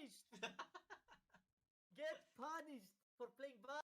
punished! Get punished for playing bad!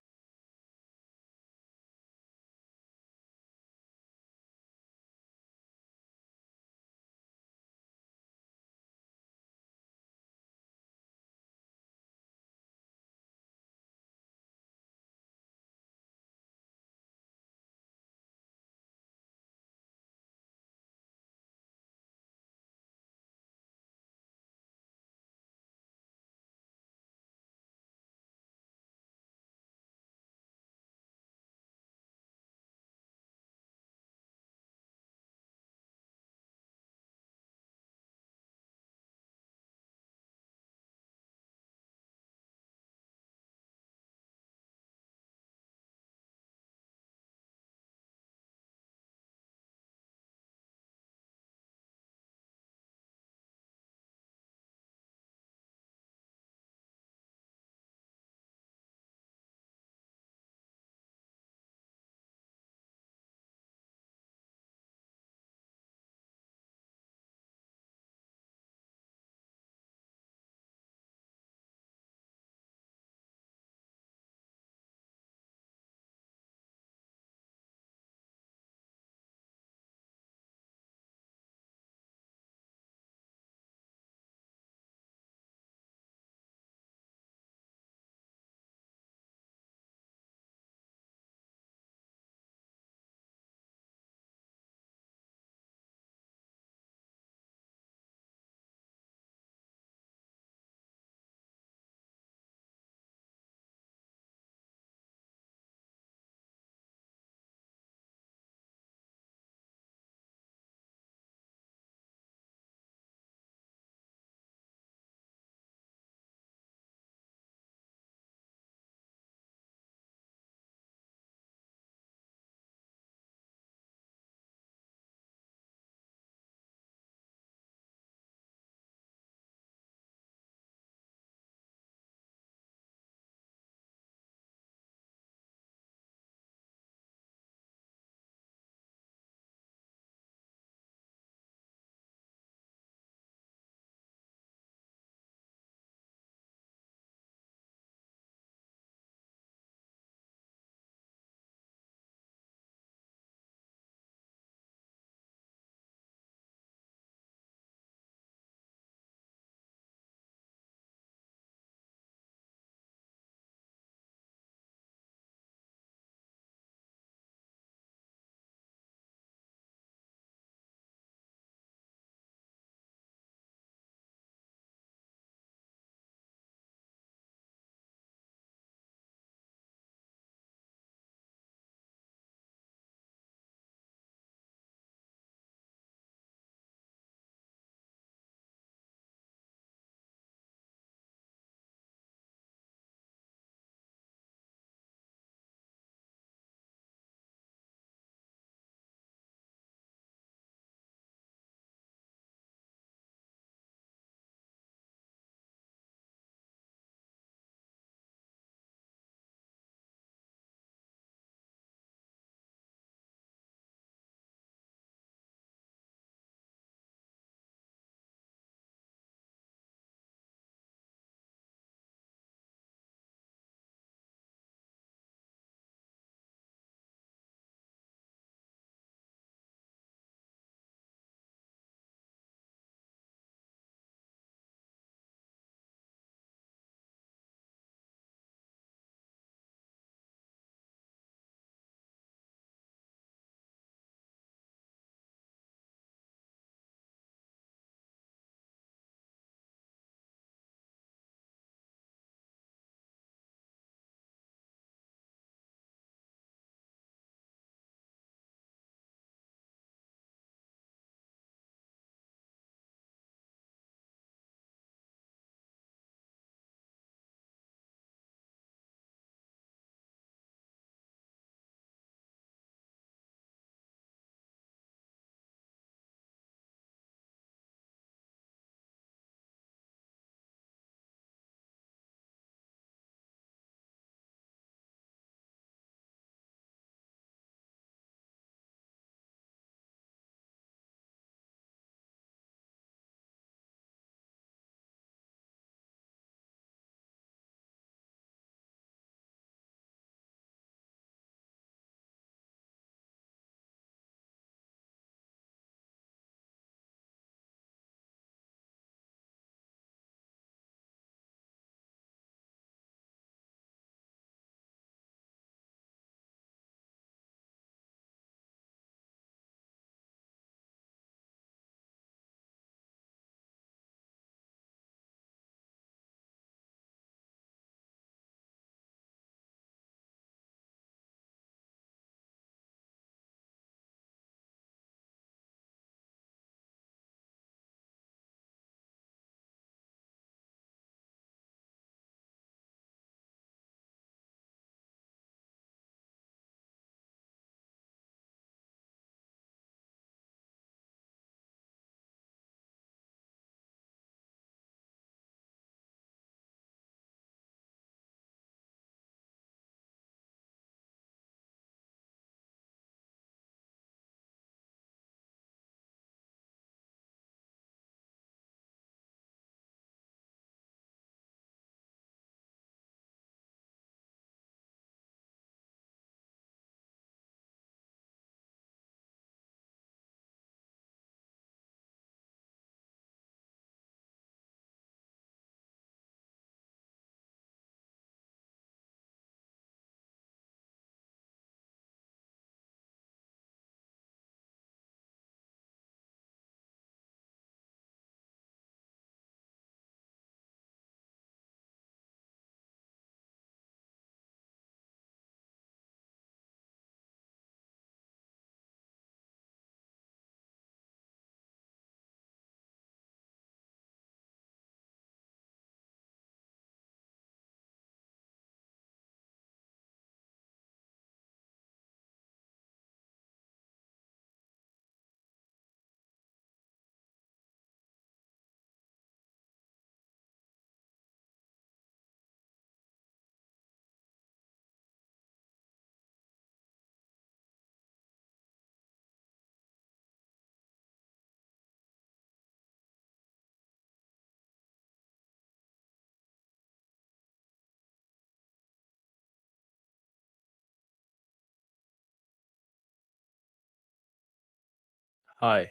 Hi.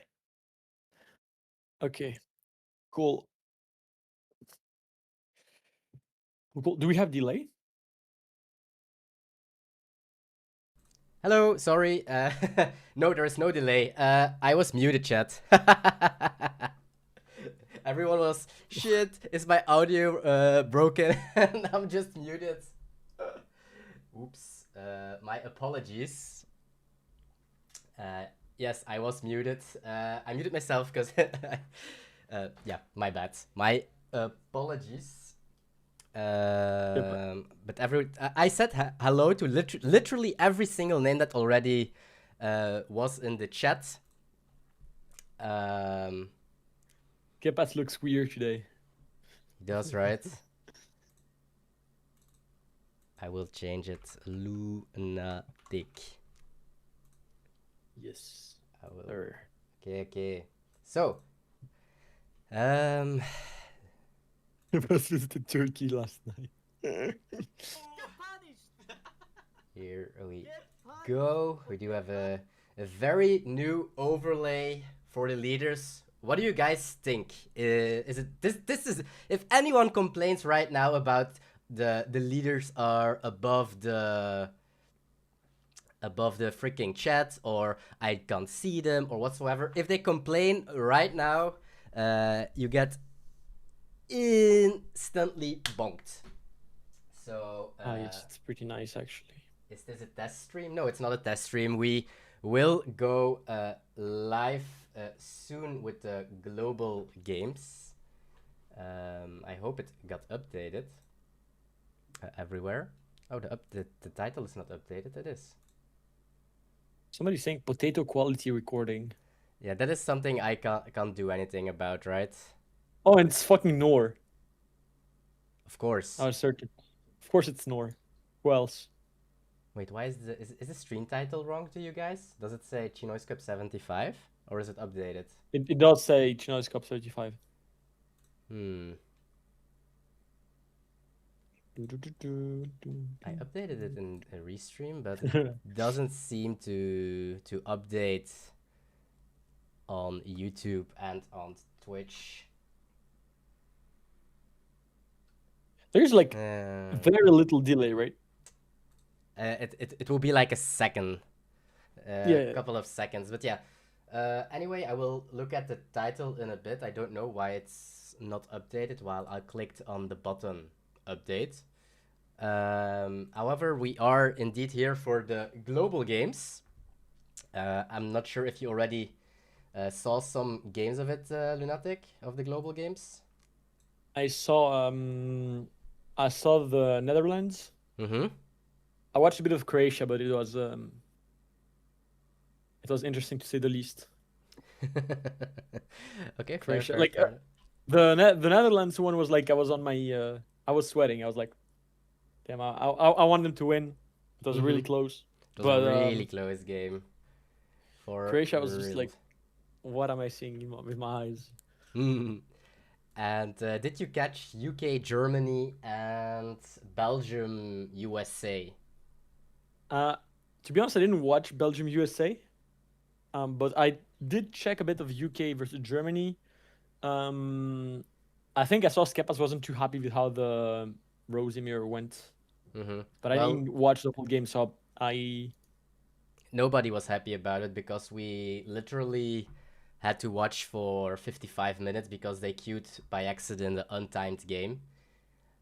Okay. Cool. Cool. Do we have delay? Hello, sorry. No, there is no delay. I was muted, chat. Everyone was, shit, is my audio broken? And I'm just muted. Oops. My apologies. Yes, I was muted. I muted myself because, yeah, my bad. My apologies. But I said hello to literally every single name that already was in the chat. Kepas looks weird today. He does, right? I will change it. Lunatic. Yes. I will. Sir. Okay. So, I was visited Turkey last night. Get punished. Here we Get punished. go. We do have a very new overlay for the leaders. What do you guys think? Is it this is if anyone complains right now about the leaders are above the freaking chat or I can't see them or whatsoever, if they complain right now, you get instantly bonked. So yes, it's pretty nice actually. is this a test stream? No, it's not a test stream. We will go live soon with the global games. I hope it got updated everywhere. Oh, the title is not updated. It is. Somebody's saying potato quality recording. Yeah, that is something I can't do anything about, right? Oh, and it's fucking Nor. Of course. I was certain. Of course it's Nor. Who else? Wait, why is the stream title wrong to you guys? Does it say ChinoizeCup 75 or is it updated? It does say ChinoizeCup 35. I updated it in a restream, but it doesn't seem to update on YouTube and on Twitch. There's like very little delay, right? It will be like a second, Yeah. couple of seconds, but yeah. Anyway, I will look at the title in a bit. I don't know why it's not updated while I clicked on the button update. However, we are indeed here for the global games. I'm not sure if you already saw some games of it, Lunatic, of the global games. I saw the Netherlands. Mm-hmm. I watched a bit of Croatia, but it was interesting to say the least. Okay, Croatia, fair, like fair. the Netherlands one was like I was on my I was sweating. I was like, damn, I want them to win. It was really close. It was a really close game. For Croatia was just like, what am I seeing with my eyes? And did you catch UK, Germany, and Belgium, USA? To be honest, I didn't watch Belgium, USA. But I did check a bit of UK versus Germany. I think I saw Skepas wasn't too happy with how the Rosimir went. But I didn't watch the whole game, so nobody was happy about it because we literally had to watch for 55 minutes because they queued by accident the untimed game.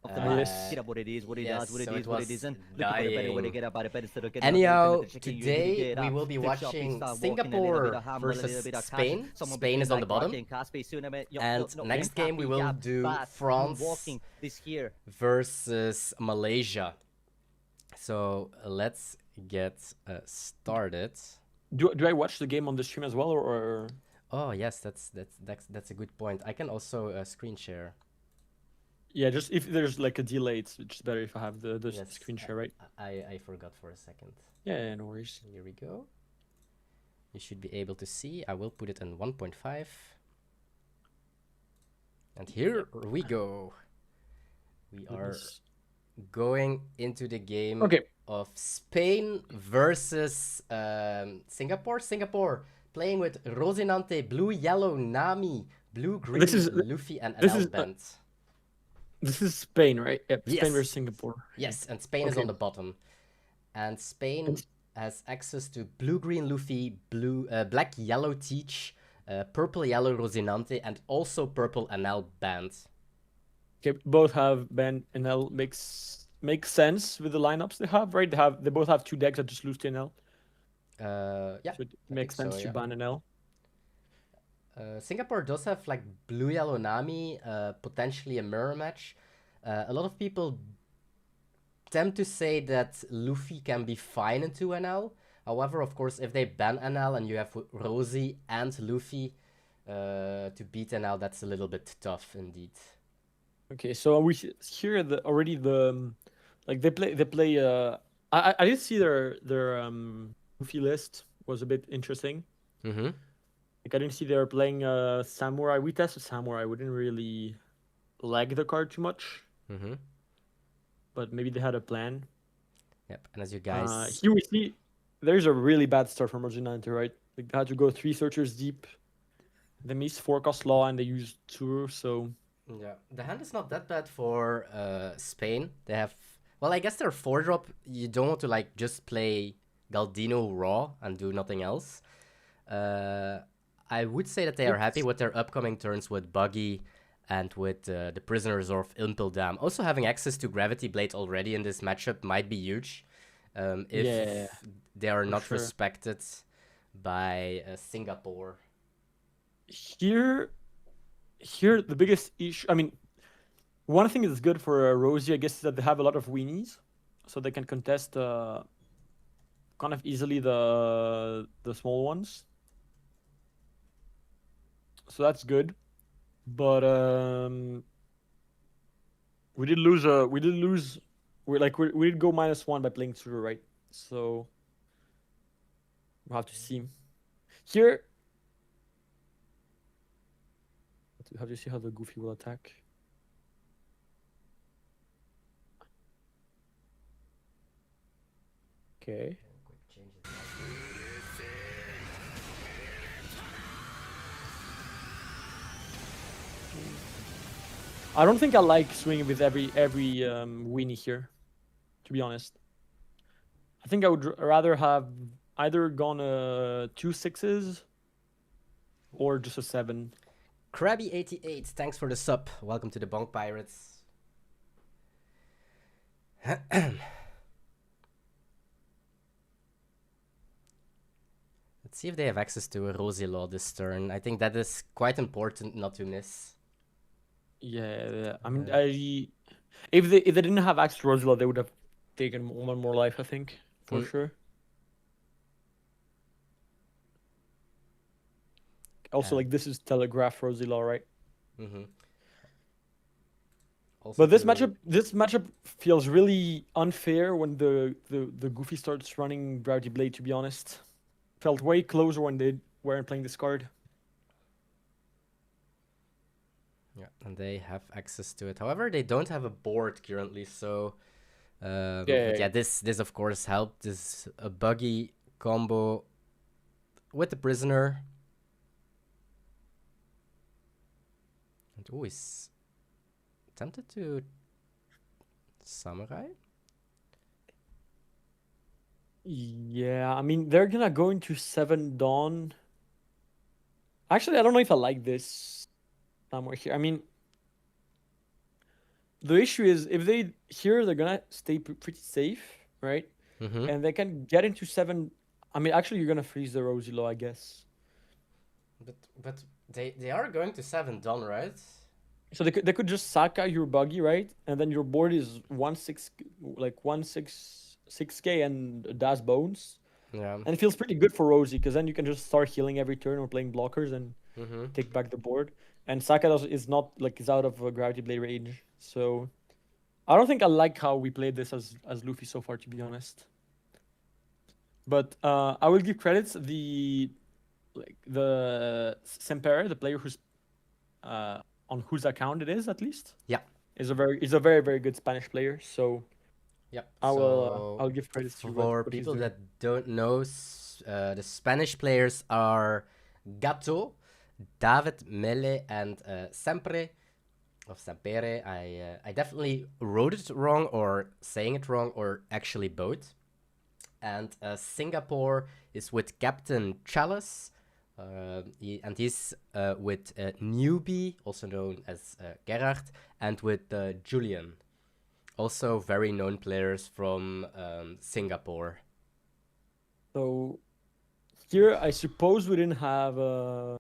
Of the match. What it is, what it does, what it is, what it isn't. Look for the better way to get up, better instead of getting Anyhow, today we will be watching Singapore versus Spain. Spain is on the bottom. And next game we will do France versus Malaysia. So let's get started. Do I watch the game on the stream as well, or? Oh yes, that's a good point. I can also screen share. Yeah, just if there's like a delay, it's just better if I have the yes, screen share, right? I forgot for a second. Yeah, no worries. Here we go. You should be able to see. I will put it in 1.5. And here we go. We are going into the game of Spain versus Singapore. Singapore playing with Rosinante, blue, yellow, Nami, blue, green, This is- Luffy, and this NL is, band. This is Spain, right? Yep, Spain Yes. versus Singapore. Yes, and Spain is Okay. on the bottom. And Spain And- has access to blue, green, Luffy, black, yellow, Teach, purple, yellow, Rosinante, and also purple NL band. Okay, both have ban NL makes sense with the lineups they have, right? They both have 2 decks that just lose to NL. Yeah, So it I makes think sense so, to yeah. ban NL. Singapore does have like blue, yellow, Nami, potentially a mirror match. A lot of people tend to say that Luffy can be fine in 2NL. However, of course, if they ban NL and you have Rosie and Luffy to beat NL, that's a little bit tough indeed. Okay, so we hear already like they play. I did see their Luffy list was a bit interesting. Mm-hmm. Like I didn't see they were playing Samurai. We tested Samurai. We didn't really like the card too much, Mm-hmm. but maybe they had a plan. Yep, and as you guys... Here we see there's a really bad start from Rosinante, right? Like they had to go 3 searchers deep. They missed Forecast Law and they used Tour, so... Yeah, the hand is not that bad for Spain. They have... Well, I guess their 4-drop, you don't want to like just play Galdino raw and do nothing else. I would say that they are happy with their upcoming turns with Buggy and with the Prisoners of Impel Dam. Also having access to Gravity Blade already in this matchup might be huge. If they are not sure. respected by Singapore. Here the biggest issue, I mean, one thing that's good for Rosie, I guess, is that they have a lot of weenies, so they can contest kind of easily the small ones. So that's good, but we did lose. We did go -1 by playing through, right? So we'll have to see. Here, we have to see how the Goofy will attack. Okay. I don't think I like swinging with every weenie here, to be honest. I think I would rather have either gone 2 6s or just a 7. Krabby88, thanks for the sub. Welcome to the Bonk Pirates. Let's see if they have access to a Rosie Law this turn. I think that is quite important not to miss. Yeah, I mean, if they didn't have access to Rosie Law, they would have taken 1 more life, I think, for sure. Also, like, this is Telegraph Rosie Law, right? Mm-hmm. But this matchup feels really unfair when the Goofy starts running Gravity Blade, to be honest. Felt way closer when they weren't playing this card. Yeah, and they have access to it. However, they don't have a board currently, so... yeah, this of course helped. This a Buggy combo with the Prisoner. And he's tempted to Samurai? Yeah, I mean, they're gonna go into 7 Dawn. Actually, I don't know if I like this somewhere here. I mean, the issue is if they're gonna stay pretty safe, right? Mm-hmm. And they can get into 7. I mean, actually, you're gonna freeze the Rosie Law, I guess. But they are going to 7 Dawn, right? So they could just Saka your Buggy, right? And then your board is 1/6k and Das Bones. Yeah. And it feels pretty good for Rosie because then you can just start healing every turn or playing blockers and take back the board. And Saka is not is out of Gravity Blade range. So I don't think I like how we played this as Luffy so far, to be honest. But I will give credits the Sempere, the player who's on whose account it is, at least. Yeah. Is a very, very good Spanish player. So yep. I'll give credits to for people that don't know, The Spanish players are Gato, David, Mele, and Sempre. Of Sampere. I definitely wrote it wrong, or saying it wrong, or actually both. And Singapore is with Captain Chalice. He's with Newbie, also known as Gerard, and with Julian. Also very known players from Singapore. So here, I suppose we didn't have. I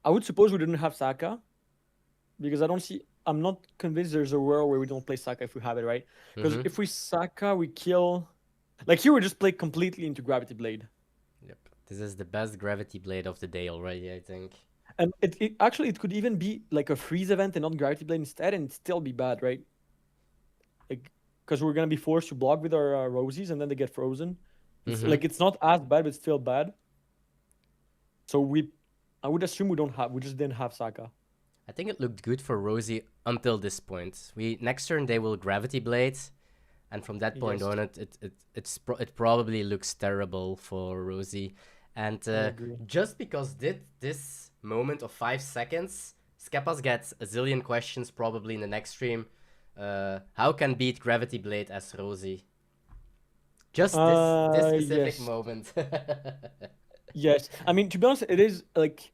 would suppose we didn't have Saka, because I'm not convinced there's a world where we don't play Saka if we have it, right? Because if we Saka, we kill. Like here, we just play completely into Gravity Blade. Yep, this is the best Gravity Blade of the day already, I think. And it actually, it could even be like a freeze event and not Gravity Blade instead, and still be bad, right? Like, because we're gonna be forced to block with our Rosies, and then they get frozen. It's like, it's not as bad, but still bad. So I would assume we just didn't have Saka. I think it looked good for Rosie until this point. Next turn they will Gravity Blade, and from that point on, it probably looks terrible for Rosie. And just because this moment of 5 seconds, Skepas gets a zillion questions probably in the next stream. How can beat Gravity Blade as Rosie? Just this specific moment. Yes, I mean, to be honest, it is like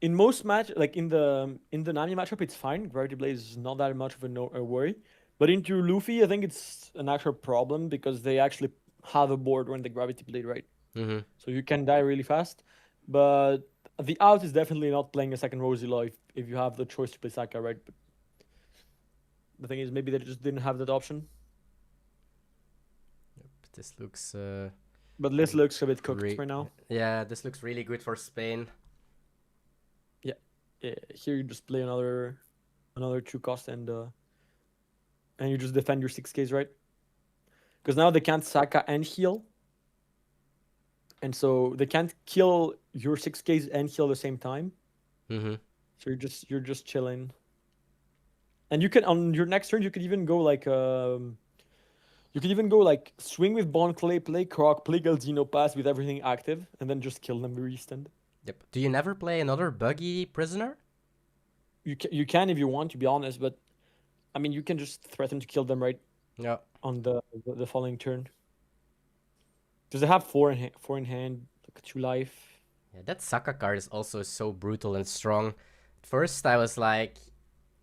in most match, like in the Nami matchup, it's fine. Gravity Blade is not that much of a worry. But into Luffy, I think it's an actual problem because they actually have a board when they Gravity Blade, right? So you can die really fast. But the out is definitely not playing a second Rosie Law if you have the choice to play Saka, right? But the thing is, maybe they just didn't have that option. Yep, this looks... but this looks a bit cooked right now. Yeah, this looks really good for Spain. Yeah, here you just play another 2 cost and you just defend your 6Ks, right? Because now they can't Saka and heal. And so they can't kill your 6Ks and heal at the same time. So you're just chilling. And you can, on your next turn, you could even go like swing with Bon Clay, play Croc, play Galdino, pass with everything active, and then just kill them restand. Yep. Do you never play another buggy prisoner? You can if you want, to be honest, but I mean, you can just threaten to kill them, right? Yeah. On the following turn. Because they have 4 in hand, like 2 life. Yeah, that Saka card is also so brutal and strong. At first, I was like,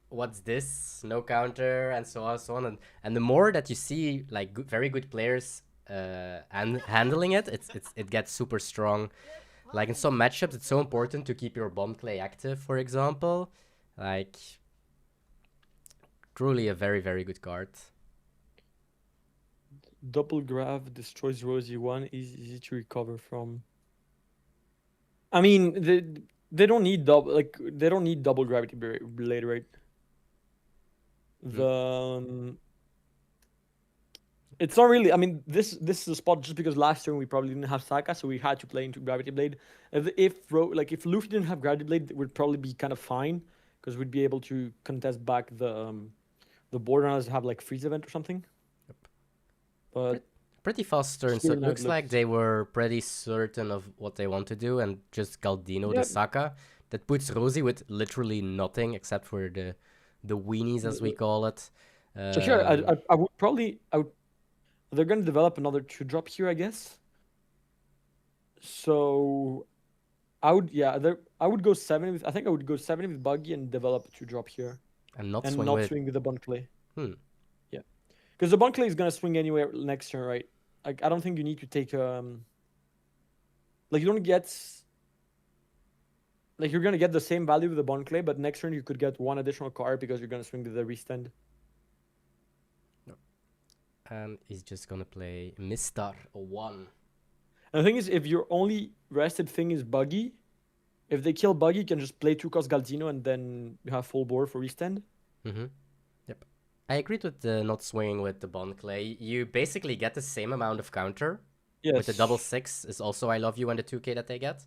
what's this? No counter, and so on and so on. And the more that you see like very good players and handling it, it gets super strong. Like in some matchups, it's so important to keep your bomb clay active, for example. Like, truly a very, very good card. Double Grav destroys Rosie 1, easy to recover from. I mean, they don't need double Gravity Blade, right? It's not really. I mean, this is a spot just because last turn we probably didn't have Saka, so we had to play into Gravity Blade. If Luffy didn't have Gravity Blade, it would probably be kind of fine because we'd be able to contest back the board and have like freeze event or something. Yep. But pretty fast turn, so it looks like they were pretty certain of what they want to do, and just Galdino the Saka that puts Rosie with literally nothing except for the weenies, as we call it. So here, I would probably they're gonna develop another 2-drop here, I guess. So I would go 7 with. I think I would go 7 with Buggy and develop a 2-drop here. And not swing with the Bon Clay. Yeah, because the Bon Clay is gonna swing anywhere next turn, right? Like I don't think you need to take like you don't get. Like you're gonna get the same value with the Bon Clay, but next turn you could get 1 additional card because you're gonna swing with the restand. And he's just gonna play Mistar 1. And the thing is, if your only rested thing is Buggy, if they kill Buggy, you can just play 2-cost Galdino and then you have full board for restand. Yep. I agreed with the not swinging with the Bon Clay. You basically get the same amount of counter. Yes. With the double 6 is also I Love You and the 2k that they get.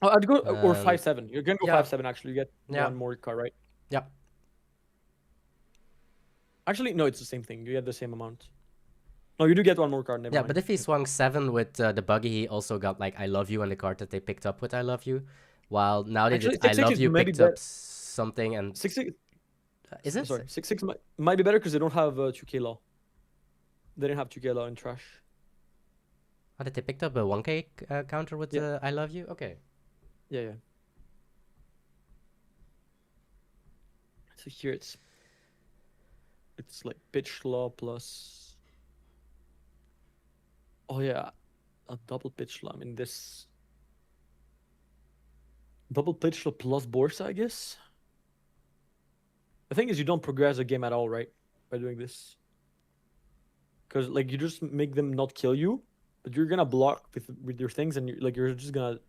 Oh, I'd go or 5-7. You're gonna go 5-7 actually. You get 1 more card, right? Yep. Actually, no, it's the same thing. You get the same amount. No, you do get one more card. Never Yeah, mind. but if he swung 7 with the buggy, he also got like I love you and the card that they picked up with I love you. While now they Actually, did I 6/6 love is you maybe picked up better. something and 6/6. Is it? Sorry, 6/6 might be better because they don't have 2K law. They didn't have 2K law in trash. Oh, did they picked up a 1K counter with I love you? Okay. Yeah. So here it's like pitch law plus. Oh yeah, a double pitch law. I mean this double pitch law plus Borsa, I guess. The thing is, you don't progress a game at all, right? By doing this, because like you just make them not kill you, but you're gonna block with your things, and you're just gonna.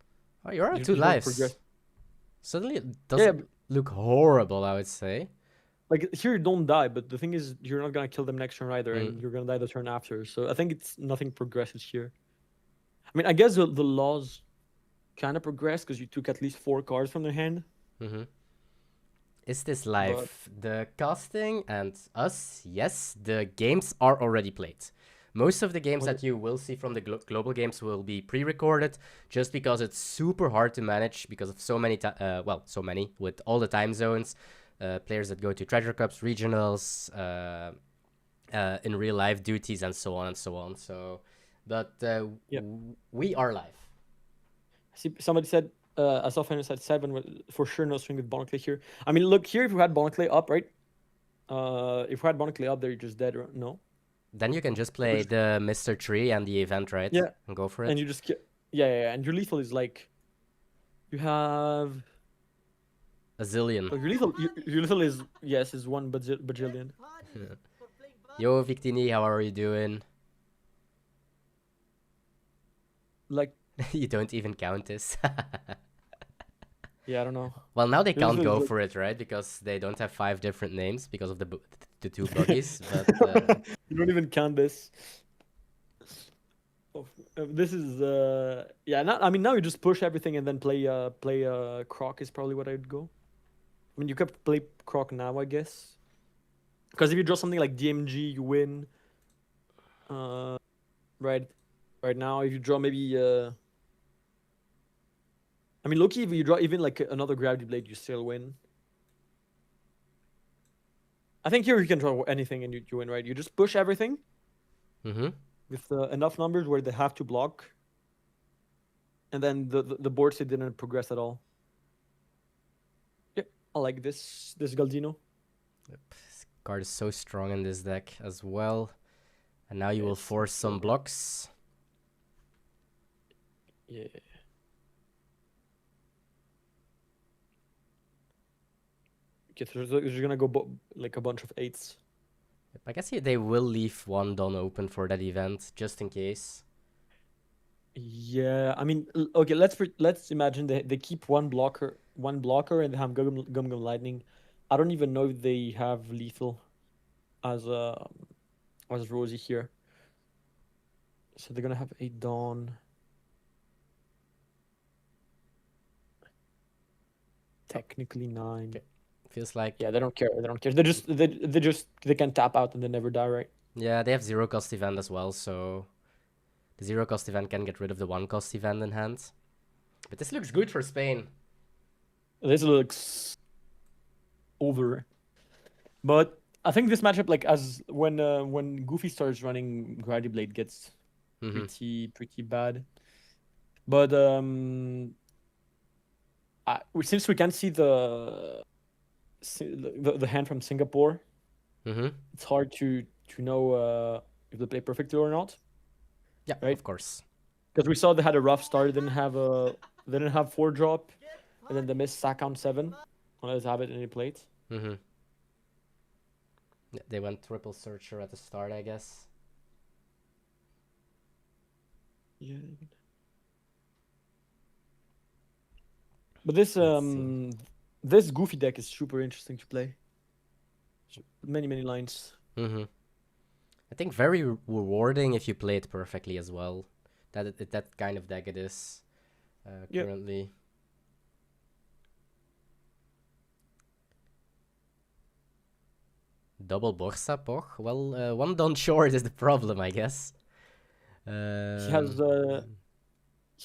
Oh, you're on you 2 don't lives. progress. Suddenly it doesn't look horrible, I would say. Like here you don't die, but the thing is you're not gonna kill them next turn either, and you're gonna die the turn after. So I think it's nothing progresses here. I mean, I guess the laws kind of progress because you took at least 4 cards from their hand. Is this live? The casting and us, yes, the games are already played. Most of the games that you will see from the global games will be pre-recorded just because it's super hard to manage because of so many, so many with all the time zones, players that go to treasure cups, regionals, in real life duties and so on and so on. So, but we are live. See, somebody said, I saw Fenner said 7 for sure no swing with Bonaclay here. I mean, look here if you had Bonaclay up, right? If you had Bonaclay up there, you're just dead, no? Then you can just play the Mr. Tree and the event, right? Yeah. And go for it. And you just and your lethal is like you have a zillion. Like your lethal is is 1 bajillion. Yo Victini, how are you doing? Like you don't even count this. Yeah, I don't know. Well, now they can't go for it, right? Because they don't have 5 different names because of the 2 buggies. But you don't even count this. Oh, this is I mean now you just push everything and then play Croc is probably what I'd go. I mean you could play Croc now, I guess. Because if you draw something like DMG, you win. Right now, if you draw maybe I mean, low-key, if you draw even like another Gravity Blade, you still win. I think here you can draw anything and you win, right? You just push everything with enough numbers where they have to block. And then the board state didn't progress at all. Yeah, I like this Galdino. Yep. This card is so strong in this deck as well. And now you will force some blocks. Yeah. Okay, so you're gonna go like a bunch of 8s. Yep, I guess they will leave 1 Don open for that event, just in case. Yeah, I mean, okay, let's imagine they keep one blocker and they have Gum Lightning. I don't even know if they have lethal as Rosie here. So they're gonna have 8 Dawn. Technically 9. Okay. Feels like they don't care. They can tap out and they never die, right? Yeah, they have 0 cost event as well, so the 0 cost event can get rid of the 1 cost event in hand. But this looks good for Spain. This looks over. But I think this matchup, like as when Goofy starts running Gravity Blade, gets pretty bad. But since we can see the hand from Singapore, it's hard to know if they play perfectly or not. Yeah, right? Of course. Because we saw they had a rough start. They didn't have 4 drop, and then they missed sack on 7 on his habit and he played. Yeah, they went triple searcher at the start, I guess. Yeah. But this Goofy deck is super interesting to play. Many lines. I think very rewarding if you play it perfectly as well. That kind of deck it is currently. double Borsa Poch. Well, one Don short is the problem, I guess. He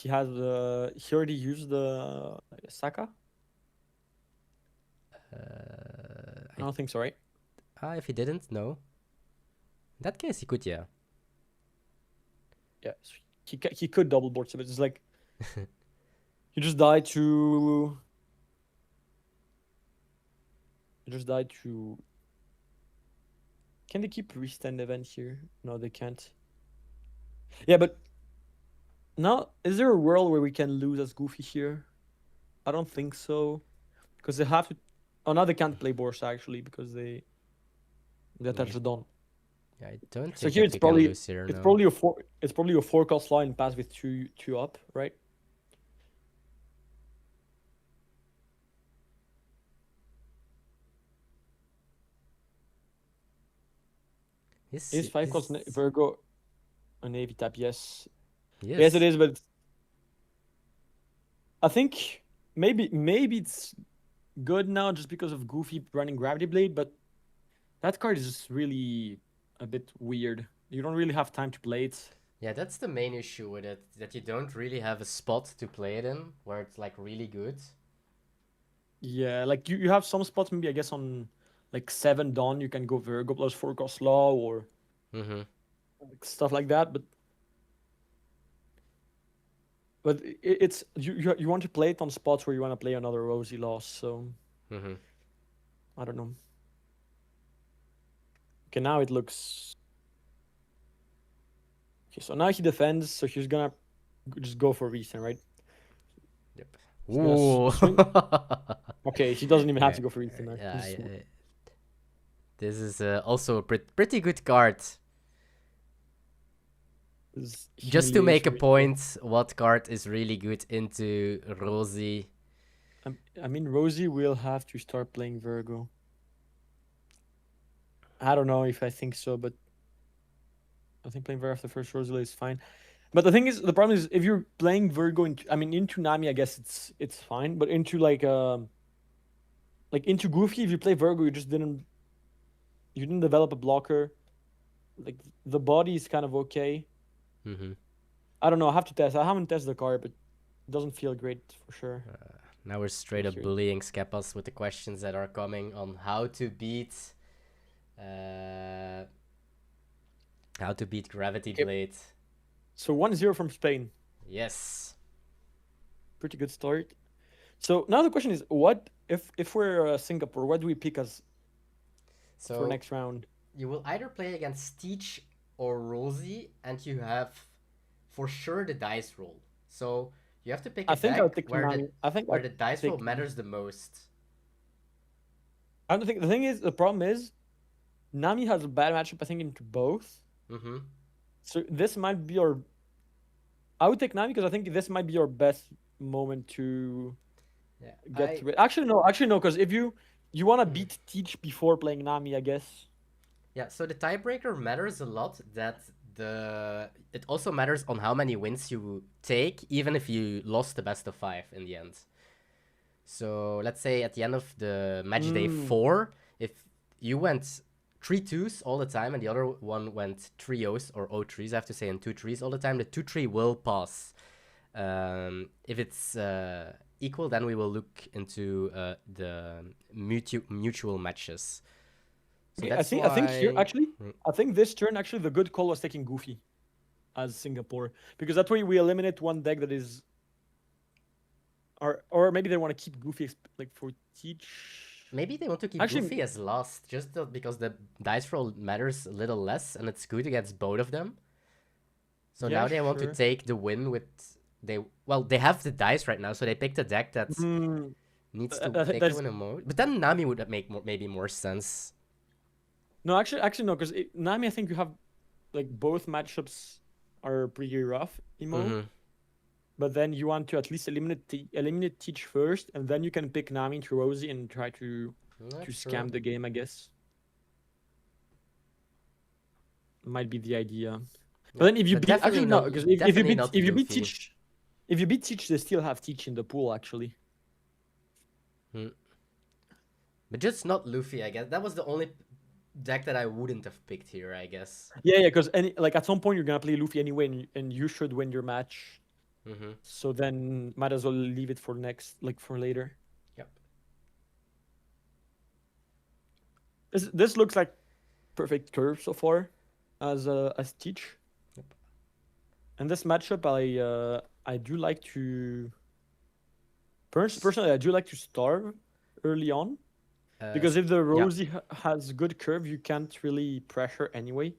has he already used the Saka. I don't think so, right? If he didn't, no. In that case, he could, yeah. Yeah, so he could double board, so it's like you just die to. You just die to. Can they keep restand event here? No, they can't. Yeah, but now is there a world where we can lose as Goofy here? I don't think so, because they have to. Oh, now they can't play Borsa actually because they attach the Don. Yeah, I don't think So here that we can lose here, it's no. probably a 4-cost line pass with two up, right? Is 5-cost Virgo a Navy tap? Yes. Yes, it is, but I think maybe it's good now just because of Goofy running Gravity Blade, but that card is just really a bit weird. You don't really have time to play it. Yeah, that's the main issue with it, that you don't really have a spot to play it in where it's like really good. Yeah, like you have some spots, maybe I guess on like 7 Dawn you can go Virgo plus 4-cost Law or like stuff like that, but it's you want to play it on spots where you want to play another Rosy Loss, so I don't know. Okay, now it looks. Okay, so now he defends, so he's gonna just go for restand, right? Yep. Ooh. Okay, he doesn't even have to go for restand. This is also a pretty good card. Just to make a point, what card is really good into Rosie? I mean, Rosie will have to start playing Virgo. I don't know if I think so, but I think playing Virgo after first Rosie is fine. But the thing is, the problem is if you're playing Virgo into Nami, I guess it's fine. But into like into Goofy, if you play Virgo, you didn't develop a blocker. Like the body is kind of okay. I don't know. I have to test. I haven't tested the card, but it doesn't feel great for sure. Now we're straight up bullying Skepas with the questions that are coming on how to beat Gravity Blade. So 1-0 from Spain. Yes. Pretty good start. So now the question is, what if we're Singapore? What do we pick as for next round? You will either play against Teach or Rosie, and you have for sure the dice roll. So you have to pick a deck where the dice roll matters the most. I don't think the problem is Nami has a bad matchup, I think, into both. So this might be I would take Nami because I think this might be your best moment to get through it. Actually no, because if you want to beat Teach before playing Nami, I guess. Yeah, so the tiebreaker matters a lot. It also matters on how many wins you take, even if you lost the best of 5 in the end. So let's say at the end of the match day 4, if you went 3 2s all the time and the other one went 3 0s or 0 3s, I have to say, and 2 3s all the time, the 2-3 will pass. If it's equal, then we will look into the mutual matches. So I think here actually, I think this turn actually the good call was taking Goofy as Singapore, because that way we eliminate one deck that is, or maybe they want to keep Goofy like for Teach. Maybe they want to keep Goofy as last, just because the dice roll matters a little less, and it's good against both of them. So now they want to take the win with they have the dice right now, so they picked a deck that needs to take the win more. But then Nami would make maybe more sense. No, actually no, because Nami, I think you have like both matchups are pretty rough, but then you want to at least eliminate Teach first, and then you can pick Nami into Rosie and try to scam the game, I guess. Might be the idea. But then if you beat actually no, because if you beat Teach, they still have Teach in the pool actually. But just not Luffy, I guess. That was the only deck that I wouldn't have picked here, I guess. Yeah, because like at some point you're gonna play Luffy anyway, and you should win your match. So then might as well leave it for for later. Yep. This looks like perfect curve so far, as Teach. Yep. And this matchup, I do like to. Personally, I do like to starve early on, because if the Rosie has good curve, you can't really pressure anyway.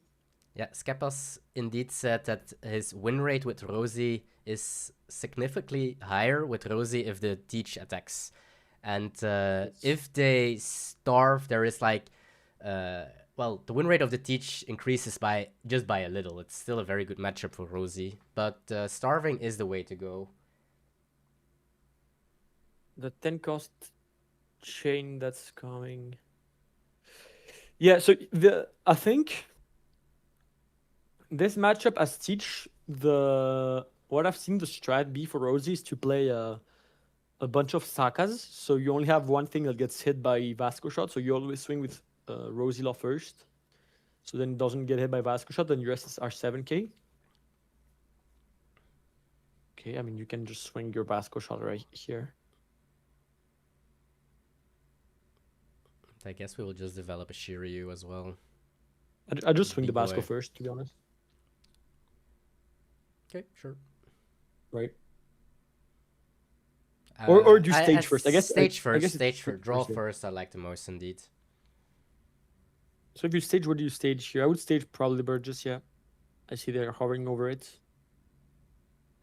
Yeah, Skepas indeed said that his win rate with Rosie is significantly higher with Rosie if the Teach attacks. And if they starve, there is like, well, the win rate of the Teach increases by a little. It's still a very good matchup for Rosie, but starving is the way to go. The 10 cost chain that's coming. Yeah, so I think this matchup as Teach, what I've seen the strat be for Rosie is to play a bunch of Sakas, so you only have one thing that gets hit by Vasco shot, so you always swing with Rosie Law first, so then it doesn't get hit by Vasco shot, then your rest are 7k. Okay, I mean you can just swing your Vasco shot right here. I guess we will just develop a Shiryu as well. I just swing the Vasco first, to be honest. Okay, sure. Right. Or do stage first. I guess stage first. Stage first. Draw first. I like the most indeed. So if you stage, what do you stage here? I would stage probably Burgess. Yeah, I see they're hovering over it.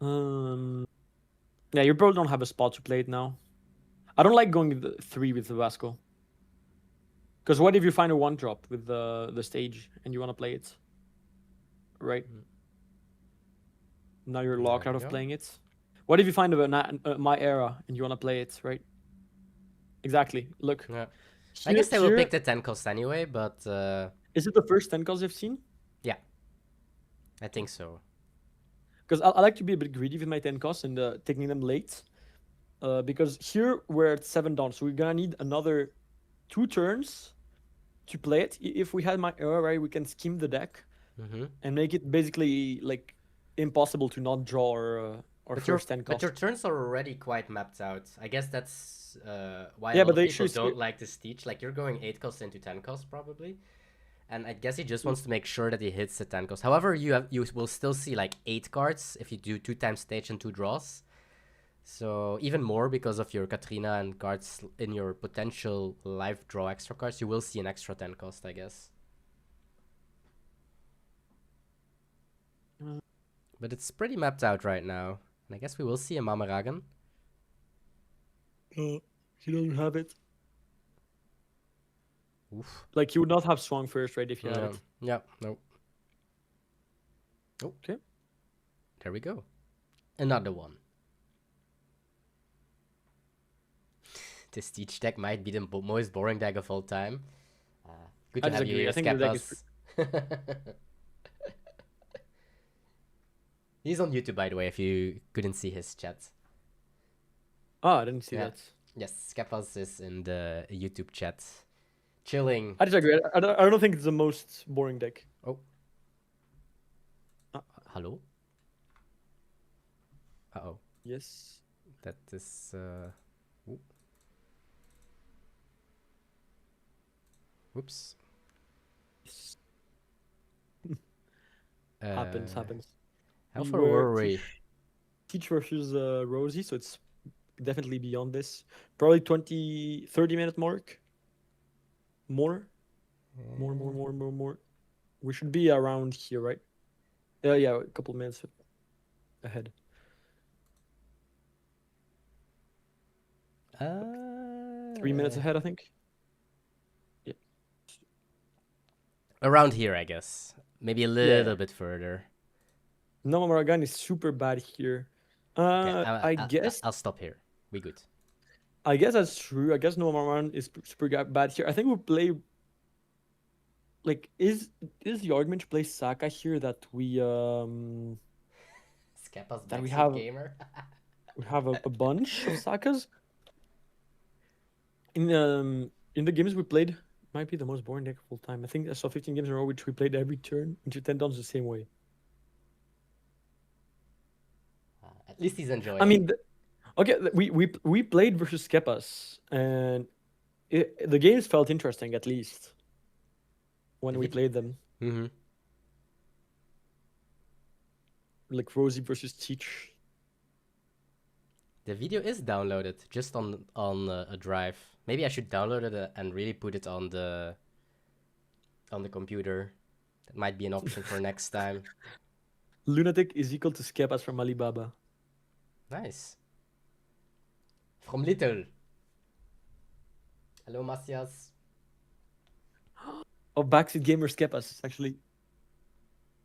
Yeah, you probably don't have a spot to play it now. I don't like going 3 with the Vasco. Because what if you find a 1-drop with the stage and you want to play it? Right. Now you're locked out of playing it. What if you find my era and you want to play it, right? Exactly. Look. Yeah. I guess they will pick the 10 cost anyway, but... Is it the first 10 cost you've seen? Yeah. I think so. Because I like to be a bit greedy with my 10 costs and taking them late. Because here we're at 7 down, so we're going to need another 2 turns to play it. If we had my era, right, we can skim the deck and make it basically like impossible to not draw our first 10 costs. But your turns are already quite mapped out. I guess that's why a lot of people don't like this Teach. Like, you're going 8 costs into 10 costs probably. And I guess he just wants to make sure that he hits the 10 cost. However, you will still see like 8 cards if you do 2 times stage and 2 draws. So even more because of your Katrina and cards in your potential live draw extra cards, you will see an extra 10 cost, I guess. But it's pretty mapped out right now. And I guess we will see a Mamaragan. He doesn't have it. Oof. Like, you would not have Swung first, right, if you had it. Yeah, no. Oh, okay. There we go. Another one. This Teach deck might be the most boring deck of all time. Good to have you here, Skepas. He's on YouTube, by the way, if you couldn't see his chat. Oh, I didn't see that. Yes, Skepas is in the YouTube chat. Chilling. I disagree. I don't think it's the most boring deck. Oh. Hello? Uh-oh. Yes. That is... Whoops. Happens. How far were we? Teach versus Rosie, so it's definitely beyond this. Probably 30 minute mark. More. We should be around here, right? Yeah, a couple minutes ahead. 3 minutes ahead, I think. Yeah. Around here, I guess. Maybe a little bit further. No, Mamaragan is super bad here. I guess I'll stop here. We good. I guess that's true. I guess No Mamaragan is super bad here. I think we'll play. Like, is the argument to play Saka here that we Skepas that we have gamer? we have a bunch of Sakas. In the games we played might be the most boring deck of all time. I think I saw 15 games in a row which we played every turn, which 10 times the same way. At least he's enjoying. I mean, okay, we played versus Kepas, and the games felt interesting at least when we played them. Mm-hmm. Like Rosie versus Teach. The video is downloaded just on a drive. Maybe I should download it and really put it on the computer. That might be an option for next time. Lunatic is equal to Skepas from Alibaba. Nice. From Little. Hello, Masias. Oh, Backseat Gamer Skepas, actually.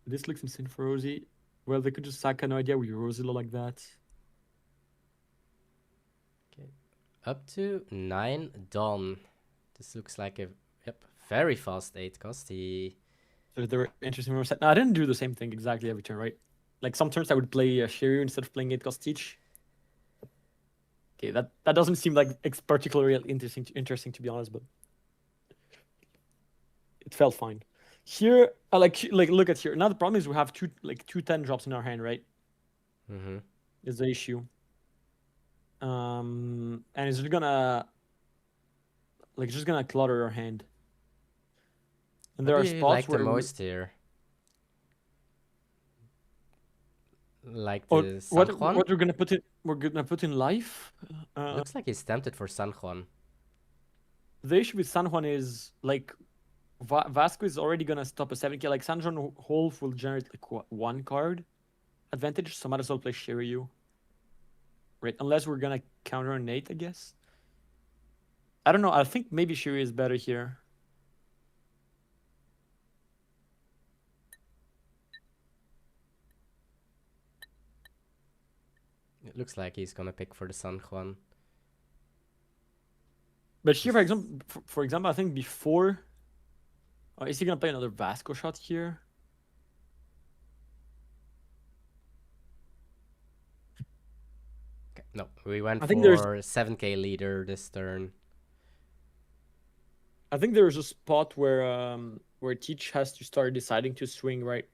This looks insane for Rosie. Well, they could just sack an idea with Rosilla like that. Okay. Up to 9 Dawn. This looks like a very fast 8 cost. So there were interesting moves. No, I didn't do the same thing exactly every turn, right? Like some turns I would play Shiryu instead of playing 8 cost Teach. Okay, that doesn't seem like it's particularly interesting to be honest, but it felt fine. Here, like look at here. Now the problem is we have two 10 drops in our hand, right? Mm-hmm. Is the issue. And it's just gonna clutter our hand. And there are spots like where the most here. Like the San Juan? What we're gonna put in? We're gonna put in life. Looks like he's tempted for San Juan. The issue with San Juan is like Vasco is already gonna stop a 7k. Like San Juan Wolf will generate like one card advantage, so might as well play Shiryu. Right, unless we're gonna counter a Nate, I guess. I don't know. I think maybe Shiryu is better here. It looks like he's gonna pick for the San Juan. But here, for example, I think before. Is he gonna play another Vasco shot here? Okay. No, we went for 7k leader this turn. I think there's a spot where Teach has to start deciding to swing, right?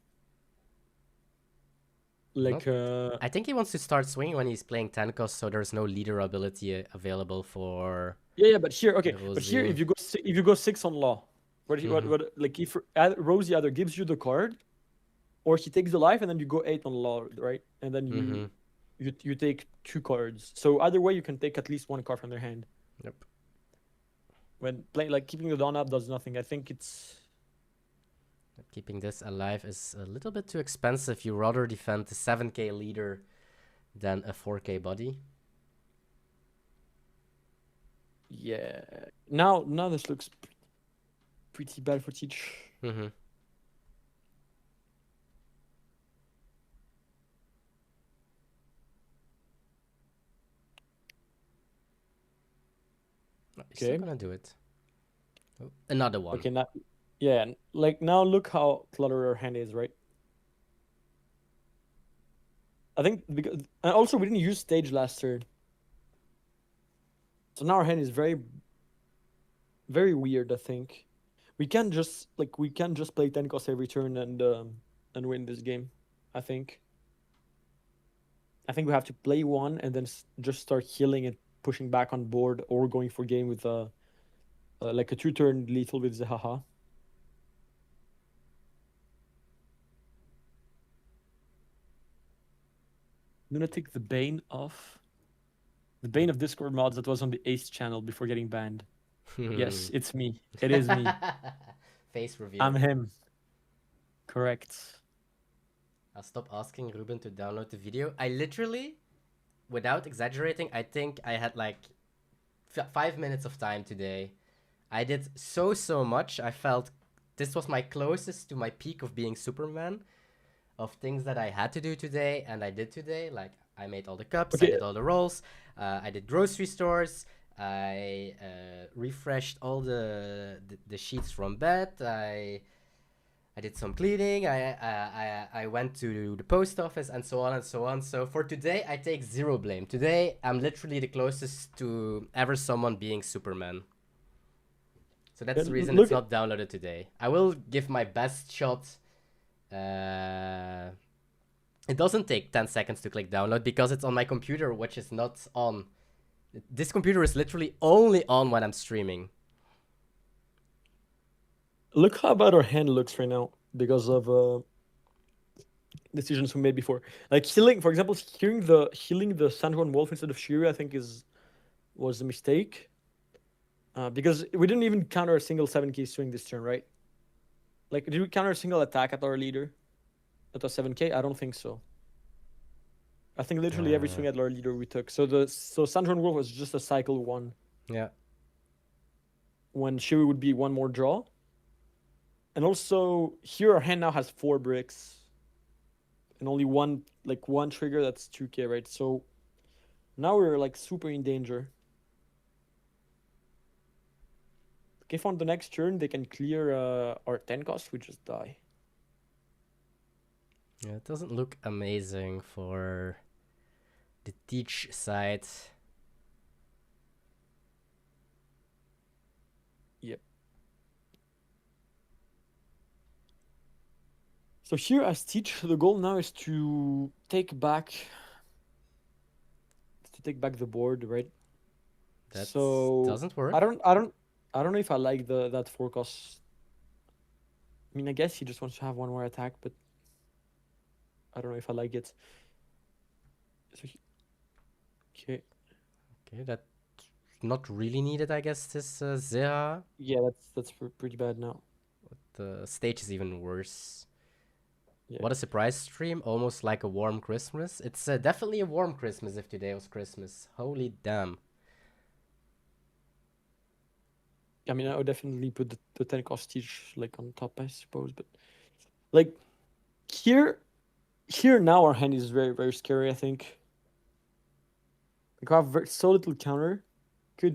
Like I think he wants to start swinging when he's playing 10 cost, so there's no leader ability available for. Yeah, but here, okay, but here if you go 6 on law, what like if Rosie either gives you the card, or he takes the life and then you go 8 on law, right? And then you take 2 cards. So either way, you can take at least 1 card from their hand. Yep. When playing like keeping the Dawn up does nothing. I think it's. Keeping this alive is a little bit too expensive. You rather defend the 7k leader than a 4k body. Yeah. Now this looks pretty bad for Teach. Mm-hmm. He's still gonna do it. Oh, another one. Okay, now. Yeah, like now look how cluttered our hand is, right? I think because and also we didn't use stage last turn. So now our hand is very very weird, I think. We can't just play 10 cost every turn and win this game, I think. I think we have to play one and then just start healing and pushing back on board or going for game with like a 2-turn lethal with Zehaha. Lunatic, the bane of Discord mods that was on the Ace channel before getting banned. Yes, it's me. It is me. Face reveal. I'm him. Correct. I'll stop asking Ruben to download the video. I literally, without exaggerating, I think I had like 5 minutes of time today. I did so much. I felt this was my closest to my peak of being Superman, of things that I had to do today, and I did today. Like, I made all the cups, I did all the rolls, I did grocery stores, I refreshed all the sheets from bed, I did some cleaning, I went to the post office, and so on and so on. So for today, I take 0 blame. Today, I'm literally the closest to ever someone being Superman. So that's the reason look it's not downloaded today. I will give my best shot. It doesn't take 10 seconds to click download because it's on my computer, which is not on. This computer is literally only on when I'm streaming. Look how bad our hand looks right now because of decisions we made before. Like healing, for example, healing the San Juan Wolf instead of Shiri, I think was a mistake. Because we didn't even counter a single 7k swing this turn, right? Like, did we counter a single attack at our leader? At a 7k? I don't think so. I think literally every swing at our leader we took. So San Juan Wolf was just a cycle 1. Yeah. When Shiri would be one more draw. And also, here our hand now has 4 bricks. And only one trigger, that's 2k, right? So now we're like super in danger. If on the next turn they can clear our 10 cost, we just die. Yeah, it doesn't look amazing for the Teach side. Yep. So here as Teach, the goal now is to take back the board, right? That so doesn't work. I don't know if I like that forecast. I mean, I guess he just wants to have one more attack, but I don't know if I like it. So okay. Okay, that's not really needed, I guess, this Zeha. Yeah, that's pretty bad now. The stage is even worse. Yeah. What a surprise stream, almost like a warm Christmas. It's definitely a warm Christmas if today was Christmas. Holy damn. I mean, I would definitely put the 10 cost Teach like on top, I suppose, but like here now our hand is very, very scary, I think. Like we have so little counter, we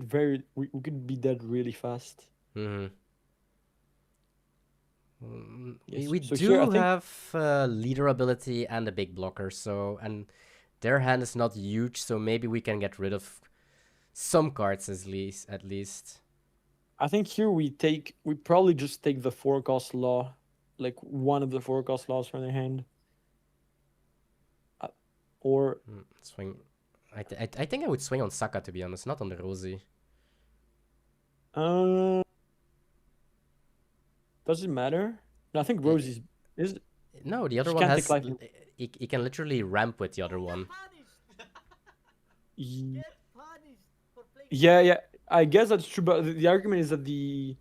could be dead really fast. Mm-hmm. Yes. We So do here, I think, have leader ability and a big blocker, so, and their hand is not huge, so maybe we can get rid of some cards at least. I think here we probably just take the forecast law, like one of the forecast laws from the hand. Or swing. I think I would swing on Saka, to be honest, not on the Rosie. Does it matter? No, I think Rosie's is. No, the other He one can't has. take life. He can literally ramp with the other one. Yeah. I guess that's true, but the argument is that okay,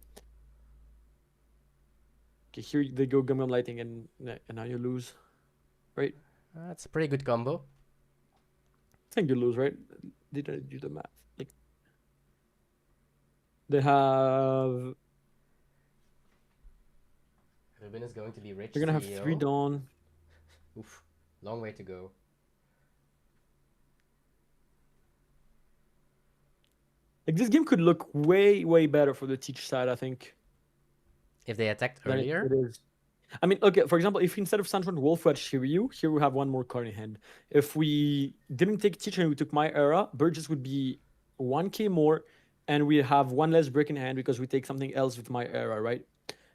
here they go Gum Gum Lighting, and now you lose, right? That's a pretty good combo. I think you lose, right? Did I do the math? Like they have. Ruben is going to be rich. They're gonna have CEO. 3 Dawn. Oof, long way to go. Like this game could look way, way better for the Teach side, I think. If they attacked than earlier? It is. I mean, okay, for example, if instead of San Juan Wolf we had Shiryu, here we have one more card in hand. If we didn't take Teach and we took My Era, Burgess would be 1k more, and we have one less brick in hand because we take something else with My Era, right?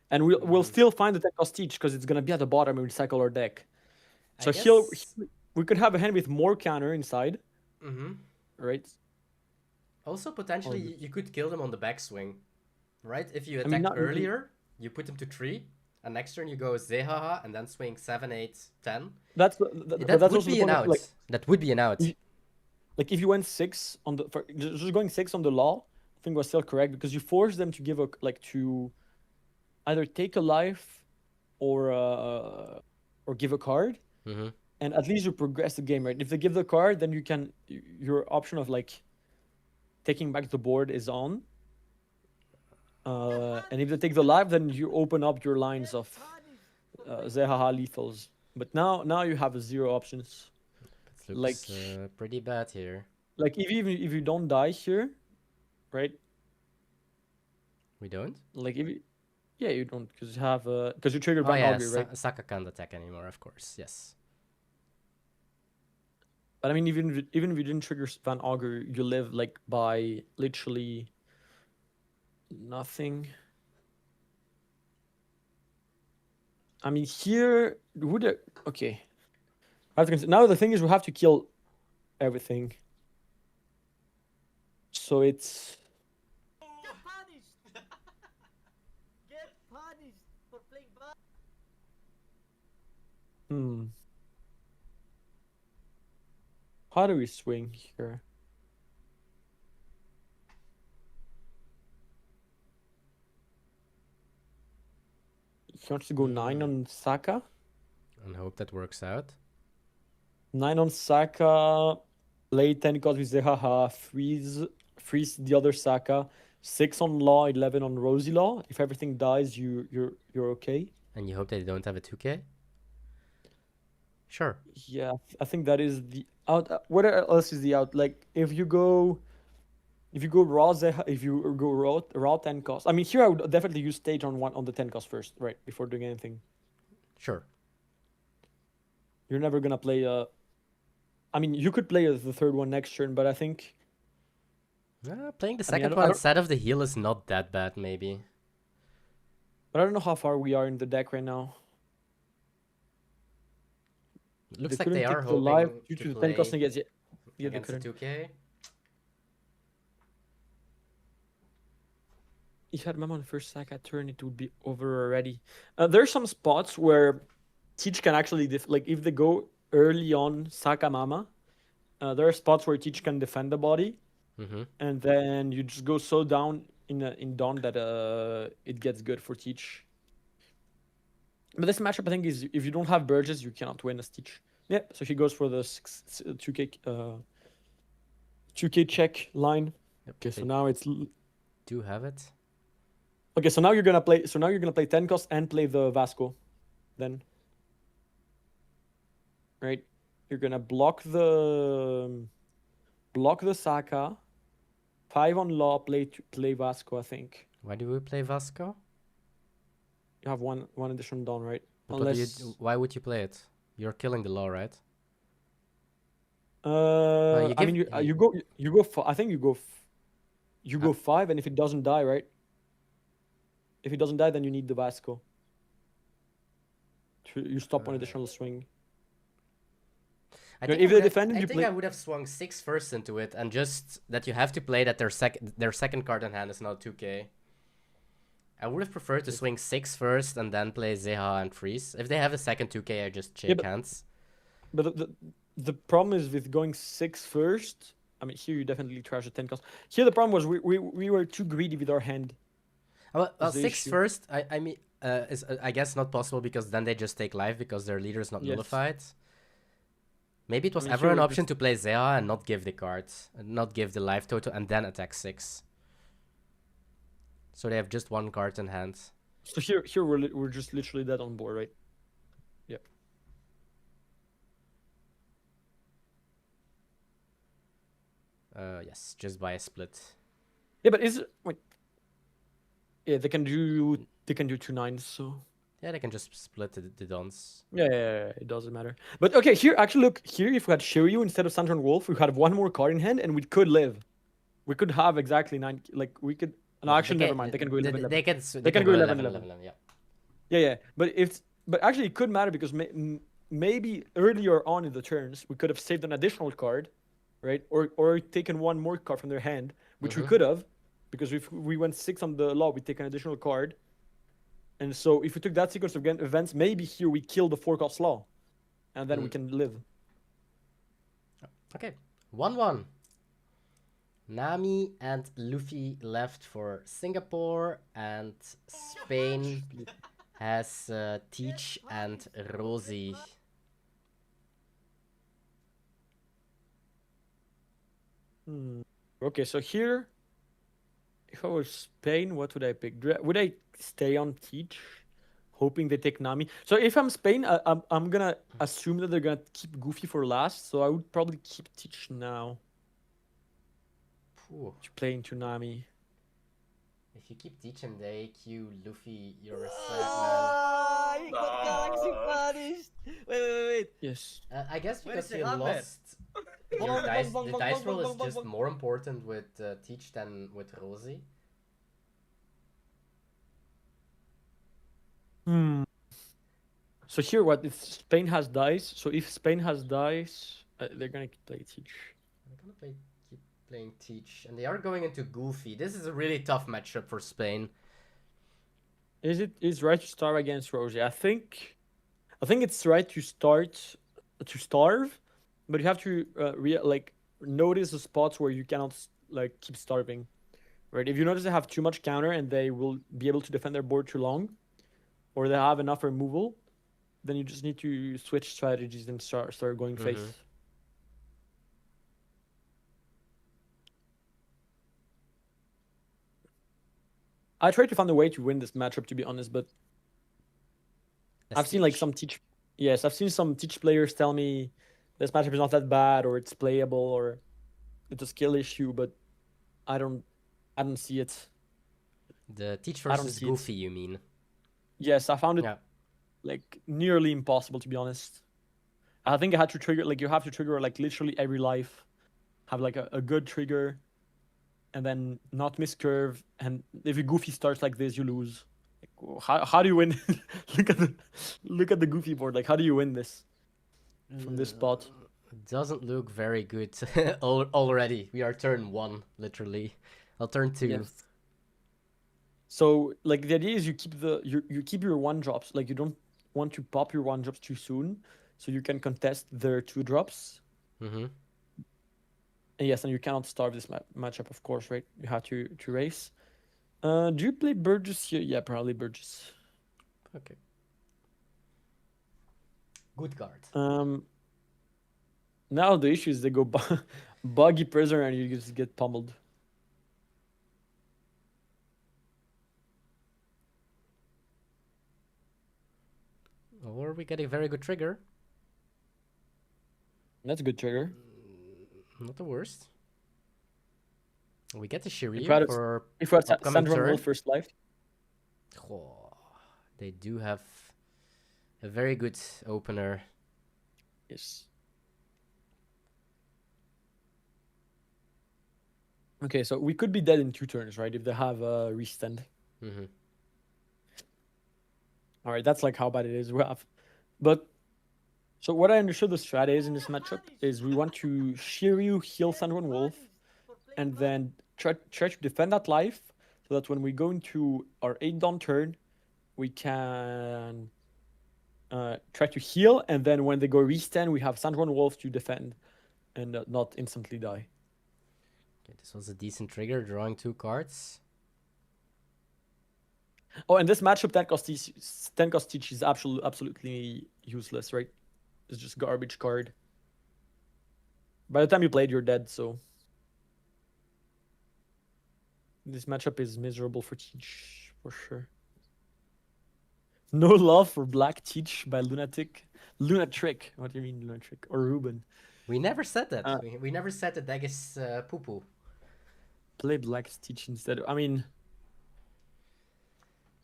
And we'll still find the tech cost Teach because it's gonna be at the bottom and we cycle our deck. So here we could have a hand with more counter inside. Right? Also, potentially, you could kill them on the backswing, right? If you attack earlier, you put them to 3, and next turn you go Zehaha, and then swing 7, 8, 10. That would be an out. Like, that would be an out. Like if you went 6 on the just going 6 on the law, I think was still correct because you force them to give to either take a life or give a card, and at least you progress the game, right? If they give the card, then your option of like taking back the board is on. And if they take the life, then you open up your lines of Zehaha lethals. But now you have 0 options. It looks pretty bad here. Like if you don't die here, right? We don't? Like you don't because you have because you triggered Van Augury, right? Saka can't attack anymore, of course. Yes. But I mean, even if you didn't trigger Van Augury, you live like by literally nothing. I mean, here would okay. I have to consider. Now the thing is, we have to kill everything. So it's. Get punished! Get punished for playing bad. How do we swing here? He wants to go 9 on Saka. And hope that works out. 9 on Saka. Play 10 cards with Zehaha. Freeze the other Saka. 6 on Law. 11 on Rosie Law. If everything dies, you're okay. And you hope they don't have a 2k? Sure. Yeah, I think that is the out. What else is the out? Like if you go raw Zeha, if you go raw 10 cost. I mean, here I would definitely use stage on the 10 cost first, right, before doing anything. Sure. You're never gonna play I mean, you could play the third one next turn, but I think playing the I mean, second one instead of the heal is not that bad, maybe. But I don't know how far we are in the deck right now. Looks They like they couldn't are take the hoping live due to to the play 10 cost against they against the couldn't. 2k. If you had Mama on the first Saka turn, it would be over already. There's some spots where Teach can actually like if they go early on Saka Mama, there are spots where Teach can defend the body, and then you just go so down in Dawn that it gets good for Teach. But this matchup, I think, is if you don't have Burgess, you cannot win as Teach. Yeah, so he goes for the 2k check line. Yep, Okay, so now it's do have it. okay. So now you're gonna play. So now you're gonna play 10 cost and play the Vasco, then. Right, you're gonna block the Saka. 5 on Law. Play Vasco. I think Why do we play Vasco? you have one additional Dawn, right? But Unless why would you play it? You're killing the law, right? I mean you go I think you go go 5, and if it doesn't die, right? If it doesn't die, then you need the Vasco. You stop one additional swing. I If think they defended, I you think play. I would have swung 6 first into it, and just that you have to play that their second card in hand is not 2k. I would have preferred to swing 6 first and then play Zeha and Freeze. If they have a second 2k, I just shake hands. But the problem is with going 6 first. I mean, here you definitely trash the 10 cost. Here the problem was we were too greedy with our hand. Well, 6 first, I mean, is I guess not possible because then they just take life because their leader is not nullified. Maybe it was ever an option to play Zeha and not give the card, and not give the life total, and then attack 6. So they have just one card in hand. So here we're just literally dead on board, right? Yep. Yes, just by a split. Yeah, but wait. Yeah, they can do 2 9s, so. Yeah, they can just split the dons. Yeah, it doesn't matter. But okay, here actually look here. If we had Shiryu instead of Saturn Wolf, we had one more card in hand, and we could live. We could have exactly 9. Like we could. No, actually, never mind. They can go 11. They can go 11. Yeah. Yeah. But actually, it could matter because maybe earlier on in the turns we could have saved an additional card, right? Or taken one more card from their hand, which we could have, because if we went 6 on the law, we take an additional card. And so if we took that sequence of events, maybe here we kill the 4-cost law, and then we can live. Okay, 1-1. Nami and Luffy left for Singapore, and Spain has Teach and Rosie. Okay, so here, if I was Spain, what would I pick? Would I stay on Teach, hoping they take Nami? So if I'm Spain, I'm gonna assume that they're gonna keep Goofy for last, so I would probably keep Teach now. Playing to Nami. If you keep Teach and they queue Luffy, you're a sad man. He got Galaxy punished! Wait. Yes. I guess because you Hammer? lost. The dice roll is just more important with Teach than with Rosie. So here, what if Spain has dice? So if Spain has dice, they're gonna play teach. They're gonna keep playing teach, and they are going into goofy. This is a really tough matchup for Spain. Is right to starve against Rosie? I think it's right to start to starve, but you have to notice the spots where you cannot like keep starving, right? If you notice they have too much counter and they will be able to defend their board too long, or they have enough removal, then you just need to switch strategies and start going face. I try to find a way to win this matchup, to be honest, but I've seen like some teach. Yes, I've seen some teach players tell me this matchup is not that bad, or it's playable, or it's a skill issue, but I don't see it. The teach versus goofy, you mean? Yes, I found it like nearly impossible, to be honest. I think I had to trigger, like you have to trigger like literally every life, have like a good trigger, and then not miss curve. And if a goofy starts like this, you lose. Like, how do you win? look at the goofy board. Like, how do you win this from this spot? It doesn't look very good already. We are turn 1, literally. I'll turn 2. Yes. So like the idea is you keep your 1-drops. Like you don't want to pop your 1-drops too soon, so you can contest their 2-drops. Mm-hmm. And yes, and you cannot starve this matchup, of course, right? You have to race. Do you play Burgess here? Yeah, probably Burgess. Okay. Good card. Now the issue is they go buggy prisoner and you just get pummeled. Or we get a very good trigger. That's a good trigger. Not the worst. We get the Shiryu for if we had upcoming Sandron turn. Wolf first life. Oh, they do have a very good opener. Yes. Okay, so we could be dead in 2 turns, right? If they have a restand. Mm-hmm. All right, that's like how bad it is. But so what I understood the strat is in this matchup is we want to Shiryu heal Sandron Wolf, and then try to defend that life, so that when we go into our 8-down turn, we can try to heal, and then when they go restand, we have Sandron Wolf to defend and not instantly die. Okay, this was a decent trigger, drawing 2 cards. Oh, and this matchup 10 cost teach is absolutely useless, right? It's just garbage card. By the time you played, you're dead, so this matchup is miserable for teach for sure. No love for Black Teach by Lunatic. Lunatrick. What do you mean Lunatrick? Or Ruben? We never said that. We never said that deck is poo-poo. Play Black Teach instead. I mean,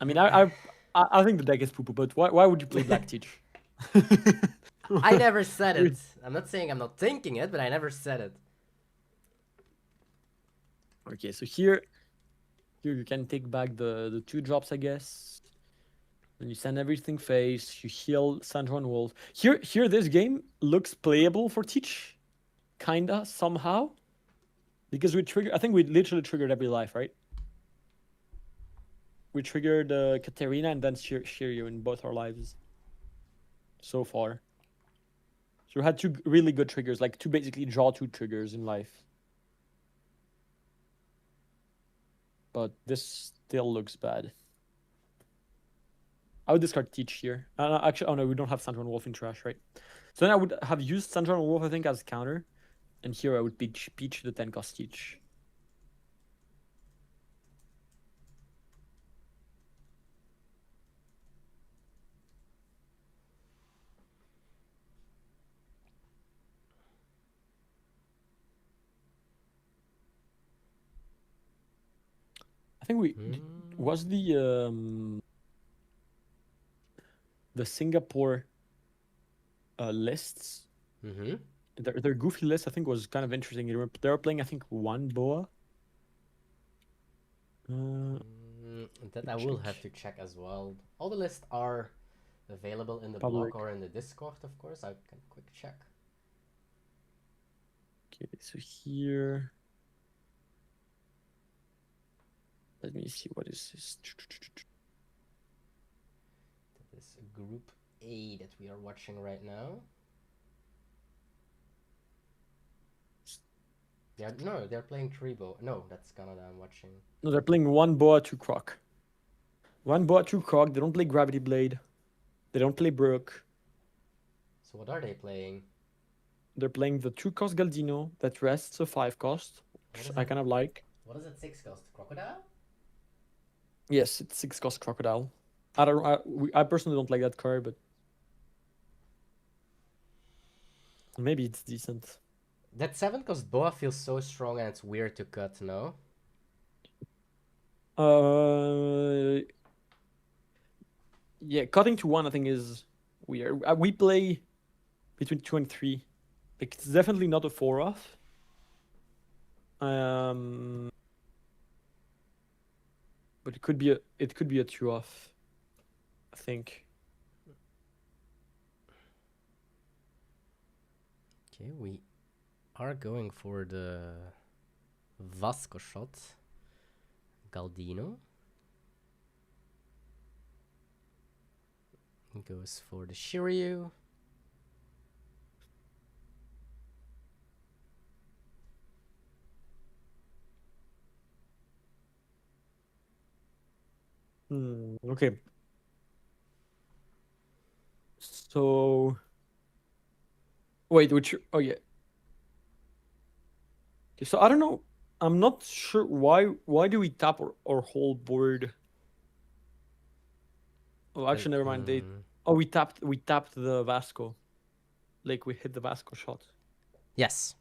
I think the deck is poo-poo, but why would you play Black Teach? I never said it. I'm not saying I'm not thinking it, but I never said it. Okay, so here you can take back the 2-drops, I guess. And you send everything face. You heal Sandron Wolf. Here this game looks playable for Teach, kinda somehow, because I think we literally triggered every life, right? We triggered Katarina and then Shiryu in both our lives so far. So we had 2 really good triggers, like 2 basically draw 2 triggers in life. But this still looks bad. I would discard Teach here. Actually, oh no, we don't have Sandron Wolf in trash, right? So then I would have used Sandron Wolf, I think, as counter. And here I would Peach the 10 cost Teach. I think was the Singapore lists. Mm-hmm. Their goofy list, I think, was kind of interesting. They were playing, I think, 1 boa. That I will have to check as well. All the lists are available in the Public. blog or in the Discord, of course. I can quick check. Okay, so here. Let me see, what is this? That is Group A that we are watching right now. They're playing Tribo. No, that's Canada I'm watching. No, they're playing 1 Boa, 2 Croc. 1 Boa, 2 Croc. They don't play Gravity Blade. They don't play Brook. So what are they playing? They're playing the 2 cost Galdino that rests a 5 cost, which I kind of like. What is it 6 cost? Crocodile? Yes, it's 6 cost Crocodile. I personally don't like that card, but maybe it's decent. That 7 cost Boa feels so strong and it's weird to cut, no? Yeah, cutting to 1 I think is weird. We play between 2 and 3. Like, it's definitely not a 4 off. But it could be a 2 off, I think. Okay, we are going for the Vasco shot. Galdino goes for the Shiryu. Okay. So wait, oh yeah. Okay, so I don't know. I'm not sure why do we tap or hold board? Oh, actually, never mind. We tapped the Vasco. Like, we hit the Vasco shot. Yes,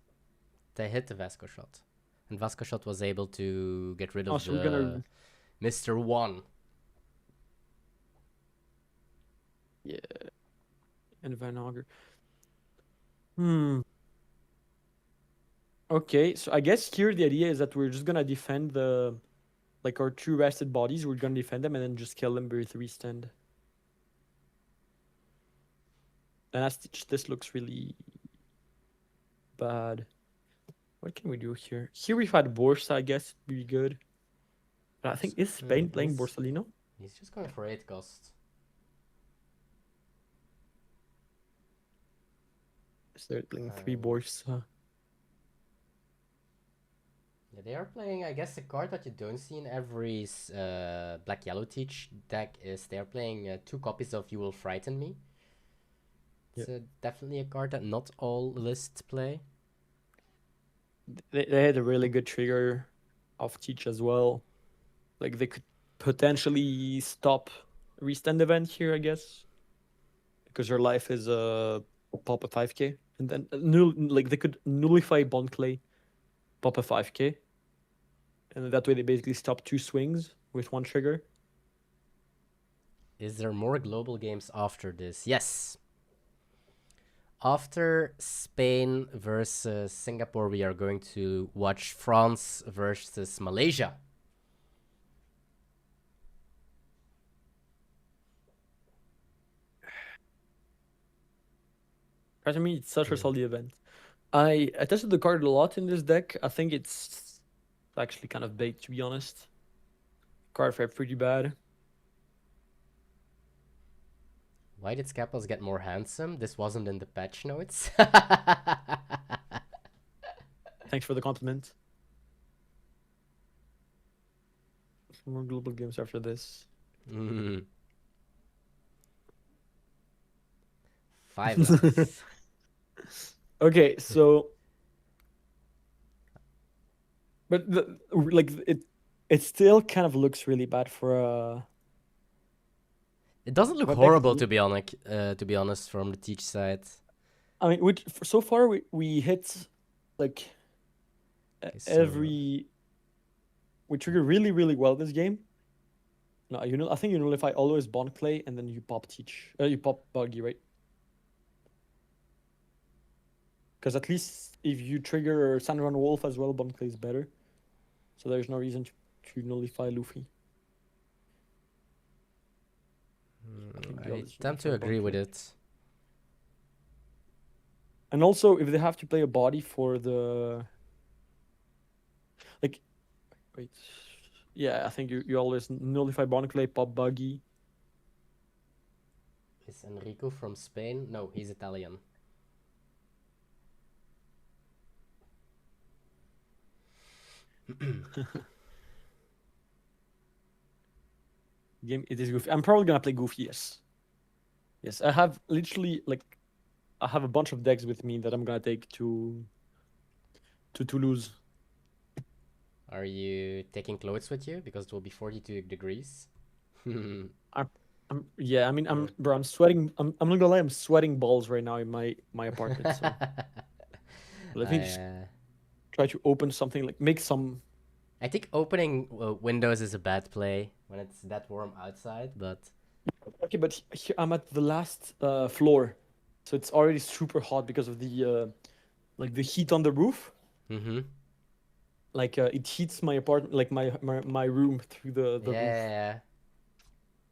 they hit the Vasco shot, and Vasco shot was able to get rid of so we're gonna... Mr. 1. Yeah, and Van Auger. Okay, so I guess here the idea is that we're just gonna defend our 2 rested bodies. We're gonna defend them and then just kill them with 3 stand. And this looks really bad. What can we do here? Here we've had Borsa, I guess it'd be good. But I think, is Spain playing Borsalino? He's just going for 8 cost. They're playing 3 Borsa. Yeah, they are playing, I guess, a card that you don't see in every Black-Yellow Teach deck is they are playing 2 copies of You Will Frighten Me. It's definitely a card that not all lists play. They had a really good trigger of Teach as well. Like, they could potentially stop restand event here, I guess. Because your life is pop a 5k. And then they could nullify Bond Clay, pop a 5k. And that way they basically stop 2 swings with 1 trigger. Is there more global games after this? Yes. After Spain versus Singapore, we are going to watch France versus Malaysia. To me, it's such a solid event. I tested the card a lot in this deck. I think it's actually kind of baked, to be honest. Card fared pretty bad. Why did Scapels get more handsome? This wasn't in the patch notes. Thanks for the compliment. Some more global games after this. 5 lives. Okay, so... But it still kind of looks really bad for It doesn't look horrible, to be honest, from the Teach side. I mean, so far we hit like we trigger really, really well this game. No, I think you nullify always Bond Clay and then you pop Teach. You pop Buggy, right? Because at least if you trigger Sandron Wolf as well, Bond Clay is better. So there's no reason to nullify Luffy. I tend to agree with it. And also, if they have to play a body for the... Like, wait. Yeah, I think you always nullify Barnacle, pop Buggy. Is Enrico from Spain? No, he's Italian. Game, it is Goofy. I'm probably gonna play Goofy, yes. Yes, I have literally, like, I have a bunch of decks with me that I'm gonna take to Toulouse. Are you taking clothes with you? Because it will be 42 degrees. Yeah, I mean, I'm sweating. I'm not gonna lie, I'm sweating balls right now in my apartment. So let me just try to open something, like make some. I think opening windows is a bad play when it's that warm outside, but... Okay, but here I'm at the last floor, so it's already super hot because of the like the heat on the roof. Mm-hmm. Like it heats my apartment, like my room through the roof. Yeah.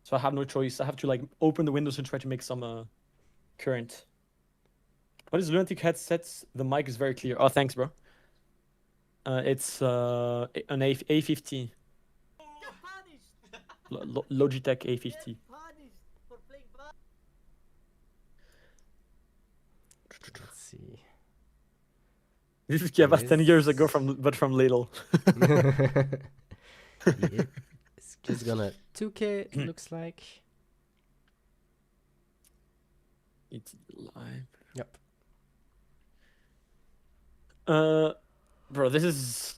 So I have no choice. I have to like open the windows and try to make some current. What is Lunatic headsets? The mic is very clear. Oh, thanks, bro. It's an A50. Logitech A50. Let's see. This is Kiavas 10 years ago from Lidl. It's just gonna 2K, it looks like. It's live. Yep. Bro, this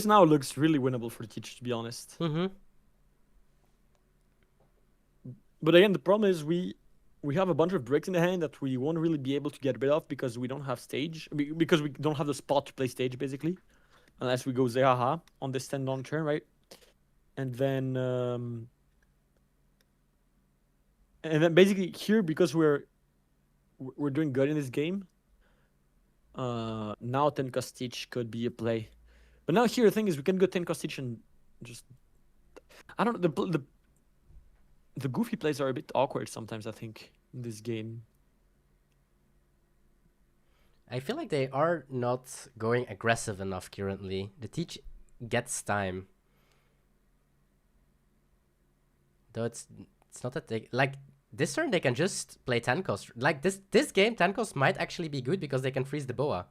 now looks really winnable for the teacher, to be honest. Mm-hmm. But again, the problem is we have a bunch of bricks in the hand that we won't really be able to get rid of because we don't have stage, because we don't have the spot to play stage, basically, unless we go Zehaha on this 10-down turn, right? And then basically here, because we're doing good in this game, now 10 Stitch could be a play. But now here the thing is we can go 10 Stitch and just, I don't know, the goofy plays are a bit awkward sometimes, I think, in this game. I feel like they are not going aggressive enough currently. The teach gets time. Though it's not that they... Like, this turn they can just play 10 cost. Like, this game, 10 cost might actually be good because they can freeze the boa.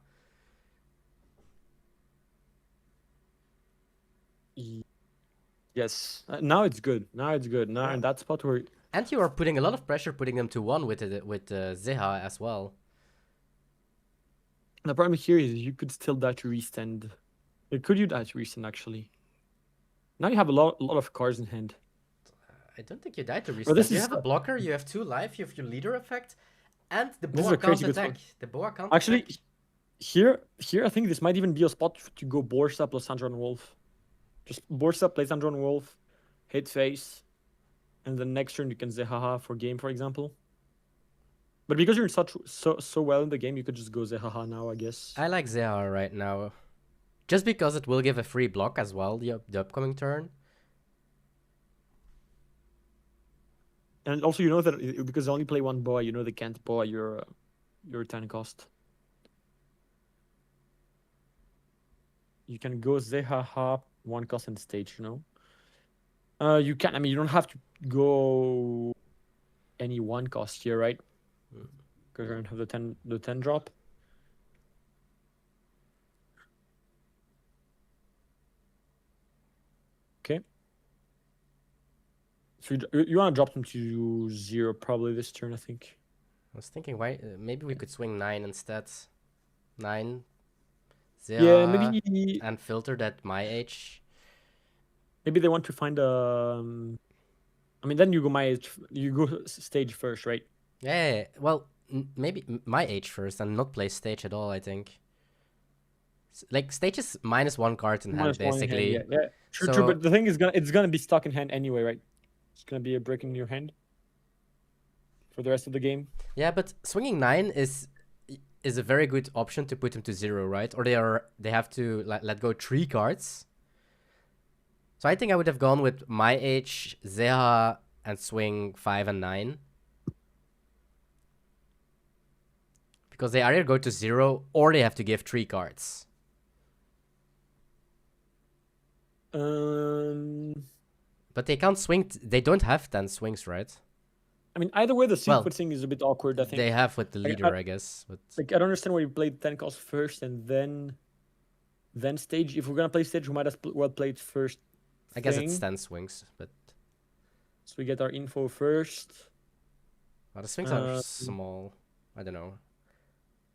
Yes, now it's good. Now in that spot where... And you are putting a lot of pressure putting them to 1 with Zeha as well. The problem here is you could still die to restand. Could you die to restand, actually? Now you have a lot of cards in hand. I don't think you die to restand. Well, you have a blocker, you have 2 life, you have your leader effect, and the This is boa a crazy can't good attack. The boa can't Actually, attack. here I think this might even be a spot to go Borsa plus Sandra and Wolf. Just Borsa, play Sandra and Wolf, hit face, and the next turn you can Zehaha for game, for example. But because you're so well in the game, you could just go Zehaha now, I guess. I like Zeha right now. Just because it will give a free block as well, the upcoming turn. And also, you know that because they only play one boa, you know they can't boa your 10 cost. You can go Zehaha 1 cost and stage, you know. You can. I mean, you don't have to go any 1 cost here, right? Because you don't have the 10 drop. Okay. So you want to drop them to 0 probably this turn, I think. I was thinking, why maybe we could swing 9 instead. 9. Zeha, Yeah, maybe. And filter that my age. Maybe they want to find a. I mean, then you go stage first, right? Yeah. Well, maybe my age first and not play stage at all. I think. Like stage is -1 card in hand, basically. Yeah. True. But the thing is, it's gonna be stuck in hand anyway, right? It's gonna be a brick in your hand for the rest of the game. Yeah, but swinging 9 is a very good option to put him to 0, right? Or they have to let go 3 cards. So I think I would have gone with my age, Zeha, and swing 5 and 9. Because they either go to 0 or they have to give 3 cards. But they can't swing. They don't have 10 swings, right? I mean, either way, the Well, sequencing is a bit awkward, I think. They have with the leader, I guess. But Like, I don't understand why you played 10 calls first and then stage. If we're gonna play stage, we might as well play it first. I guess it's 10 swings, but So we get our info first. well, the swings are small. I don't know.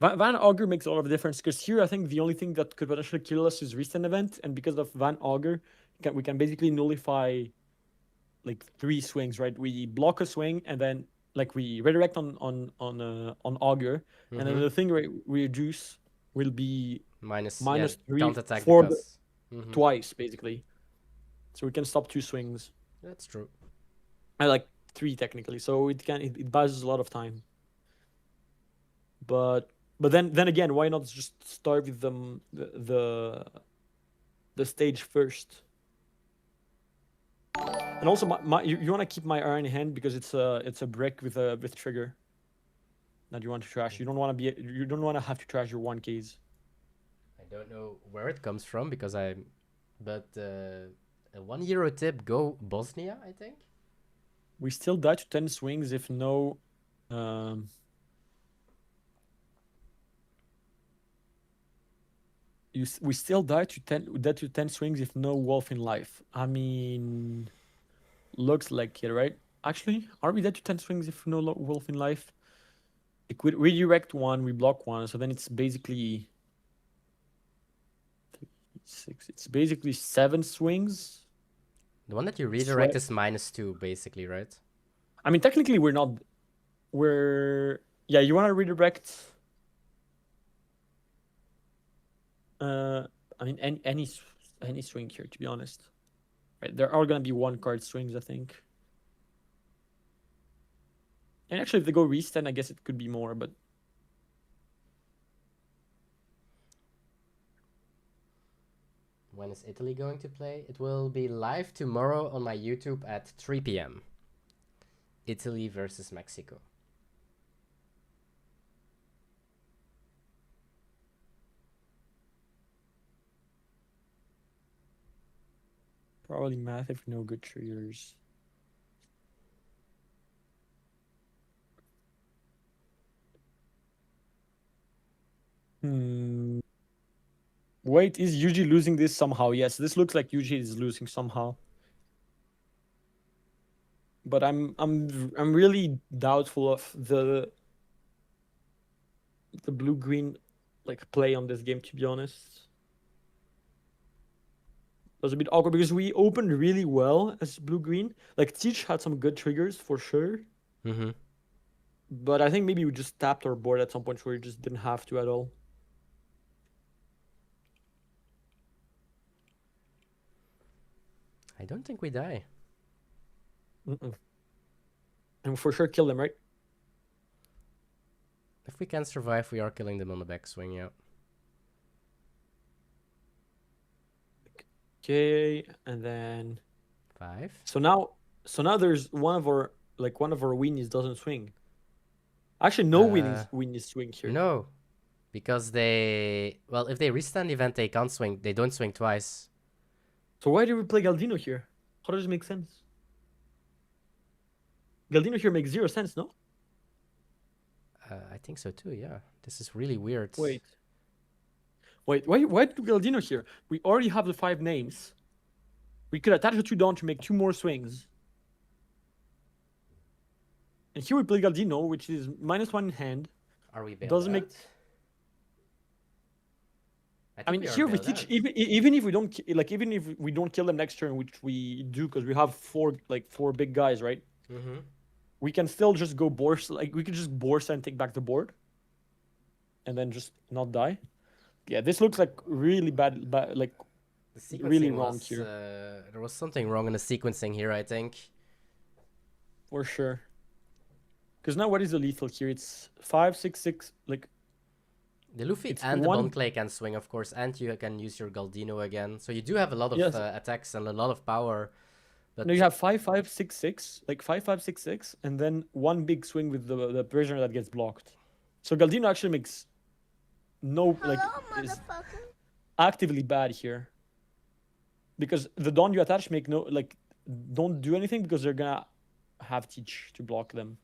Van Augur makes a lot of difference because here I think the only thing that could potentially kill us is recent event, and because of Van Augur, we can basically nullify like 3 swings, right? We block a swing and then like we redirect on Augur, and then the thing we reduce will be minus 3 counterattack for because... twice basically. So we can stop 2 swings. That's true. I like 3 technically, so it buys us a lot of time. But then again, why not just start with them the stage first? And also, you want to keep my iron in hand because it's a brick with trigger that you want to trash. You don't want to have to trash your 1Ks. I don't know where it comes from because but a €1 tip, go Bosnia, I think. We still die to 10 swings if no. We still die to 10 swings if no wolf in life. I mean, looks like it, right? Actually, are we dead to 10 swings if no wolf in life? Like, we redirect 1, we block 1, so then it's basically 6. It's basically 7 swings. The one that you redirect is -2, basically, right? I mean, technically, yeah, you want to redirect. I mean, any swing here, to be honest. Right, there are gonna be 1-card swings, I think. And actually, if they go restand, I guess it could be more, but. When is Italy going to play? It will be live tomorrow on my YouTube at 3 p.m. Italy versus Mexico. Probably math if no good triggers. Wait, is Yuji losing this somehow? Yes, this looks like Yuji is losing somehow. But I'm really doubtful of the blue-green like play on this game, to be honest. It was a bit awkward because we opened really well as blue-green. Like, Teach had some good triggers for sure. But I think maybe we just tapped our board at some point where we just didn't have to at all. I don't think we die. And for sure kill them, right? If we can survive, we are killing them on the backswing, yeah. Okay, and then 5. So now there's one of our weenies doesn't swing. Actually, no weenies swing here. No, because if they restand the event, they can't swing. They don't swing twice. So why do we play Galdino here? How does it make sense? Galdino here makes 0 sense, no? I think so too, yeah. This is really weird. Wait, why do Galdino here? We already have the 5 names. We could attach the 2 down to make 2 more swings. And here we play Galdino, which is -1 in hand. Are we bailed Doesn't out? make... I mean, we are here we bailed teach out. even if we don't kill them next turn, which we do because we have 4 big guys, right? We can still just go Borsa. Like, we could just Borsa and take back the board, and then just not die. Yeah, this looks like really bad like The really sequencing wrong was, here. there was something wrong in the sequencing here, I think. For sure. Because now what is the lethal here? It's 5, 6, 6. Like, The Luffy It's and the one- Bonclay can swing, of course, and you can use your Galdino again. So you do have a lot of Yes. attacks and a lot of power. But No, you have 5-5-6-6, like 5-5-6-6, and then one big swing with the prisoner that gets blocked. So Galdino actually makes no is actively bad here. Because the Dawn you attach make no don't do anything because they're gonna have Teach to block them.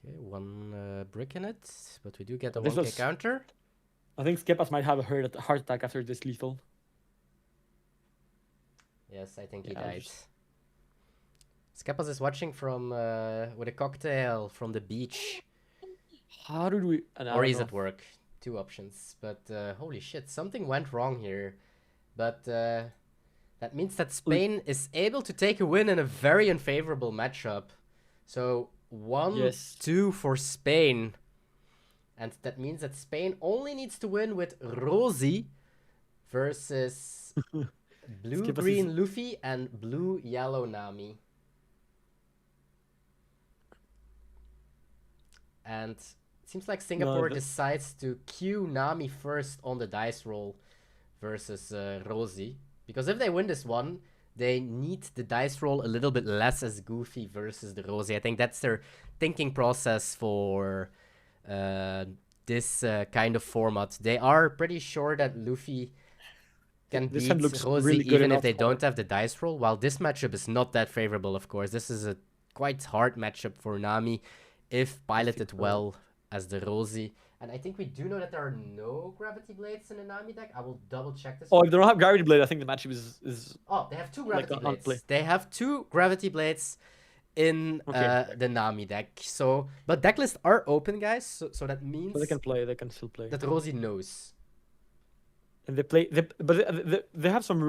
okay, one brick in it, but we do get a This 1k was- counter. I think Skepas might have a heart attack after this lethal. Yes, I think he Yeah, died. just- Skepas is watching from with a cocktail from the beach, How did we? or he's at work. Two options, but holy shit, something went wrong here. But that means that Spain is able to take a win in a very unfavorable matchup. So 1-2 for Spain. And that means that Spain only needs to win with Rosie versus blue-green Luffy and blue-yellow Nami. And it seems like Singapore decides to queue Nami first on the dice roll versus Rosie. Because if they win this one, they need the dice roll a little bit less as Goofy versus the Rosie. I think that's their thinking process for this kind of format. They are pretty sure that Luffy can beat Rosie really even if they don't have the dice roll. While this matchup is not that favorable, of course. This is a quite hard matchup for Nami if piloted well as the Rosie. And I think we do know that there are no Gravity Blades in the Nami deck. I will double check this. Oh, if they don't have Gravity Blade, I think the matchup is... Oh, they have two Gravity Blades. They have two Gravity Blades in the Nami deck. So, but decklists are open, guys. So that means... But they can play, they can still play. That Rosie knows. And they play... They have some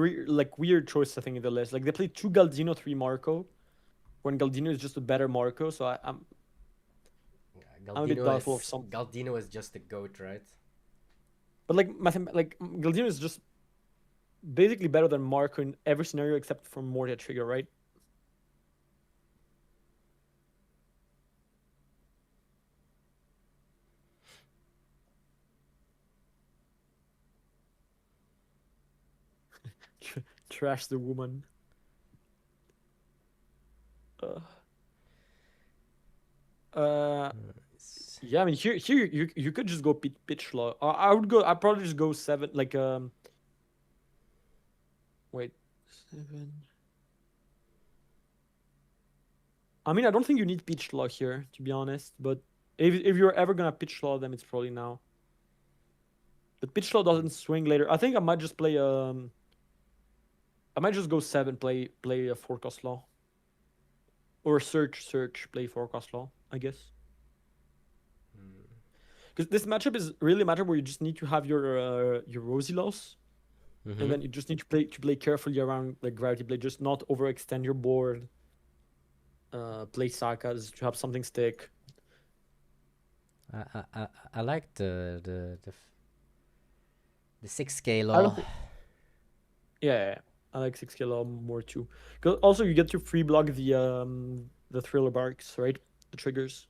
weird choices, I think, in the list. Like, they play 2 Galdino, 3 Marco. When Galdino is just a better Marco, so I'm a bit doubtful of some. Galdino is just a goat, right? But Galdino is just basically better than Marco in every scenario except for Morty trigger, right? Trash the woman. Yeah, I mean here you could just go pitch law. I'd probably just go 7 wait, 7. I mean I don't think you need pitch law here, to be honest, but if you're ever gonna pitch law them, it's probably now. But pitch law doesn't swing later. I think I might just play I might just go 7, play a forecast law. Or search, play forecast law, I guess. Because this matchup is really a matchup where you just need to have your Rosie laws, and then you just need to play carefully around the Gravity Blade, just not overextend your board. Play Sakas to have something stick. I like the 6k law. Yeah, I like 6k law more too. Because also you get to free block the thriller barks, right? The triggers.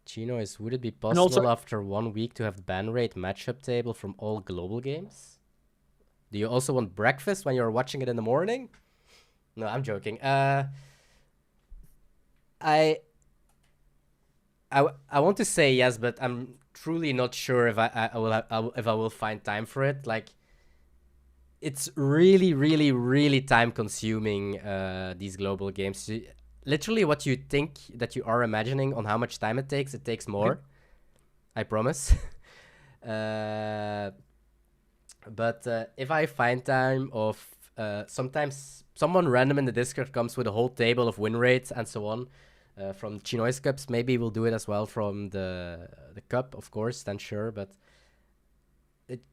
Chinoize, would it be possible after 1 week to have ban rate matchup table from all global games? Do you also want breakfast when you're watching it in the morning? No, I'm joking. I want to say yes, but I'm truly not sure if I will find time for it. Like, it's really time consuming, these global games. Literally what you think that you are imagining on how much time it takes more. I promise. But if I find time of sometimes someone random in the Discord comes with a whole table of win rates and so on from ChinoizeCups, maybe we'll do it as well from the cup, of course, then sure, but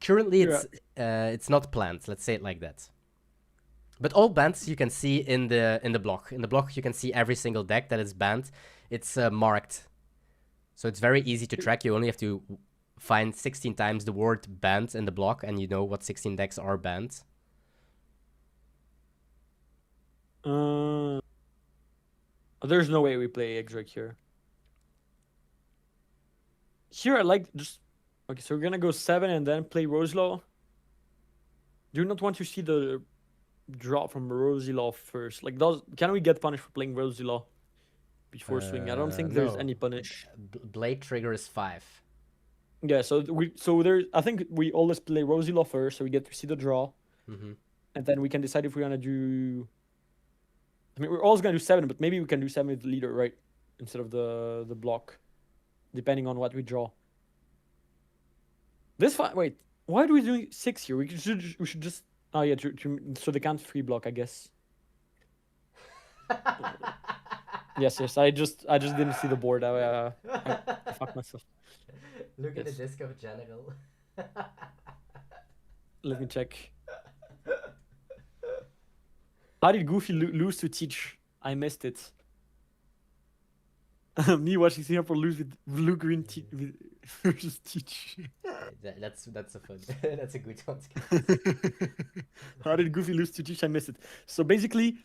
currently it's not planned, let's say it like that. But all bans you can see in the block. In the block you can see every single deck that is banned. It's marked. So it's very easy to track. You only have to find 16 times the word banned in the block and you know what 16 decks are banned. There's no way we play Exrek here. Here I like just... Okay, so we're gonna go 7 and then play Roselaw. Do you not want to see the draw from Rosilaw first? Like, can we get punished for playing Rosilaw before swinging? I don't think there's No. any punish. Blade trigger is 5. Yeah, so I think we always play Rosilaw first, so we get to see the draw, and then we can decide if we're gonna do. I mean, we're always gonna do 7, but maybe we can do 7 with the leader, right, instead of the block, depending on what we draw. Wait, why are we doing 6 here? We should just. Oh yeah, so they can't free block, I guess. Yes. I just didn't see the board. I fucked myself. Look at the disc of general. Let me check. How did Goofy lose to Teach? I missed it. Me watching Singapore lose with blue green versus Teach. That's a fun. That's a good one. How did Goofy lose to Teach? I missed it. So basically,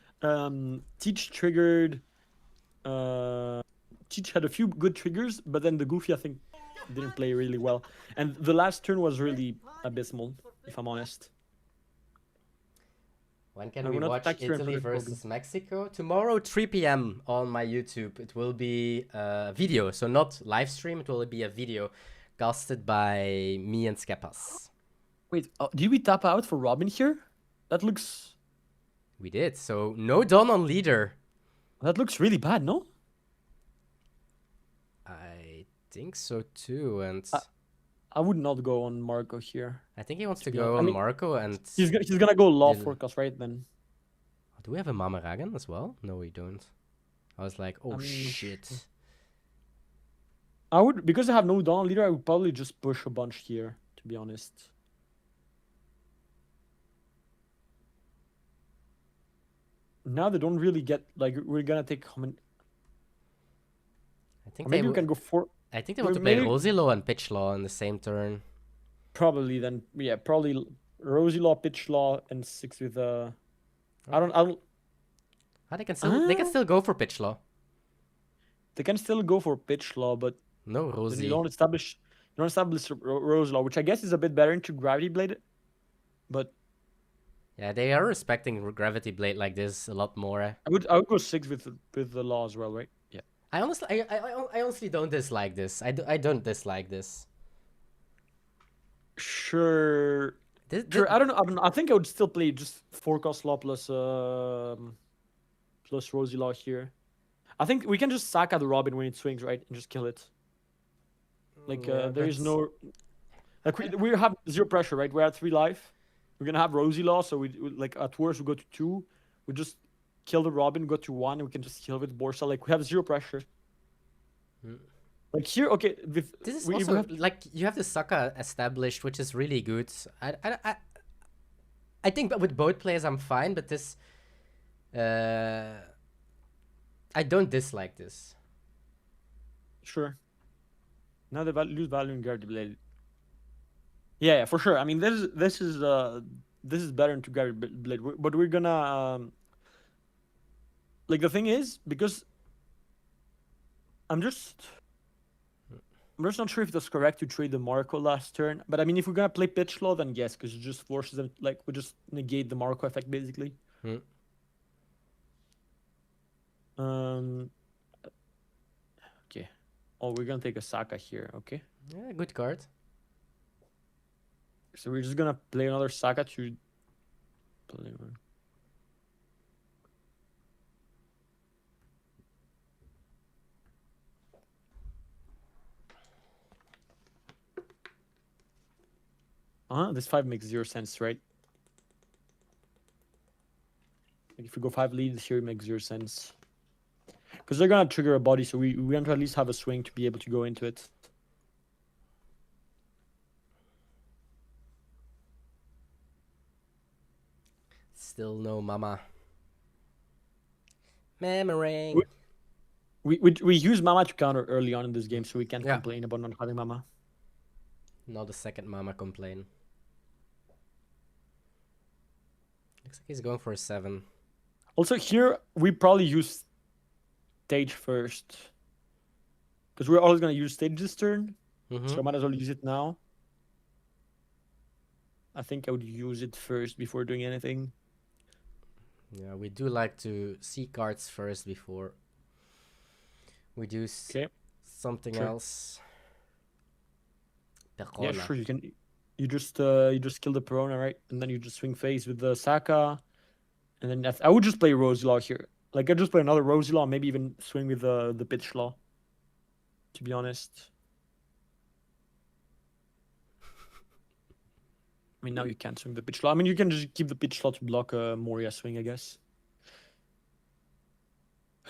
Teach triggered. Teach had a few good triggers, but then the Goofy, I think, didn't play really well. And the last turn was really abysmal, if I'm honest. When can we watch Italy versus Mexico? Tomorrow, 3 p.m. on my YouTube. It will be a video, so not live stream. It will be a video casted by me and Skepas. Wait, did we tap out for Robin here? That looks... We did, so no Don on leader. That looks really bad, no? I think so too, and... I would not go on Marco here. I think he wants to go on Marco, and... He's gonna go law forecast, right, then? Do we have a Mama Ragan as well? No, we don't. I was like, oh shit. I would, because I have no Don leader, I would probably just push a bunch here, to be honest. Now they don't really get, like, we're gonna take common... I think maybe we can go for... I think they want to play Rosilaw and Pitch Law in the same turn. Probably then, yeah, probably Rosilaw, Pitch Law, and 6 with I don't. They can still go for Pitch Law. They can still go for Pitch Law, but no Rosie. You don't establish Rosilaw, which I guess is a bit better into Gravity Blade, but. Yeah, they are respecting Gravity Blade like this a lot more. I would go 6 with the Law as well, right? Yeah. I honestly don't dislike this. I don't dislike this. Sure. Sure. I don't know. I think I would still play just Forecast Law plus Rosie Law here. I think we can just sack at the Robin when it swings, right, and just kill it. Like there is no. Like we have 0 pressure, right? We're at 3 life. We're gonna have Rosie Law, so we like at worst we go to 2. We just kill the Robin, go to 1, and we can just kill with Borsa. Like we have 0 pressure. Like here, okay. This is also like you have the Saka established, which is really good. I think with both players I'm fine, but this, I don't dislike this. Sure. Now they lose value in Gravity Blade. Yeah, for sure. I mean, this is better into Gravity Blade, but we're gonna like the thing is because I'm just not sure if that's correct to trade the Marco last turn. But I mean, if we're gonna play Pitch Law, then yes, because it just forces them, like, we just negate the Marco effect basically. Okay. Oh, we're gonna take a Saka here. Okay. Yeah, good card. So we're just gonna play another Saka to play one. This 5 makes 0 sense, right? Like if we go 5 leads here, it makes 0 sense. Because they're gonna trigger a body, so we want to at least have a swing to be able to go into it. Still no Mama. Memory. We use Mama to counter early on in this game, so we can't complain about not having Mama. Not the second Mama complain. Looks like he's going for a 7. Also here, we probably use stage first. Because we're always going to use stage this turn. So I might as well use it now. I think I would use it first before doing anything. Yeah, we do like to see cards first before we do something else. Yeah, sure. You just kill the Perona, right? And then you just swing face with the Saka, and then I would just play Roselaw here. Like, I'd just play another Roselaw, maybe even swing with the Pitch Law. To be honest. I mean, now you can't swing the Pitch Law. I mean, you can just keep the Pitch Law to block a Moria swing, I guess.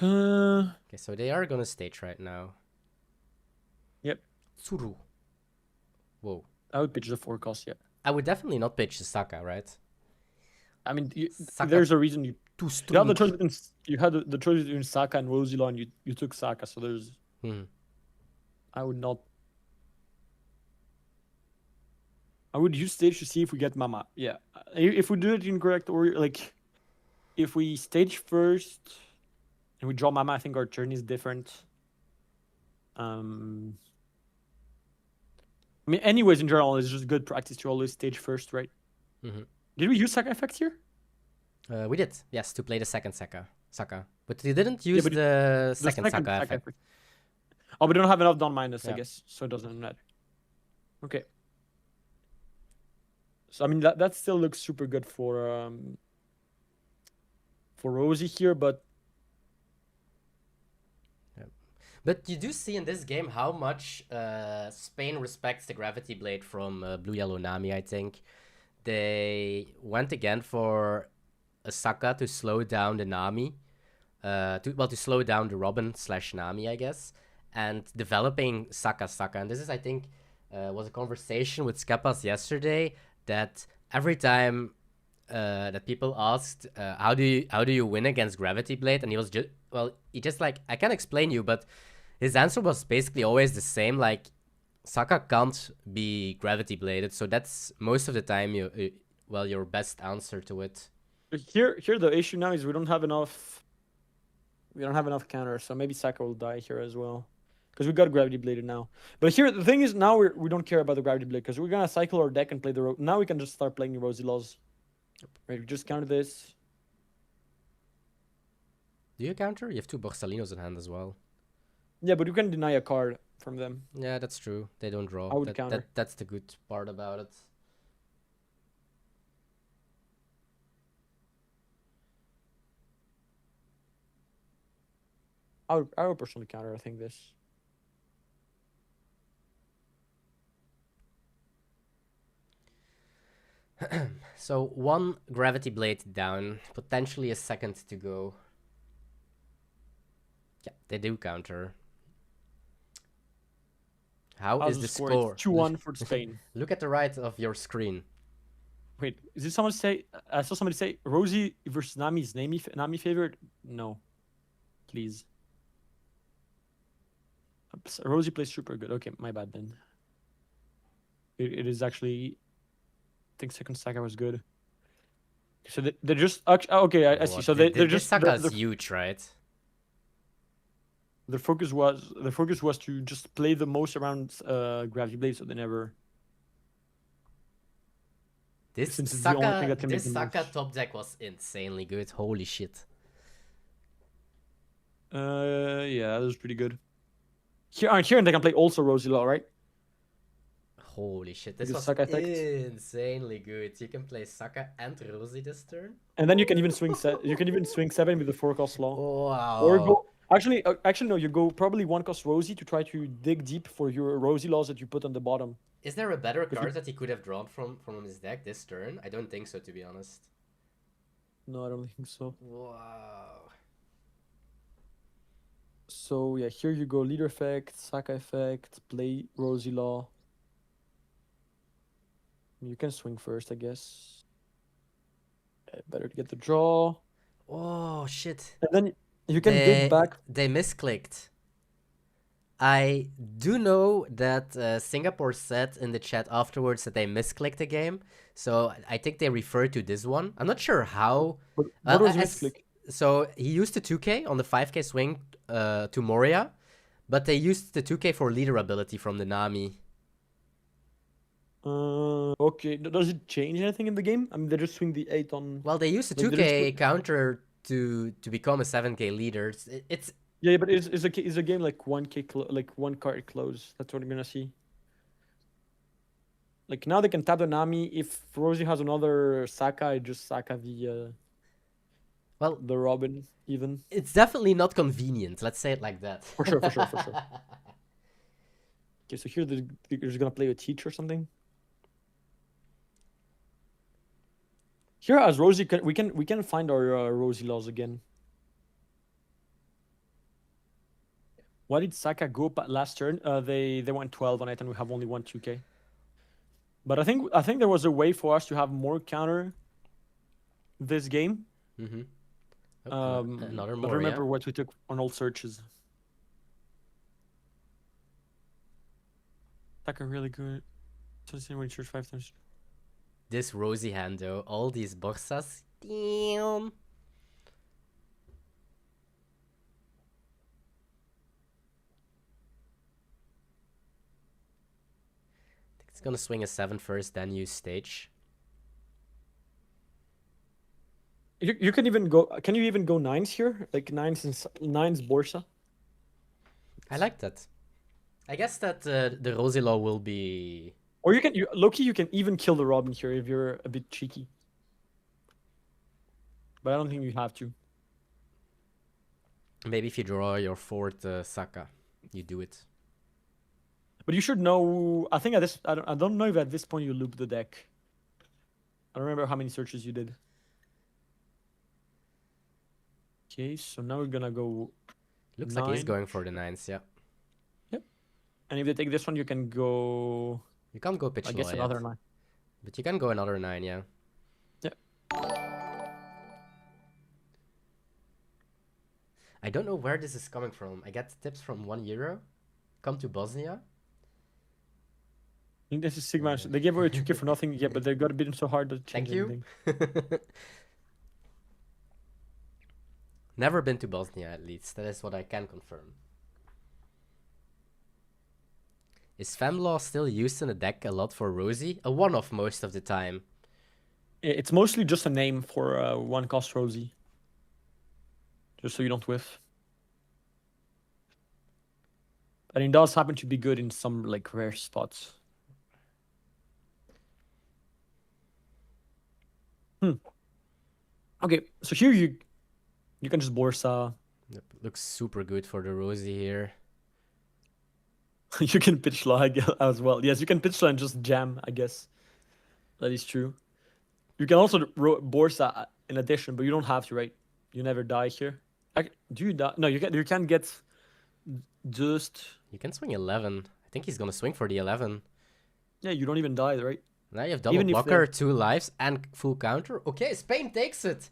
Okay, so they are gonna stage right now. Yep. Tsuru. Whoa. I would pitch the 4-cost, yeah. I would definitely not pitch the Saka, right? I mean, there's a reason you had the choice between, the choice between Saka and Roselaw, and you took Saka, so there's... I would not... I would use stage to see if we get Mama. Yeah. If we do it incorrect, or like... If we stage first and we draw Mama, I think our turn is different. I mean, anyways, in general, it's just good practice to always stage first, right? Did we use Saka effect here? We did, yes, to play the second Saka. But we didn't use the second Saka effect. Oh, we don't have enough down minus, I guess, so it doesn't matter. Okay. So, I mean, that still looks super good for Rosie here, but... But you do see in this game how much Spain respects the Gravity Blade from Blue Yellow Nami, I think. They went again for a Saka to slow down the Nami. To slow down the Robin/Nami, I guess. And developing Saka. And this is, I think, was a conversation with Skepas yesterday, that every time that people asked, how do you win against Gravity Blade? And he was just like, I can't explain you, but his answer was basically always the same, like, Saka can't be Gravity Bladed, so that's most of the time your best answer to it. Here the issue now is we don't have enough counters, so maybe Saka will die here as well. Because we got Gravity Bladed now. But here, the thing is, now we don't care about the Gravity Blade, because we're going to cycle our deck and play the... Now we can just start playing the Rosie Laws. Right, we just counter this. Do you counter? You have 2 Borsalinos in hand as well. Yeah, but you can deny a card from them. Yeah, that's true. They don't draw. I would counter. That's the good part about it. I would personally counter, I think, this. So 1 Gravity Blade down, potentially a second to go. Yeah, they do counter. How's the score? 2-1 for Spain. Look at the right of your screen. Wait, is this someone say... I saw somebody say Rosie versus Nami is Nami favorite? No. Please. Oops, Rosie plays super good. Okay, my bad then. It is actually... I think second Saka was good. So they're just... Okay, I see. So they're just... Saka's huge, right? Their focus was to just play the most around Gravity Blade, so they never... This Saka top deck was insanely good. Holy shit. Yeah, that was pretty good. Here they can play also Rosie Law, right? Holy shit, this was insanely good. You can play Saka and Rosie this turn. And then you can even swing 7 with the 4-cost Law. Wow. Or go... Actually, no. You go probably 1-cost Rosie to try to dig deep for your Rosie Laws that you put on the bottom. Is there a better card that he could have drawn from his deck this turn? I don't think so, to be honest. No, I don't think so. Wow. So yeah, here you go. Leader effect, Saka effect, play Rosie Law. You can swing first, I guess. Better to get the draw. Oh shit. And then you can dig back. They misclicked. I do know that Singapore said in the chat afterwards that they misclicked the game. So I think they refer to this one. I'm not sure how. What was misclick? So he used the 2k on the 5k swing to Moria. But they used the 2k for leader ability from the Nami. Okay. Does it change anything in the game? I mean, they just swing the 8 on. Well, they used a Like, they just 2K put- counter to become a 7K leader. It's Yeah, but is a game like 1K like 1 card close? That's what I'm gonna see. Like now they can tap the Nami. If Rosie has another Saka, I just Saka well, the Robin even. it's definitely not convenient. Let's say it like that. For sure. Okay, so here they're just gonna play a teach or something. Here as Rosie, we can find our Rosie laws again. Why did Saka go last turn? They went 12 on it, and we have only one 2K. But I think there was a way for us to have more counter this game. Mm-hmm. Oh, another But more. remember Yeah. what we took on all searches. Saka really good. So when you search 5 times. This Rosie hand though, all these borsas. Damn. It's gonna swing a 7 first, then use stage. You can even go. Can you even go 9s here? Like 9s Borsa. I like that. I guess that the Rosie law will be. Or Loki, you can even kill the Robin here if you're a bit cheeky. But I don't think you have to. Maybe if you draw your fourth Saka, you do it. But you should know. I think at this, I don't know if at this point you loop the deck. I don't remember how many searches you did. Okay, so now we're gonna go. Looks like he's 9. going for the 9s, yeah. Yep. And if they take this one, you can go. You can't go pitch I law guess yet, another 9. but you can go another 9, yeah. Yep. I don't know where this is coming from. I get tips from €1. Come to Bosnia. I think this is Sigma. They gave away a 2K for nothing yet, but they got a bit so hard to change Thank you. anything. Never been to Bosnia, at least. That is what I can confirm. Is Femlaw still used in the deck a lot for Rosie? A one-off most of the time. It's mostly just a name for one cost Rosie. Just so you don't whiff. But it does happen to be good in some like rare spots. Okay, so here you can just Borsa. Yep, looks super good for the Rosie here. You can pitch lag as well. Yes, you can pitch and just jam, I guess. That is true. You can also Borsa in addition, but you don't have to, right? You never die here. Do you die? No, you can get just. You can swing 11. I think he's gonna swing for the 11. Yeah, you don't even die, right? Now you have double Even if blocker, 2 lives, and full counter. Okay, Spain takes it.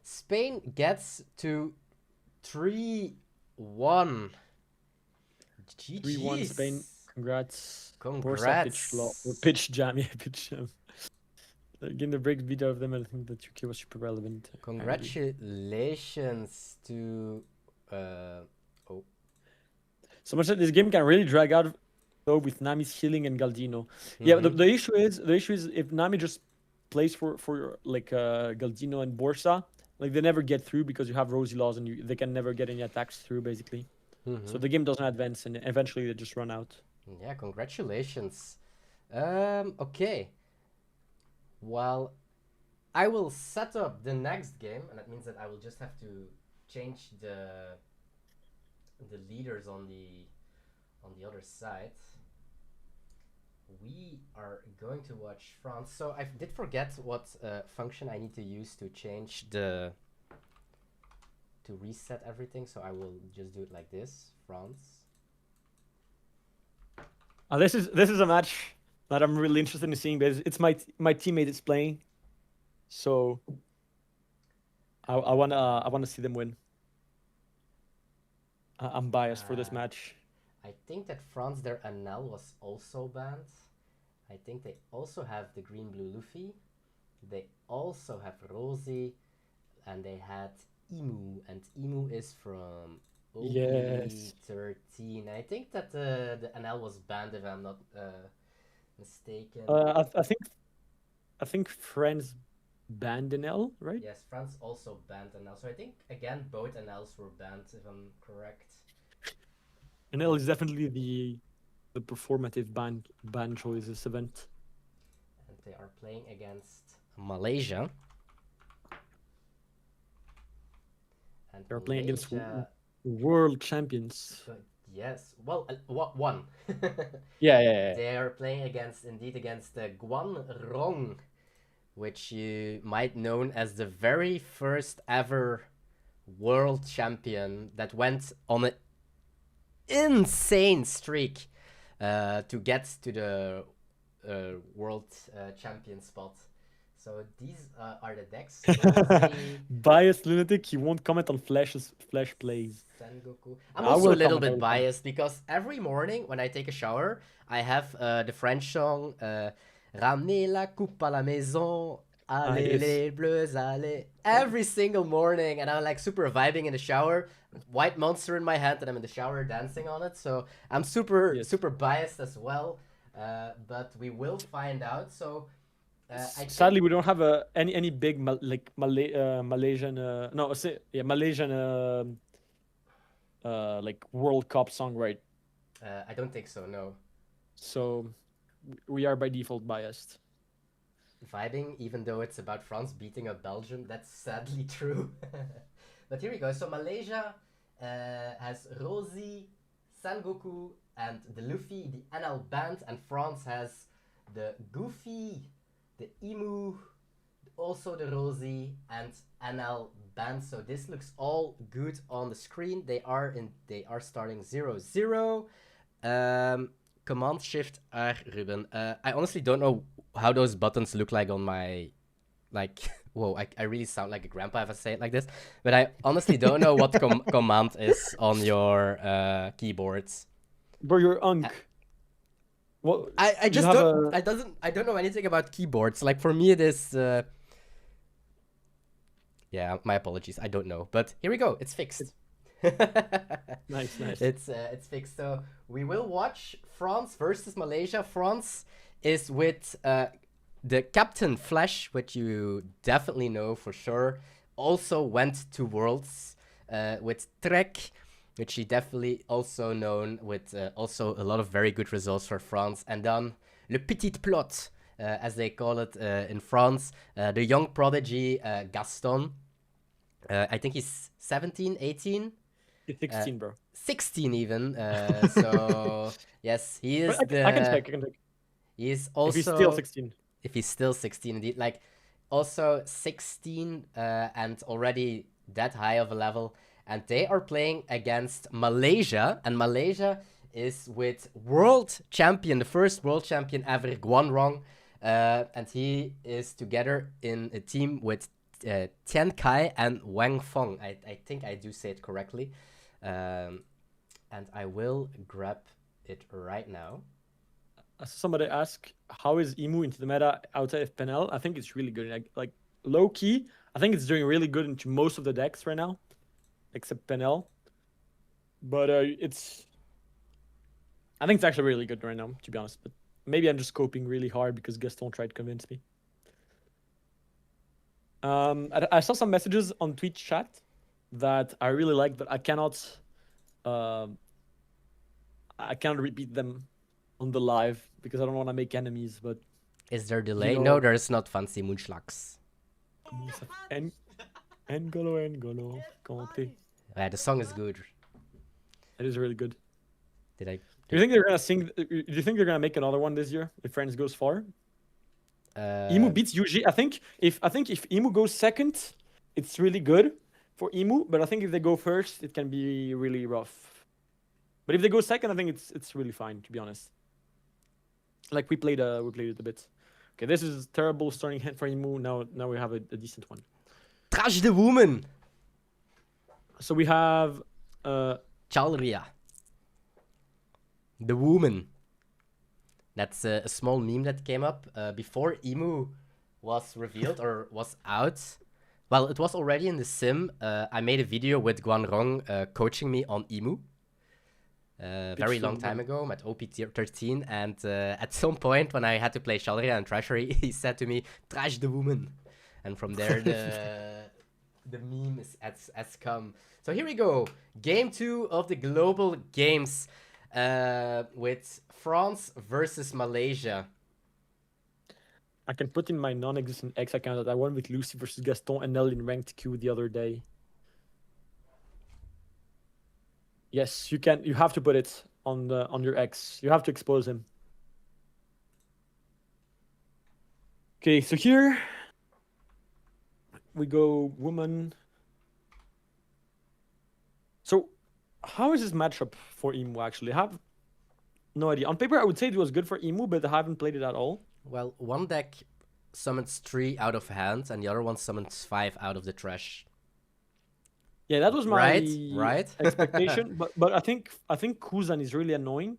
Spain gets to 3-1. GG's. 3-1 Spain. Congrats. Congrats. Borsa pitch jam. Yeah, pitch jam. Getting the breaks beat out of them, I think that UK was super relevant. Congratulations to. So much that this game can really drag out though with Nami's healing and Galdino. Yeah, the issue is if Nami just plays for like Galdino and Borsa, like they never get through because you have Rosie laws and they can never get any attacks through basically. So the game doesn't advance and eventually they just run out. Yeah, congratulations. Okay. Well, I will set up the next game, and that means that I will just have to change the leaders on the other side. We are going to watch France. So I did forget what function I need to use to change to reset everything. So I will just do it like this. France. This is a match that I'm really interested in seeing, but it's my teammate is playing, so I wanna see them win. I'm biased for this match. I think that France, their Anel was also banned. I think they also have the green blue Luffy. They also have Rosie, and they had Emu, and Emu is from Yes. 13. I think that the Anel was banned, if I'm not mistaken. I think France banned NL, right? Yes, France also banned NL. So I think again both NLs were banned, if I'm correct. NL is definitely the performative ban choice this event. And they are playing against Malaysia. And They're playing against Malaysia, world champions. yes, well, one. Yeah. They are playing against Guan Rong, which you might know as the very first ever world champion that went on an insane streak to get to the world champion spot. So these are the decks. Biased Lunatic, he won't comment on Flash plays. Sengoku. I'm also a little bit biased because every morning when I take a shower, I have the French song Ramenez la coupe à la maison, allez les bleus, allez. Every single morning, and I'm like super vibing in the shower, white monster in my hand, and I'm in the shower dancing on it. So I'm super biased as well, but we will find out. So. Sadly, we don't have any big Malaysian like World Cup song, right? I don't think so. No. So we are by default biased. Vibing, even though it's about France beating up Belgium, that's sadly true. But here we go. So Malaysia has Rosie, Sangoku, and the Luffy, the NL band, and France has the Goofy, the Emu, also the Rosie, and NL band. So this looks all good on the screen. They are starting 0-0. Command Shift R, Ruben. I honestly don't know how those buttons look like on my, like, whoa, I really sound like a grandpa if I say it like this. But I honestly don't know what command is on your keyboards. Bro, you're Unk. Well, I just don't. I don't know anything about keyboards. Like for me, it is. Yeah, my apologies. I don't know, but here we go. It's fixed. Nice. It's fixed. So we will watch France versus Malaysia. France is with the Captain Flash, which you definitely know for sure. Also went to Worlds with Trek, which he definitely also known with also a lot of very good results for France. And then Le Petit Plot, as they call it in France, the young prodigy Gaston. I think he's 17, 18? He's 16, bro. 16 even. So, yes, he is I can check. He is also... If he's still 16. If he's still 16, indeed. Like, also 16 and already that high of a level. And they are playing against Malaysia. And Malaysia is with world champion, the first world champion ever, Guan Rong. And he is together in a team with Tian Kai and Wang Feng. I think I do say it correctly. And I will grab it right now. Somebody asked, how is Emu into the meta outside of Penel? I think it's really good. Like low key, I think it's doing really good into most of the decks right now, except Penel. But I think it's actually really good right now, to be honest. But maybe I'm just coping really hard because Gaston tried to convince me. I saw some messages on Twitch chat that I really like, but I cannot repeat them on the live because I don't want to make enemies. But is there delay? No, there's not fancy Moonschlags. Engolo, Conte. Yeah, the song is good. It is really good. Do you think they're gonna sing? Do you think they're gonna make another one this year if France goes far? Emu beats Yuji. I think if Emu goes second, it's really good for Emu. But I think if they go first, it can be really rough. But if they go second, I think it's really fine, to be honest. Like we played it a bit. Okay, this is terrible starting hand for Emu. Now we have a decent one. Trash the woman. So we have Chalria. The woman. That's a small meme that came up before Emu was revealed or was out. Well, it was already in the sim. I made a video with Guan Rong coaching me on Emu. very long time ago at OP13, and at some point when I had to play Shalria and Treasury, he said to me, "Trash the woman," and from there the meme has come. So here we go, game 2 of the global games, with France versus Malaysia. I can put in my non-existent X account that I won with Lucy versus Gaston and Nell in ranked Q the other day. Yes, you can. You have to put it on your X. You have to expose him. Okay, so here we go woman. So how is this matchup for Emu actually? I have no idea. On paper, I would say it was good for Emu, but I haven't played it at all. Well, one deck summons 3 out of hand, and the other one summons 5 out of the trash. Yeah, that was my right expectation. but I think Kuzan is really annoying.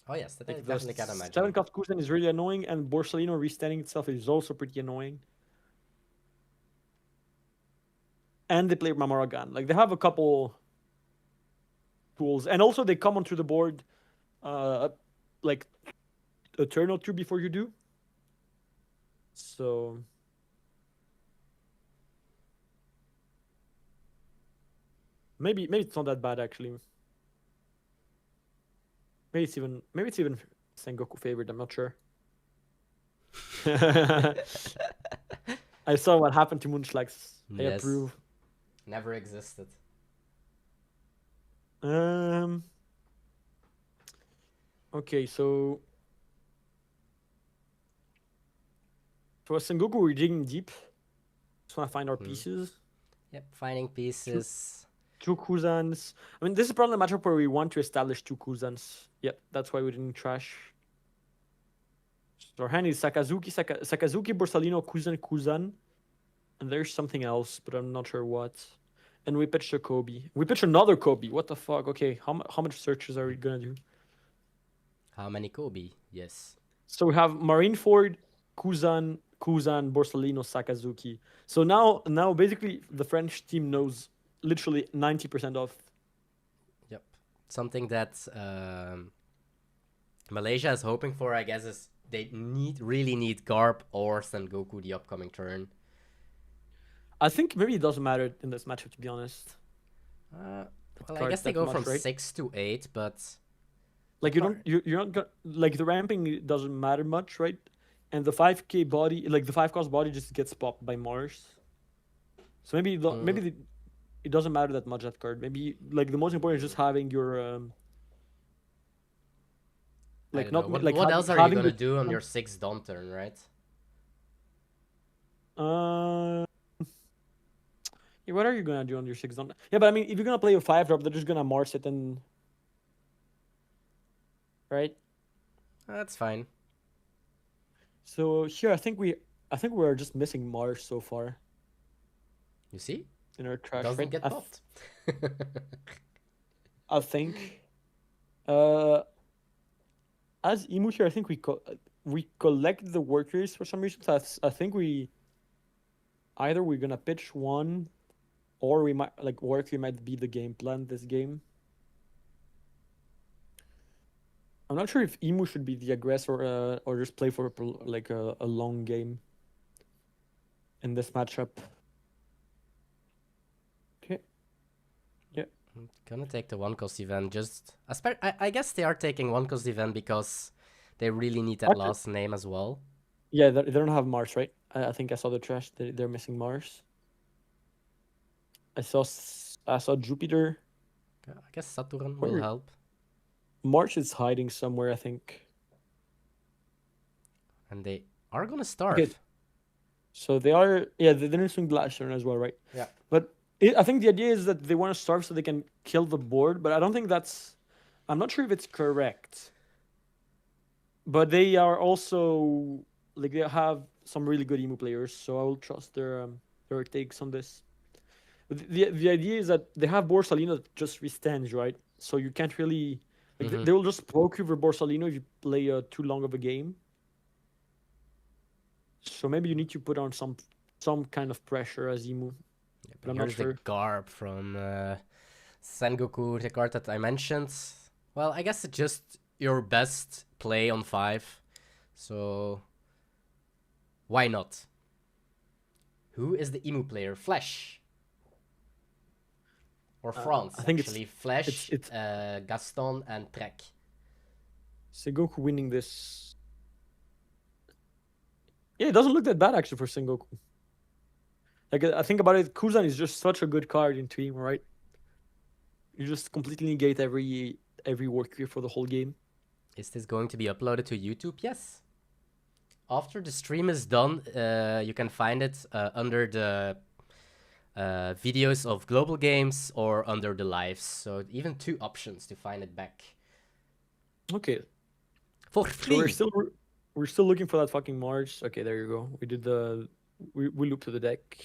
Oh yes, that I definitely can imagine. 7 cost Kuzan is really annoying, and Borsalino restanding itself is also pretty annoying. And they play Mamaragan. Like, they have a couple tools, and also they come onto the board like a turn or two before you do. So maybe it's not that bad actually. Maybe it's even Sengoku favored. I'm not sure. I saw what happened to Munchlax. I approve. Never existed. Okay, so for Sengoku, we're digging deep. Just want to find our pieces. Yep, finding pieces. Two Kuzans. I mean, this is probably a matchup where we want to establish 2 Kuzans. Yep, that's why we didn't trash. So our hand is Sakazuki, Borsalino, Kuzan. And there's something else, but I'm not sure what. And we pitched a Kobe. We pitched another Kobe. What the fuck? Okay, how much searches are we gonna do? How many Kobe? Yes. So we have Marineford, Kuzan, Borsalino, Sakazuki. So now basically the French team knows literally 90% of. Yep. Something that Malaysia is hoping for, I guess, is they really need Garb or Sengoku the upcoming turn. I think maybe it doesn't matter in this matchup, to be honest. Well, I guess they go from 6 to 8, but like you're not gonna, like, the ramping doesn't matter much, right? And the 5k body, like the 5 cost body, just gets popped by Mars. So maybe it doesn't matter that much, that card. Maybe like the most important is just having your like not what, like what else are you gonna do on your 6th Dawn turn, right? Yeah, what are you gonna do on your 6th Dawn? Yeah, but I mean, if you're gonna play a 5-drop, they're just gonna Mars it and right. That's fine. So here, I think we're just missing Mars so far. You see? In our trash, doesn't get popped. I think. As Emu here, I think we collect the workers for some reason. So I think either we're gonna pitch one, or we might worker might be the game plan this game. I'm not sure if Emu should be the aggressor or just play for like a long game in this matchup. Okay. Yeah. I'm gonna take the 1-cost event. I guess they are taking 1-cost event because they really need that last name as well. Yeah, they don't have Mars, right? I think I saw the trash. They're missing Mars. I saw Jupiter. I guess Saturn will help. Mars is hiding somewhere, I think. And they are gonna starve. Okay. So they are, yeah, they're missing Blast turn as well, right? Yeah. But I think the idea is that they want to starve so they can kill the board, but I don't think I'm not sure if it's correct. But they are also, like, they have some really good Emu players, so I will trust their takes on this. But the idea is that they have Borsalino that just restands, right? So you can't really, like, they will just poke you for Borsalino if you play too long of a game. So maybe you need to put on some kind of pressure as Emu. Yeah, but I'm not sure. The Garb from Sengoku, the card that I mentioned. Well, I guess it's just your best play on 5. So why not? Who is the Emu player? Flash. Or France, I think actually. Flash, it's Gaston, and Trek. Sengoku winning this. Yeah, it doesn't look that bad actually for Sengoku. Like I think about it, Kuzan is just such a good card in team, right? You just completely negate every work for the whole game. Is this going to be uploaded to YouTube? Yes. After the stream is done, you can find it under the videos of global games or under the lives. So even 2 options to find it back. Okay. For free. So we're still looking for that fucking March. Okay, there you go. We did we loop to the deck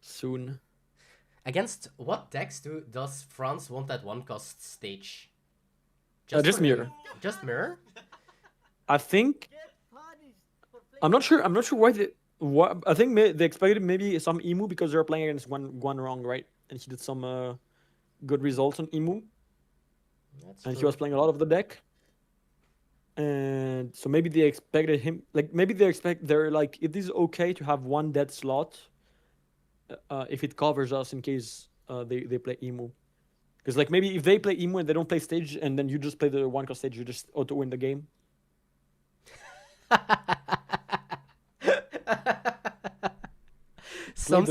soon. Against what decks does France want that 1-cost stage? Just mirror. Just mirror? I think. I'm not sure. I'm not sure why they. What I think they expected maybe some Emu because they're playing against one wrong, right? And he did some good results on Emu. That's and true. he was playing a lot of the deck. And so maybe they expected him, like maybe they're like, it is okay to have one dead slot if it covers us in case they play Emu. Because like maybe if they play Emu and they don't play stage and then you just play the 1-cost stage, you just auto win the game. Some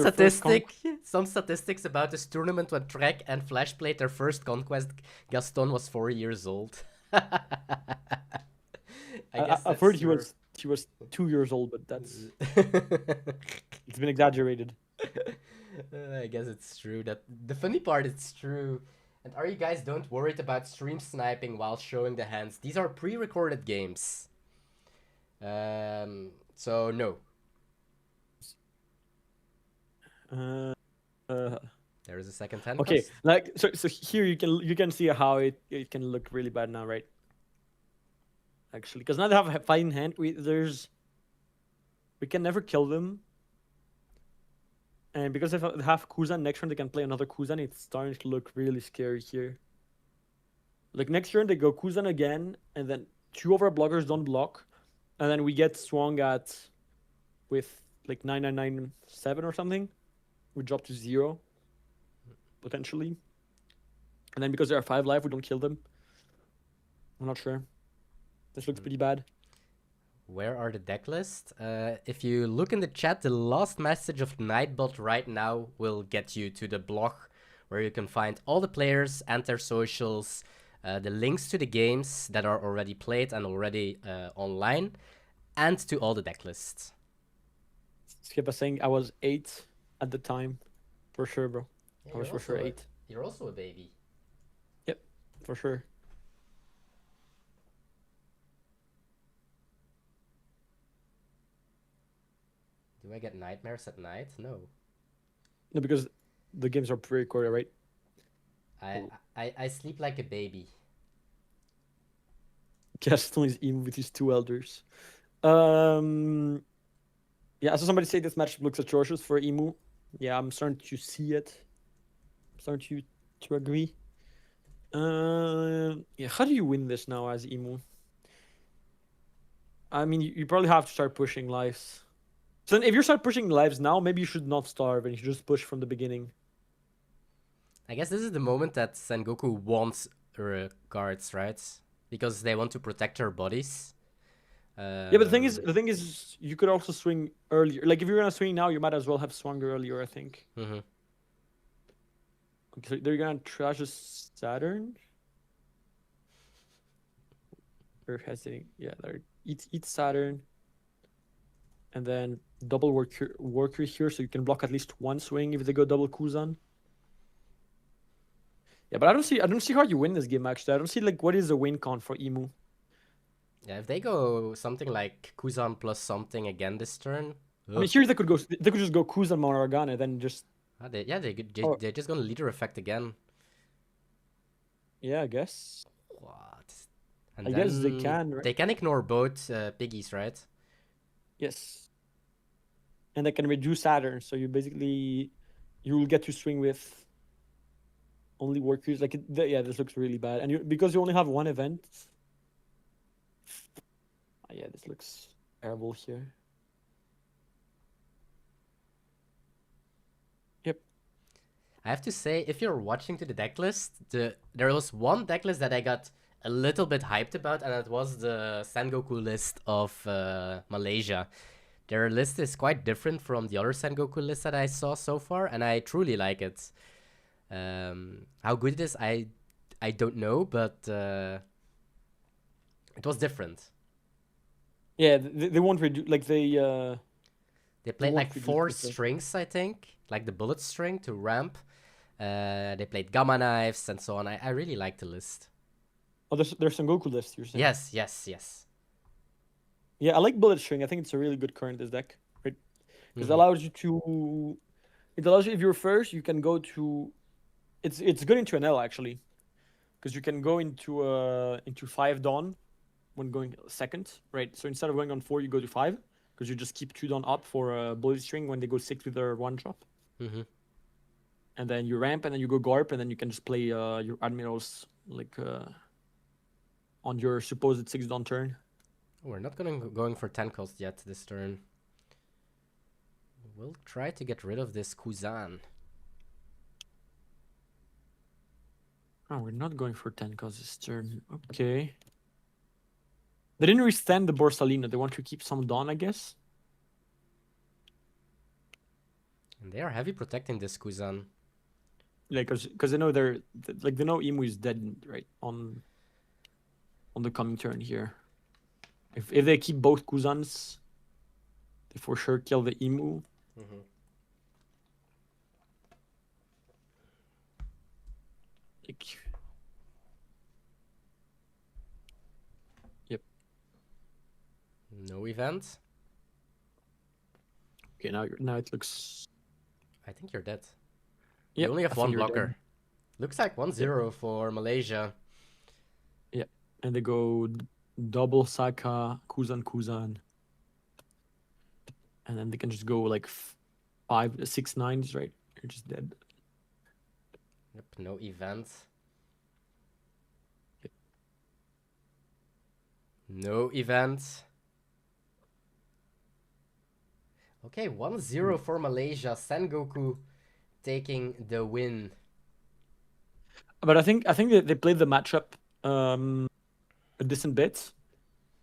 statistics about this tournament when Trek and Flash played their first conquest, Gaston was 4 years old. I've heard he was 2 years old, but that's it's been exaggerated. I guess it's true. That the funny part, it's true. And are you guys don't worried about stream sniping while showing the hands? These are pre-recorded games. So no. There is a second hand. Okay, like so here you can see how it can look really bad now, right? Actually, because now they have a fight in hand. We can never kill them, and because if they have Kuzan next turn, they can play another Kuzan. It's starting to look really scary here. Like next turn they go Kuzan again, and then 2 of our blockers don't block, and then we get swung at with like 9997 or something. We drop to 0 potentially, and then because they are 5 life, we don't kill them. I'm not sure. This looks pretty bad. Where are the deck lists? If you look in the chat, the last message of Nightbot right now will get you to the blog where you can find all the players and their socials, the links to the games that are already played and already online, and to all the deck lists. Skip was saying I was 8 at the time. For sure, bro. Yeah, I was for sure 8. You're also a baby. Yep, for sure. Do I get nightmares at night? No. No, because the games are pre-recorded, right? I sleep like a baby. Gaston is even with his 2 elders. Yeah, I saw somebody say this match looks atrocious for Emu. Yeah, I'm starting to see it. I'm starting to agree. Yeah, how do you win this now as Emu? I mean, you probably have to start pushing lives. So then if you start pushing lives now, maybe you should not starve and you should just push from the beginning. I guess this is the moment that Sengoku wants her cards, right? Because they want to protect her bodies. Yeah, but the thing is, you could also swing earlier. Like if you're gonna swing now, you might as well have swung earlier, I think. Mm-hmm. Okay, so they're gonna trash a Saturn. Or hesitating. Yeah, they're eat Saturn. And then double worker here, so you can block at least 1 swing if they go double Kuzan. Yeah, but I don't see how you win this game actually. I don't see like what is the win con for Emu. Yeah, if they go something like Kuzan plus something again this turn. I mean, here they could just go Kuzan Monargana, then just. They're just gonna leader effect again. Yeah, I guess. What? And I guess they can. Right? They can ignore both piggies, right? Yes. And they can reduce Saturn, so you will get to swing with only workers. Like, yeah, this looks really bad. And because you only have one event. Yeah, this looks terrible here. Yep. I have to say, if you're watching to the deck list, there was one deck list that I got a little bit hyped about, and it was the Sengoku list of Malaysia. Their list is quite different from the other Sengoku lists that I saw so far, and I truly like it. How good it is, I don't know, but it was different. Yeah, they won't redo like They played won't like reduce 4 the thing. strings, I think, like the bullet string to ramp. They played gamma knives and so on. I really like the list. Oh, there's Sengoku list, you're saying? Yes, yes, yes. Yeah, I like bullet string. I think it's a really good card in this deck, right? Because it allows you to. It allows you, if you're first, you can go to. It's good into an L actually, because you can go into 5 Dawn when going second, right? So instead of going on 4, you go to 5, because you just keep 2 Dawn up for a bullet string when they go 6 with their 1 drop. And then you ramp, and then you go Garp, and then you can just play your admirals like on your supposed 6 Dawn turn. We're not going for 10 cost yet this turn. We'll try to get rid of this Kuzan. Oh, we're not going for 10 cost this turn. Okay. They didn't restand the Borsalino. They want to keep some Dawn, I guess. And they are heavy protecting this Kuzan. Yeah, because they know they know Imu is dead, right? On the coming turn here. If they keep both Kuzans, they for sure kill the Imu. Yep. No event. Okay, now it looks. I think you're dead. Yep, You only have I think one you're blocker. dead. Looks like 1-0 for Malaysia. Yeah, and they go double Saka, Kuzan. And then they can just go like 5, 6 9s, right? You're just dead. Yep, no event. Yep. No event. Okay, 1-0 for Malaysia. Sengoku taking the win. But I think they played the matchup a decent bit.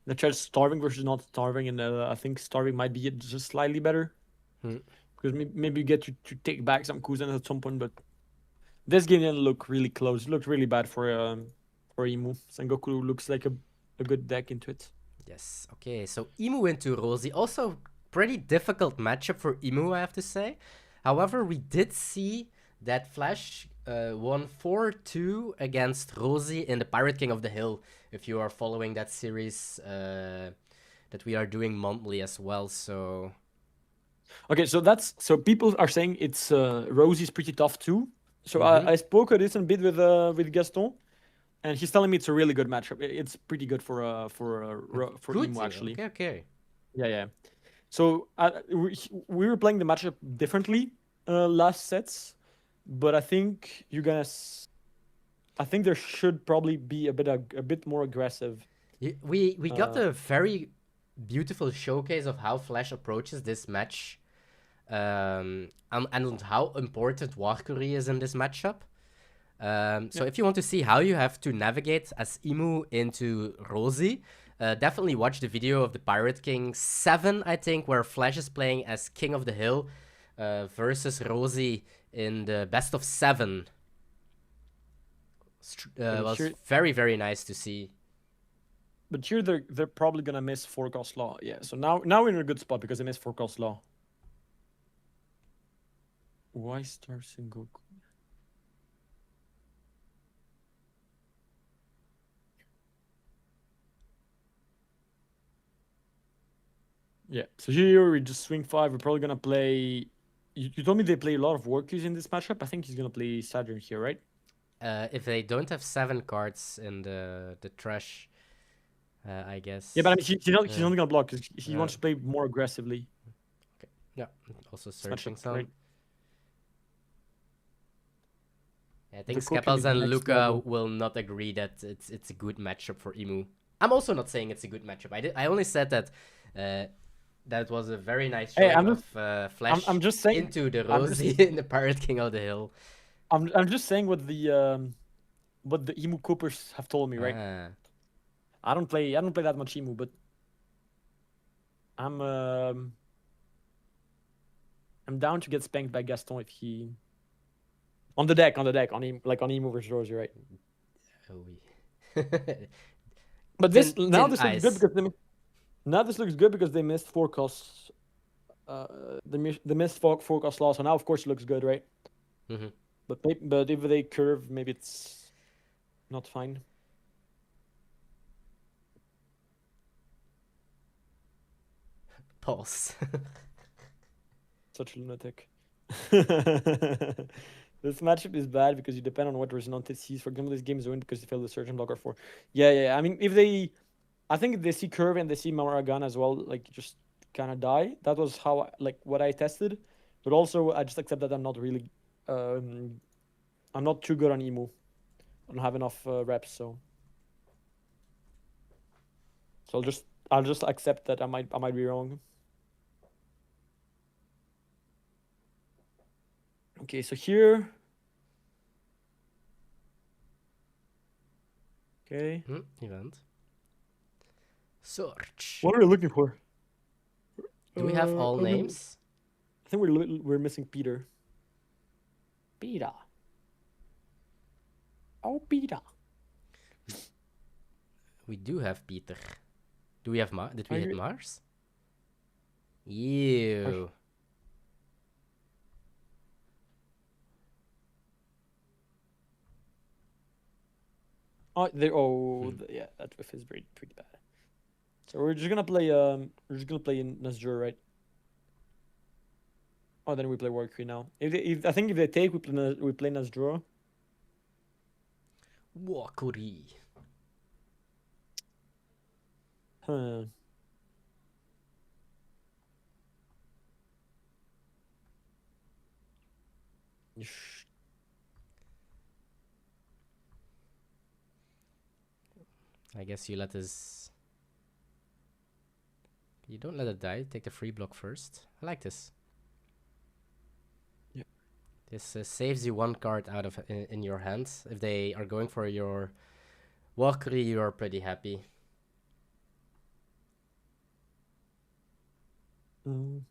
They tried starving versus not starving, and I think starving might be just slightly better. Because maybe you get to take back some Kuzan at some point, but this game didn't look really close. It looked really bad for Imu. Sengoku looks like a good deck into it. Yes, okay, so Imu into Rosie. Also, pretty difficult matchup for Imu, I have to say. However, we did see that Flash won 4-2 against Rosie in the Pirate King of the Hill, if you are following that series that we are doing monthly as well, so... Okay, so people are saying it's Rosie's pretty tough too. So I spoke a decent bit with Gaston, and he's telling me it's a really good matchup. It's pretty good for Imu actually. Okay. Yeah. So we were playing the matchup differently last sets, but I think there should probably be a bit more aggressive. We got a very beautiful showcase of how Flash approaches this match, and how important Warcury is in this matchup. So if you want to see how you have to navigate as Imu into Rosie, definitely watch the video of the Pirate King 7, I think, where Flash is playing as King of the Hill versus Rosie in the best of 7. Was very, very nice to see. But here they're probably gonna miss Forecast Law. Yeah, so now we're in a good spot because they missed Forecast Law. Why Star Sengoku? Yeah, so here we just swing 5. We're probably gonna play. You told me they play a lot of workers in this matchup. I think he's gonna play Saturn here, right? If they don't have 7 cards in the trash, I guess. Yeah, but I mean, he's not gonna block because he wants to play more aggressively. Okay. Yeah, also searching some. Right. I think the cooking Skeppels is and next Luca level. will not agree that it's a good matchup for Emu. I'm also not saying it's a good matchup. I only said that that was a very nice Hey, showing of Flash I'm just saying. into the I'm Rosie just, in the Pirate King of the Hill. I'm just saying what the Emu Coopers have told me, right? Ah. I don't play that much Emu, but I'm down to get spanked by Gaston if he on the deck on Emu, like on Emu versus Rosie, right? Oh, we... But this looks good ice. because this looks good because they missed forecasts. They missed forecast law, so now of course it looks good, right? Mm-hmm. But if they curve, maybe it's not fine. Pulse. Such a lunatic. This matchup is bad because you depend on what Rosinante sees. For example, this game is win because they failed the surgeon blocker for. Yeah. I mean, I think if they see curve and they see Mamaragan as well, like just kind of die. That was how what I tested. But also, I just accept that I'm not really, I'm not too good on Emu. I don't have enough reps, so I'll just accept that I might be wrong. Okay, so here. Okay. Event. Search. What are we looking for? Do we have all names? I think we're missing Peter. Peter. Oh, Peter. We do have Peter. Do we have Did we hit Mars? Ew. Oh, yeah, that whiff is pretty bad. So we're just gonna play in Nazjur, right? Oh, then we play Warcry now. I think if they take, we play Nazjur. Warcry. Huh. I guess you let this... You don't let it die. Take the free block first. I like this. Yeah. This saves you one card out of in your hands. If they are going for your Walkery, you are pretty happy.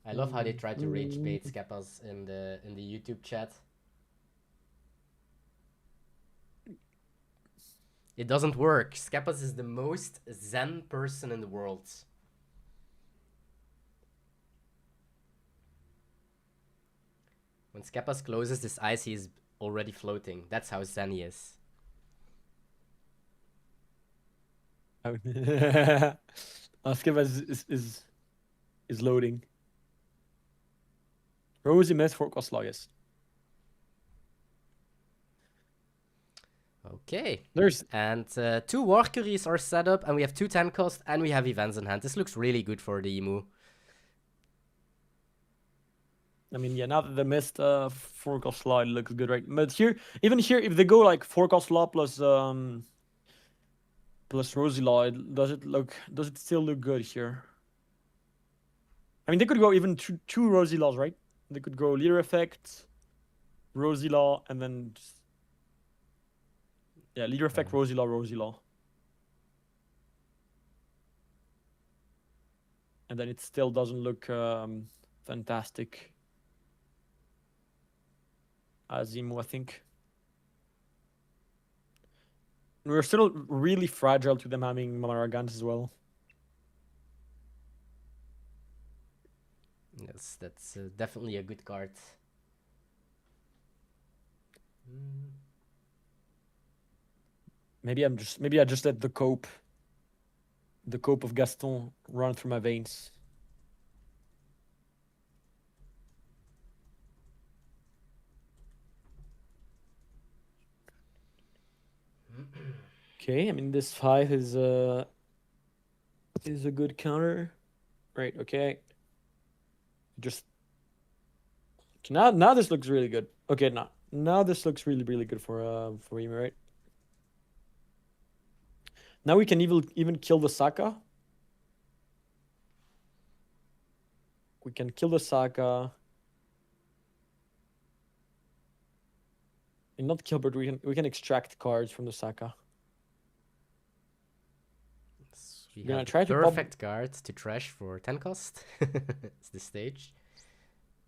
I love how they try to rage bait Skeppas in the YouTube chat. It doesn't work. Skeppas is the most zen person in the world. When Skeppas closes this ice, he is already floating. That's how zen he is. Skeppas is loading. Rosie missed for Koslagas. Okay. There's and 2 Warcuries are set up, and we have 2 10 cost, and we have events in hand. This looks really good for the Emu. I mean, yeah, now that they missed forecast law, it looks good, right? But here, even here, if they go like forecast law plus Rosie law, does it still look good here? I mean, they could go even two Rosie laws, right? They could go leader effect, Rosie law, and then just... yeah, leader effect, Rosie law, and then it still doesn't look fantastic. Azimu, I think. We're still really fragile to them having Mamaragans as well. Yes, that's definitely a good card. Maybe I just let the cope of Gaston run through my veins. Okay, I mean this 5 is a good counter, right? Okay, just now this looks really good. Okay, now Now this looks really, really good for Emi, right? Now we can even kill the Saka. We can kill the Saka. And not kill, but we can extract cards from the Saka. We Gonna have try the to pop- perfect card to trash for 10 cost. It's the stage.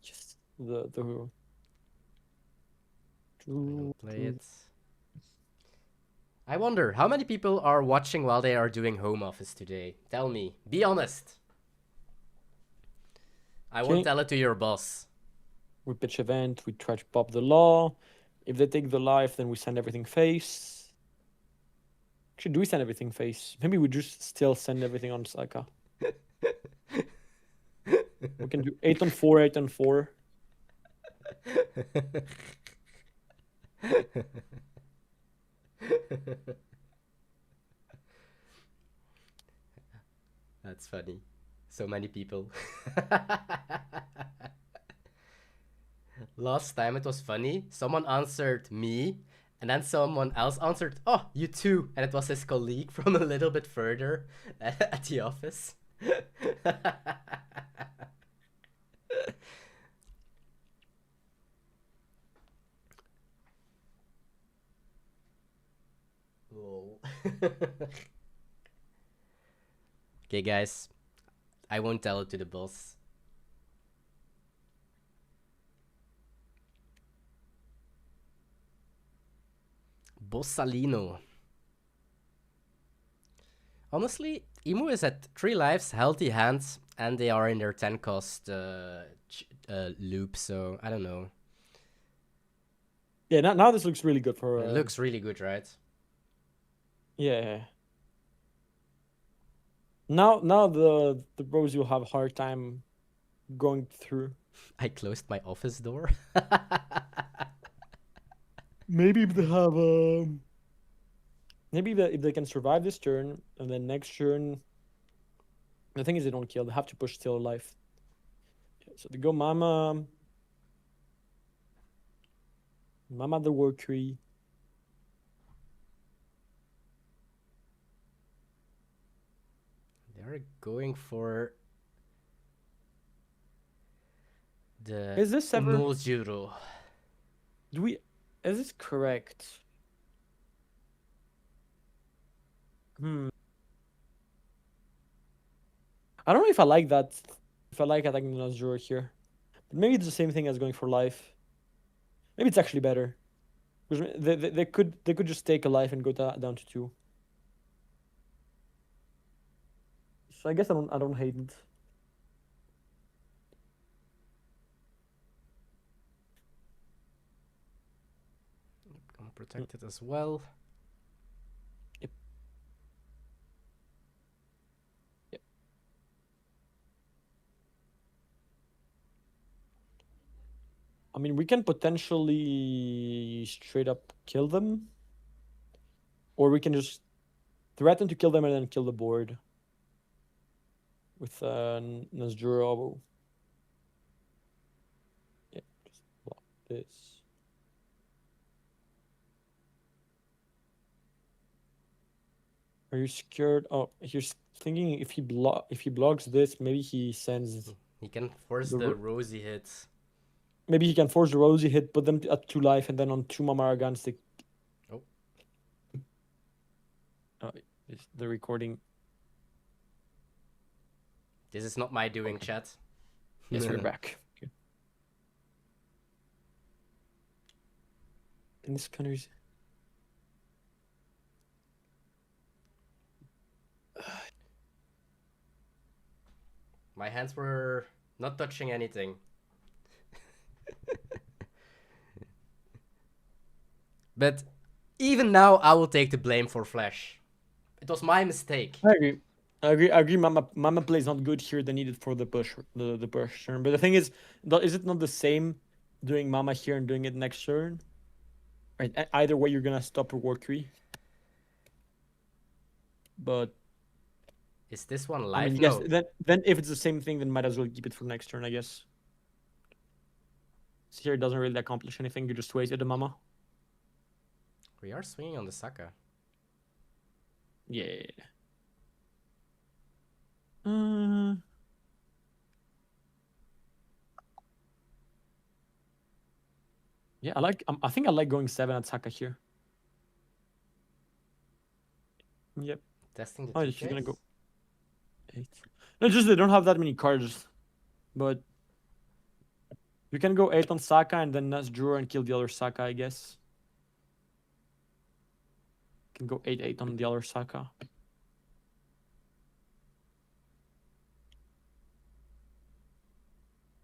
Just the I'll play it. I wonder, how many people are watching while they are doing home office today? Tell me. Be honest. I won't Okay. tell it to your boss. We pitch event, we try to pop the law. If they take the life, then we send everything face. Actually, do we send everything face? Maybe we just still send everything on Saka. We can do 8 on 4, 8 on 4. That's funny. So many people. Last time it was funny. Someone answered me, and then someone else answered, "Oh, you too." And it was his colleague from a little bit further at the office. Lol. Okay, guys. I won't tell it to the boss. Bossalino. Honestly, Emu is at 3 lives, healthy hands, and they are in their 10 cost loop, so I don't know. Yeah, now this looks really good for... It looks really good, right? Yeah. Now the bros will have a hard time going through. I closed my office door. Maybe if they have maybe if they can survive this turn, and then next turn, the thing is they don't kill. They have to push still alive. Okay, so they go Mama the War Tree. They're going for the Is this ever... Nozuro. Is this correct? I don't know if I like that. If I like attacking the Nozuro here. But maybe it's the same thing as going for life. Maybe it's actually better. Because they could just take a life and go down to 2. So I guess I don't hate it. Gonna protect it as well. Yep. I mean, we can potentially straight up kill them. Or we can just threaten to kill them and then kill the board. With Nazjuro. Yeah, just block this. Are you scared? Oh, he's thinking if he blocks this, maybe he sends... He can force the rosy hits. Maybe he can force the rosy hit, put them at 2 life, and then on 2 Mamaragans they... Oh. It's the recording. This is not my doing, chat. Yes, we're back. Okay. And this kind of... My hands were not touching anything. But even now, I will take the blame for Flash. It was my mistake. I agree. Mama play is not good here. They need it for the push, the push turn. But the thing is it not the same doing Mama here and doing it next turn? Right. Either way, you're gonna stop a war tree. But is this one live? I mean, yes. Then if it's the same thing, then might as well keep it for next turn, I guess. So here it doesn't really accomplish anything. You just wasted the Mama. We are swinging on the Saka. Yeah. Yeah, I think I like going 7 at Saka here. Yep. Testing the Oh, 2 she's gonna Ks? go 8. No, just they don't have that many cards. But you can go 8 on Saka and then Nas draw and kill the other Saka, I guess. You can go 8-8 on the other Saka.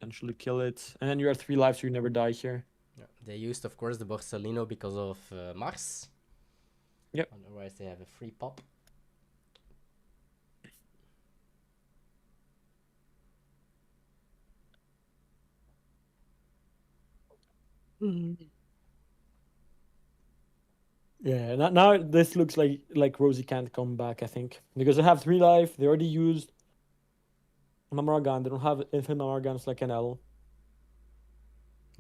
Eventually kill it. And then you're at 3 lives, so you never die here. Yeah. They used, of course, the Borsalino because of Mars. Yep. Otherwise, they have a free pop. Yeah, now this looks like Rosie can't come back, I think. Because they have 3 life, they already used Mamaragan, they don't have infinite Mamaragans like NL.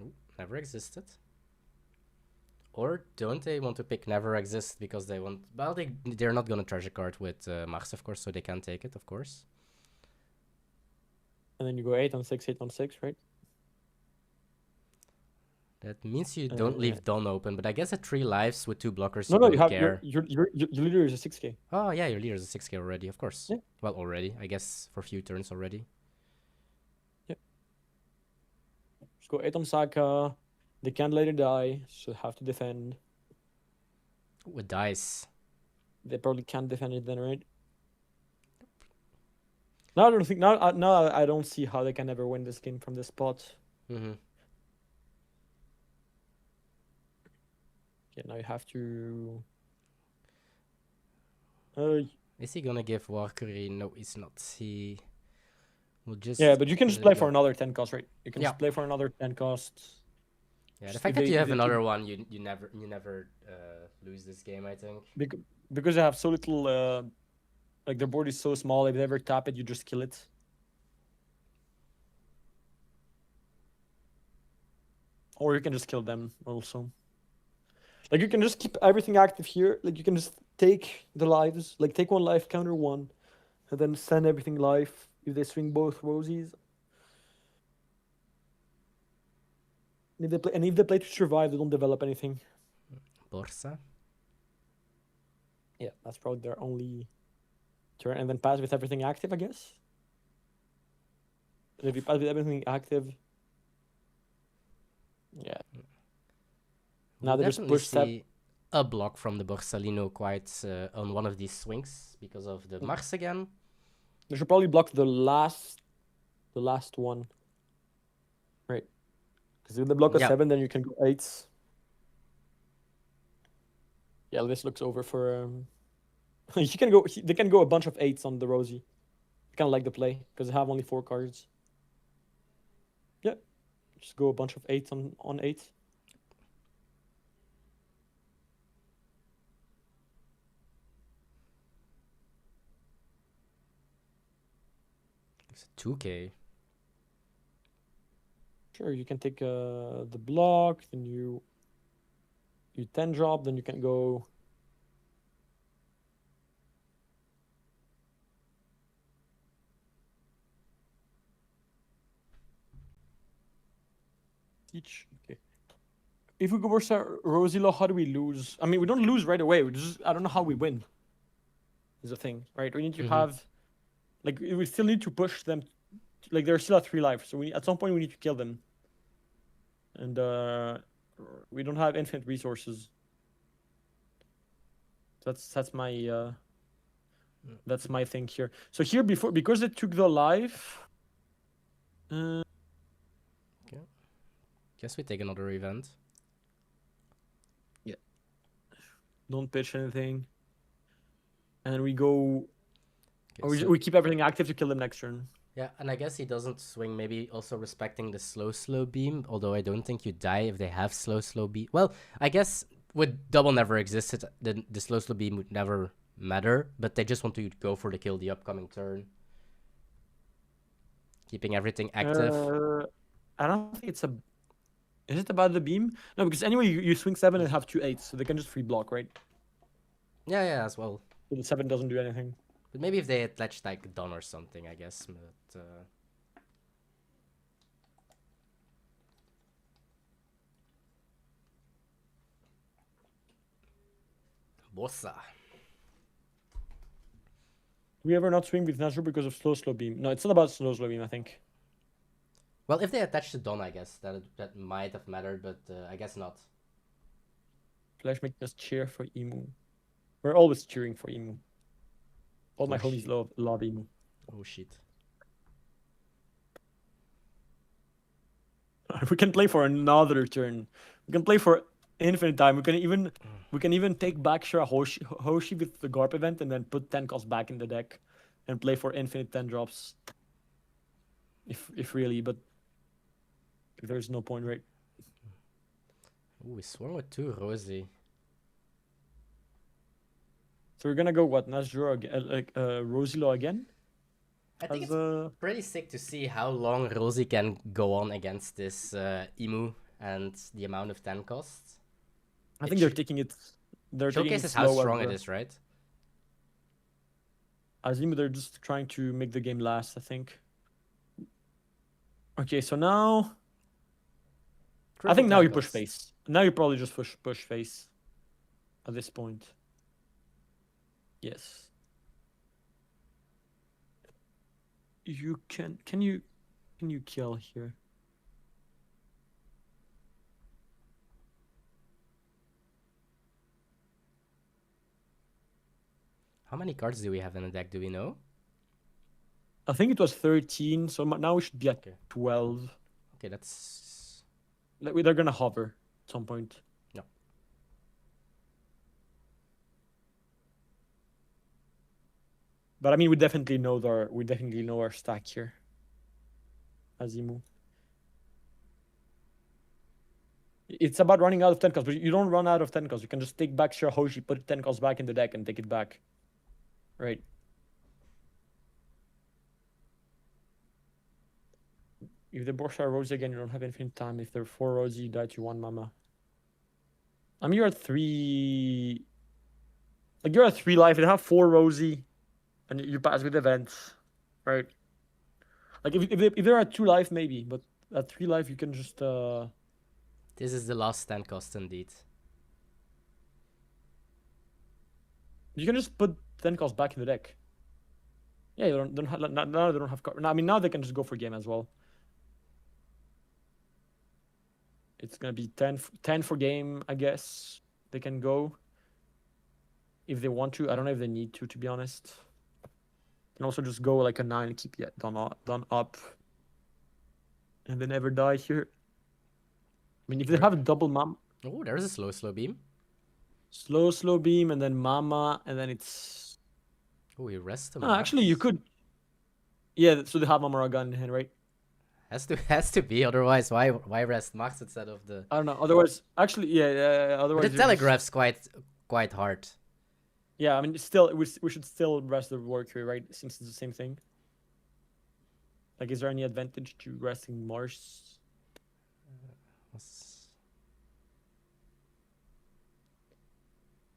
Ooh, never existed. Or don't they want to pick never exist because they want... Well, they're not gonna treasure card with Mars, of course, so they can't take it, of course. And then you go 8 on 6, 8 on 6, right? That means you don't leave Dawn open, but I guess at 3 lives with 2 blockers, No, you no, don't you have care. your leader is a 6k. Oh, yeah, your leader is a 6k already, of course. Yeah. Well, already. I guess for a few turns already. Yep. Just go 8 on Saka. They can't let it die, so have to defend. With dice. They probably can't defend it then, right? Now I don't think now I don't see how they can ever win this game from this spot. Mm-hmm. Yeah, now you have to. Is he gonna give Warcury? No, he's not. He will just. Yeah, but you can just play for another 10 cost, right? You can Yeah. just play for another 10 cost. Yeah, the Just fact if that they- you if have they another keep- one, you never lose this game. I think. Because they have so little, like their board is so small. If they ever tap it, you just kill it. Or you can just kill them also. Like you can just keep everything active here. Like you can just take the lives, like take 1 life, counter 1, and then send everything live if they swing both Rosies. And if they play to survive, they don't develop anything. Borsa. Yeah, that's probably their only turn. And then pass with everything active, I guess. And if you pass with everything active, yeah. Now they just definitely push step. see a block from the Borsalino quite on one of these swings because of the Mars again. They should probably block the last one. Right. Because if they block a Yeah. 7, then you can go 8s. Yeah, this looks over for they can go a bunch of 8s on the Rosie. I kinda like the play, because they have only 4 cards. Yeah. Just go a bunch of 8s on 8. It's a 2k. Sure, you can take the block, then you 10 drop, then you can go each. Okay. If we go versus Rosilo, how do we lose? I mean, we don't lose right away. We just I don't know how we win. Is the thing, right? We need to have, like, we still need to push them. Like, they're still at 3 lives, so at some point we need to kill them. And we don't have infinite resources. That's my thing here. So here because they took the life. Guess we take another event. Yeah. Don't pitch anything. And then we go. Okay, We keep everything active to kill them next turn. yeah, and I guess he doesn't swing, maybe also respecting the slow beam, although I don't think you die if they have slow beam. Well, I guess with double never existed, then the slow beam would never matter, but they just want to go for the kill the upcoming turn. Keeping everything active. I don't think Is it about the beam? No, because anyway, you swing 7 and have 2 8s, so they can just free block, right? Yeah, as well. So the 7 doesn't do anything. But maybe if they had latched like Don or something, I guess. But Bossa. We ever not swing with Nazru because of slow beam? No, it's not about slow beam, I think. Well, if they attached to Don, I guess that might have mattered, but I guess not. Flash make us cheer for Emu. We're always cheering for Emu. All my homies love Emu. Oh shit. We can play for another turn. We can play for infinite time. We can even take back Shira Hoshi with the Garp event and then put 10 costs back in the deck and play for infinite 10 drops. If really, but there's no point, right? Ooh, we swung with 2 Rosie. So we're gonna go what, Nazjur again, Rosilo again? I think it's pretty sick to see how long Rosie can go on against this Emu and the amount of 10 costs. I think they're taking it. Showcases how strong it is, right? Azimu, they're just trying to make the game last, I think. Okay, so now I think now you push face. Now you probably just push face at this point. Yes. You can you kill here? How many cards do we have in the deck? Do we know? I think it was 13, so now we should be at 12. Okay, that's... They're gonna hover at some point. No. But I mean, we definitely know our stack here. Azimu. It's about running out of 10 costs, but you don't run out of 10 costs. You can just take back Shirahoshi, put 10 costs back in the deck, and take it back. Right. If they both are Rosie again, you don't have infinite time. If they're 4 Rosie, you die to 1 Mama. I mean, you're at 3... Like, you're at 3 life. You have 4 Rosie, and you pass with events, right? Like, if they're at 2 life, maybe. But at 3 life, you can just... This is the last 10 cost, indeed. You can just put 10 costs back in the deck. Yeah, you don't have... Now they don't have... I mean, now they can just go for game as well. It's gonna be 10 for game, I guess. They can go if they want to. I don't know if they need to be honest. Can also just go like a 9 and keep done up, and they never die here. I mean, if they have a double Mama. Oh, there's a slow beam. Slow beam, and then Mama, and then it's. Oh, you rest them. Actually, you could. Yeah, so they have Mama Raga in hand, right? Has to be, otherwise why rest Max instead of the... I don't know, otherwise, actually, yeah, otherwise... But the telegraph's quite hard. Yeah, I mean, still, we should still rest the Warrior, right, since it's the same thing. Like, is there any advantage to resting Mars?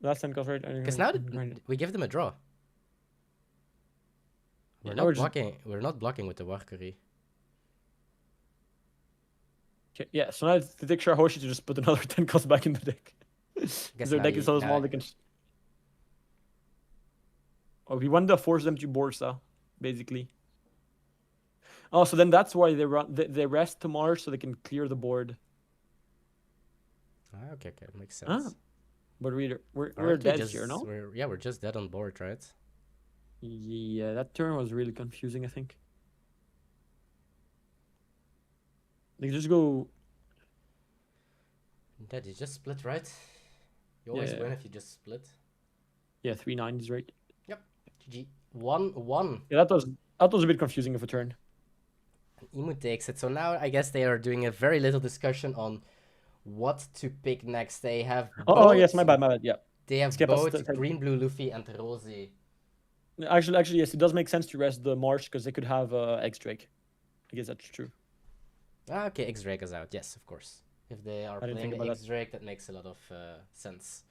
Last 10 cost, right? Because now we give them a draw. We're not blocking with the Warrior. Okay, yeah, so now they take Shirahoshi to just put another 10 costs back in the deck. Because their deck is so small, they can... Oh, we want to force them to Borsa, basically. Oh, so then that's why they rest tomorrow so they can clear the board. Okay, makes sense. But we're dead here, no? We're just dead on board, right? Yeah, that turn was really confusing, I think. They just go... That you just split, right? You always win if you just split. Yeah, 3-9 is right. Yep. GG. 1-1. Yeah, that was a bit confusing of a turn. Emu takes it. So now I guess they are doing a very little discussion on what to pick next. They have Oh yes, my bad, yeah. They have both Green, Blue, Luffy and Rosie. Actually, yes, it does make sense to rest the Marsh because they could have X-Drake. I guess that's true. Okay, X-Drake is out. Yes, of course. If they are I didn't playing think the about that. X-Drake, that makes a lot of sense.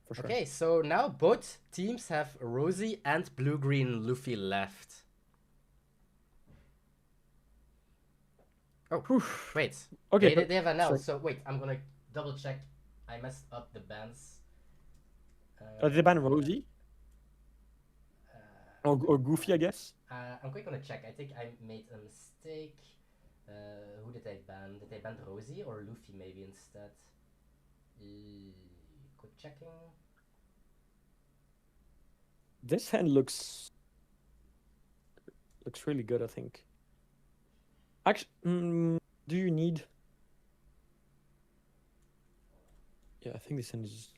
For sure. Okay, so now both teams have Rosie and blue-green Luffy left. Oh, Oof. wait. Okay. They have an L, sorry. so wait, I'm gonna double check. I messed up the bans. Did they ban Rosie? Or Goofy, I guess? I'm quick gonna check. I think I made a mistake. Who did they ban? Did they ban Rosie or Luffy maybe instead? Quick checking. This hand looks really good, I think. Actually, do you need? Yeah, I think this hand is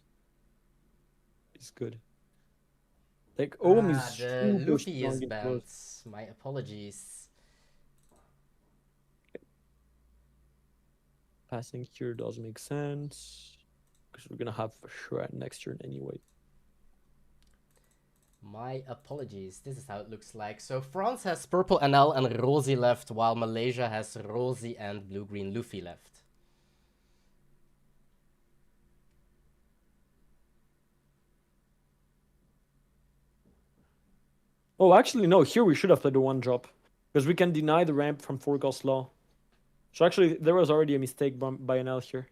good. Like Ohm is The super Luffy strong is in banned. close. My apologies. Passing here does make sense because we're gonna have Shred next turn anyway. My apologies. This is how it looks like. So France has purple NL and Rosie left, while Malaysia has Rosie and blue-green Luffy left. Oh, actually, no. Here we should have played the one drop because we can deny the ramp from Forecast Law. So actually, there was already a mistake by an L here.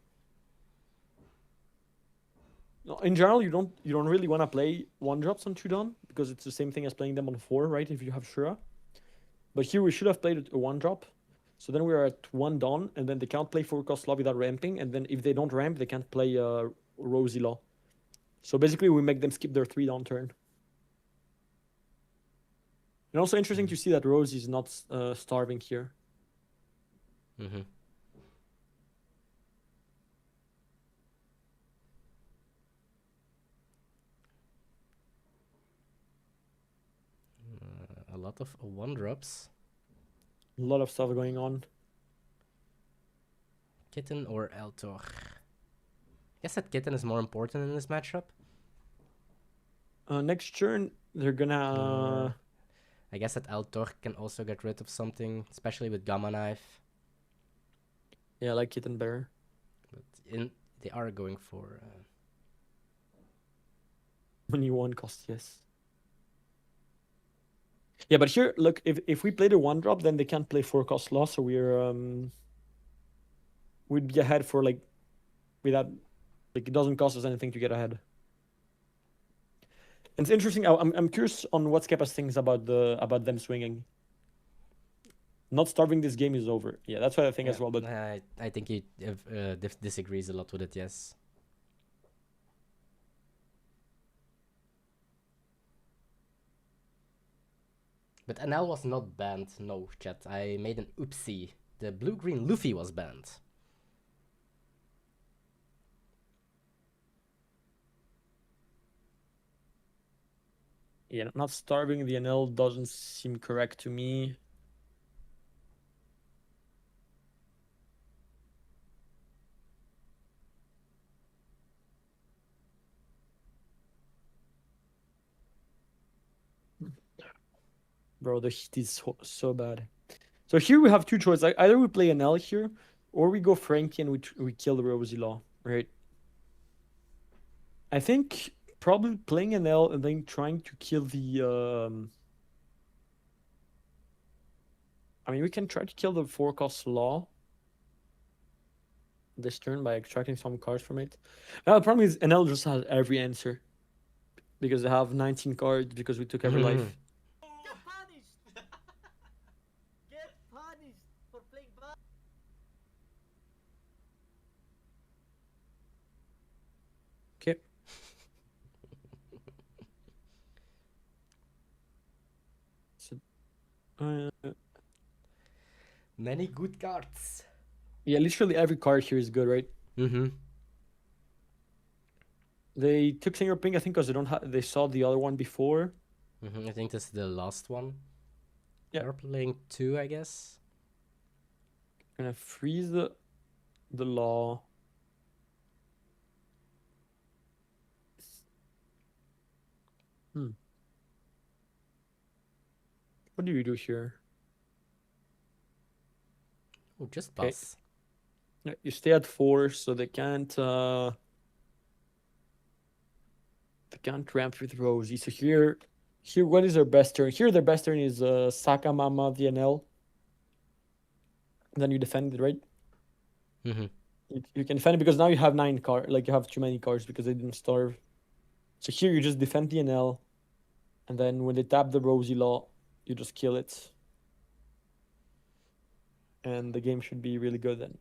No, in general, you don't really want to play one drops on 2 Dawn because it's the same thing as playing them on 4, right? If you have Shura. But here we should have played a one drop. So then we're at 1 Dawn, and then they can't play Forecast Law without ramping. And then if they don't ramp, they can't play Rosie Law. So basically, we make them skip their 3 Dawn turn. And also interesting to see that Rosie is not starving here. Mm-hmm. A lot of one drops. A lot of stuff going on. Kitten or Eltor? I guess that Kitten is more important in this matchup. Next turn, they're gonna... I guess that Eltor can also get rid of something, especially with Gamma Knife. Yeah, I like Kitten better. But they are going for... Only 1 cost, yes. Yeah, but here, look, if we play the 1 drop, then they can't play 4 cost Law, so we'd be ahead for like without like it doesn't cost us anything to get ahead. And it's interesting. I'm curious on what Skepas thinks about them swinging. Not starving this game is over. Yeah, that's what I think as well. But I think he disagrees a lot with it. Yes. But NL was not banned. No, chat. I made an oopsie. The blue-green Luffy was banned. Yeah, not starving the NL doesn't seem correct to me. Bro, the heat is so bad. So here we have 2 choices. Like, either we play NL here, or we go Frankie and we kill the Rosie Law, right? I think probably playing NL and then trying to kill the... I mean, we can try to kill the 4 cost Law this turn by extracting some cards from it. Now, the problem is NL just has every answer. Because they have 19 cards because we took every life. Get punished! Get punished for playing bad. Okay. So, Many good cards. yeah, literally every card here is good, right? Mm-hmm. They took Senior Pink, I think, because they saw the other one before. I think this is the last one. Yeah. They're playing 2, I guess. Gonna freeze the Law. What do you do here? Oh, just pass. You stay at 4, so they can't ramp with Rosie. So here, what is their best turn? Here, their best turn is Saka Mama VNL. And then you defend it, right? You can defend it because now you have 9 cards. Like, you have too many cards because they didn't starve. So here you just defend the NL, and then when they tap the Rosie Law, you just kill it. And the game should be really good then.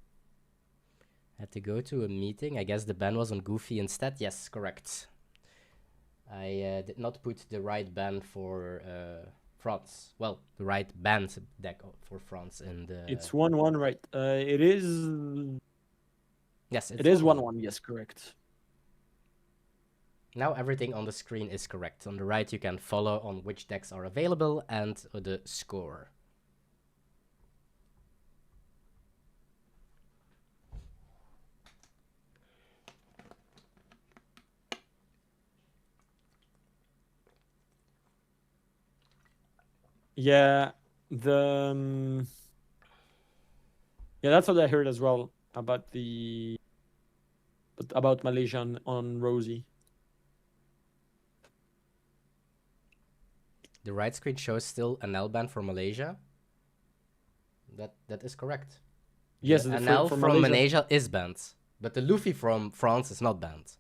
Had to go to a meeting. I guess the ban was on Goofy instead. Yes, correct. I did not put the right ban for France. Well, the right banned deck for France in the... It's 1-1, right? It is... Yes, it is 1-1. Yes, correct. Now everything on the screen is correct. On the right, you can follow on which decks are available and the score. Yeah, yeah, that's what I heard as well about about Malaysia on Rosie. The right screen shows still an L ban for Malaysia. That is correct. Yes, the NL from Malaysia is banned, but the Luffy from France is not banned.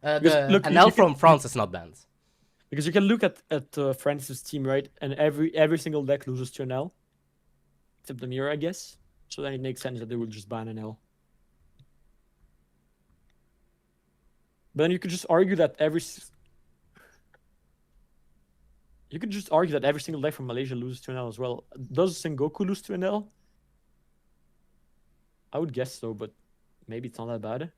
The NL from France is not banned. Because you can look at France's team, right? And every single deck loses to an L. Except the mirror, I guess. So then it makes sense that they will just ban an L. But then you could just argue that every single deck from Malaysia loses to an L as well. Does Sengoku lose to an L? I would guess so, but maybe it's not that bad.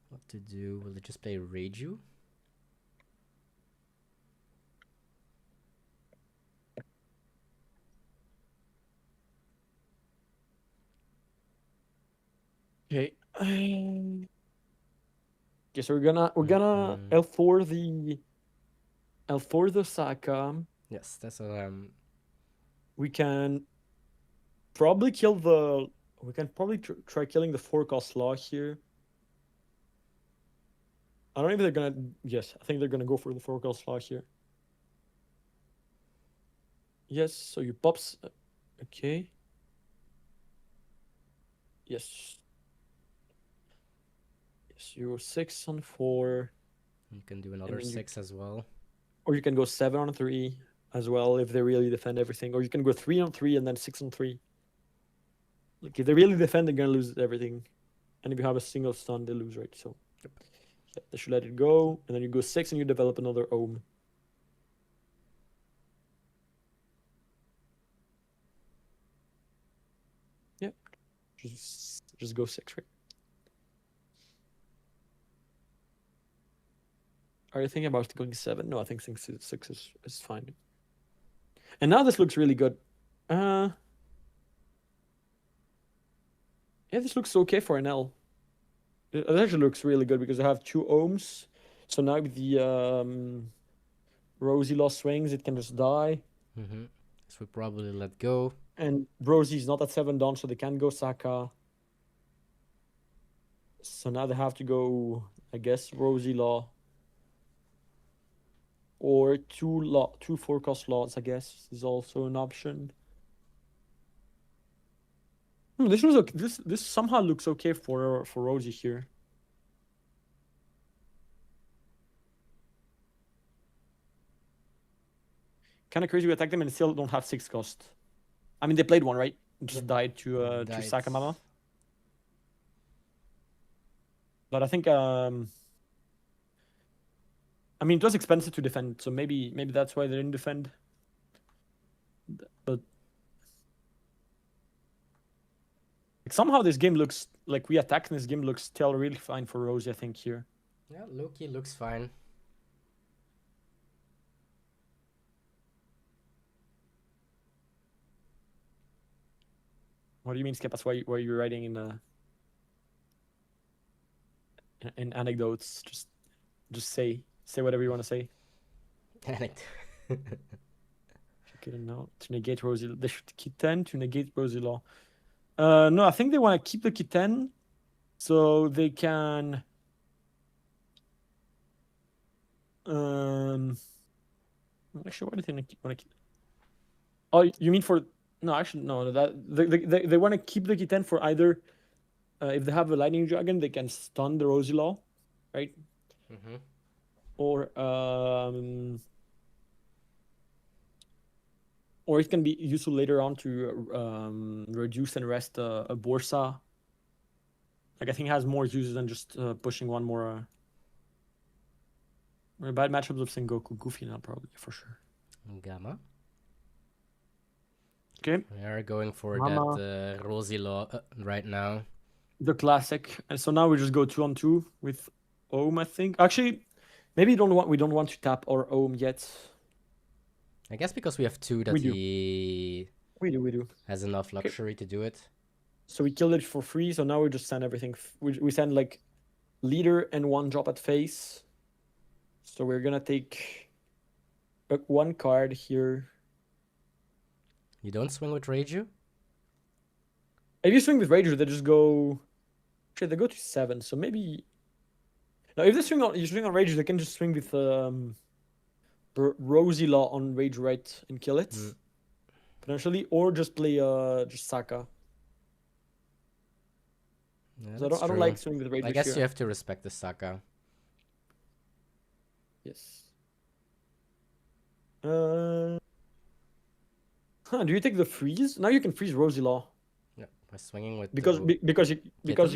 What to do? Will it just play Reiju? Okay. Okay, so we're gonna L4 the Saka. Yes, that's We can probably kill the. We can probably try killing the 4-cost Law here. I don't know if they're gonna. Yes, I think they're gonna go for the 4-cost Law here. Yes, so you pops. Okay. Yes. Yes, you're 6 on 4. You can do another 6 as well. Or you can go 7 on 3 as well if they really defend everything. Or you can go 3 on 3 and then 6 on 3. Like, if they really defend, they're gonna lose everything. And if you have a single stun, they lose, right? So yeah, they should let it go. And then you go 6 and you develop another Ohm. Yeah. Just go 6, right? Are you thinking about going 7? No, I think 6 is fine. And now this looks really good. Yeah, this looks okay for an L. It actually looks really good because I have 2 ohms. So now with the Rosie lost swings, it can just die. So we probably let go. And Rosie's not at 7 down, so they can go Saka. So now they have to go, I guess, Rosie Law. Or 2 4-cost Laws, I guess, is also an option. This looks okay. This somehow looks okay for Rosie here. Kind of crazy we attack them and still don't have 6 cost. I mean, they played 1, right? Just died to Sakamama. But I think I mean, it was expensive to defend, so maybe that's why they didn't defend. But somehow this game looks like we attack and this game looks still really fine for Rosie, I think, here. Yeah, Loki looks fine. What do you mean, Skepas? Why you're writing in anecdotes? Just Just say whatever you want to say. Check it now to negate Rosie. They should kitten to negate Rosie Law. No, I think they want to keep the kitten so they can. Actually, why do they want to keep? Oh, you mean for? No, actually, no. That they want to keep the kitten for either. If they have a lightning dragon, they can stun the Rosie Law, right? Mm-hmm. Or it can be useful later on to reduce and rest a Borsa. Like I think it has more uses than just pushing one more. Bad matchups of Sengoku, Goofy now probably for sure. Gamma. Okay. We are going for that Rosie Law right now. The classic, and so now we just go 2-on-2 with Ohm. I think actually, maybe we don't want to tap our Ohm yet. I guess because we have 2 that we do has enough luxury to do it. So we killed it for free. So now we just send everything. We send like leader and 1 drop at face. So we're gonna take 1 card here. You don't swing with Reiju? If you swing with Rager, they just go. Actually, they go to 7. So maybe. Now, if they swing on Rager, they can just swing with Rosie Law on Rage right and kill it potentially, or just play just Saka. Yeah, So I don't like swinging with Rage. I guess you have to respect the Saka. Yes. Do you take the freeze? Now you can freeze Rosie Law. Yeah, by swinging with because you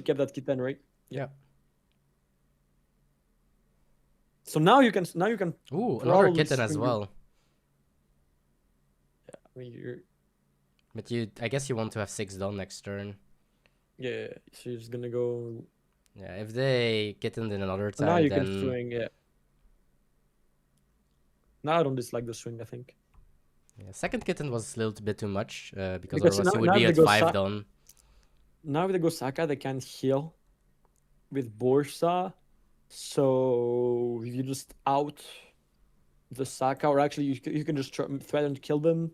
kept that kitten, right? Yeah. So now you can. Ooh, another kitten as well. Yeah, I mean But I guess you want to have 6 done next turn. Yeah, so you're just gonna go. Yeah, if they kittened in another time, now you then can swing. Yeah. Now I don't dislike the swing. I think. Yeah, second kitten was a little bit too much because otherwise you would be at 5 done. Now if they go Saka, they can't heal with Borsa. So you just out the Saka, or actually you can just threaten to kill them.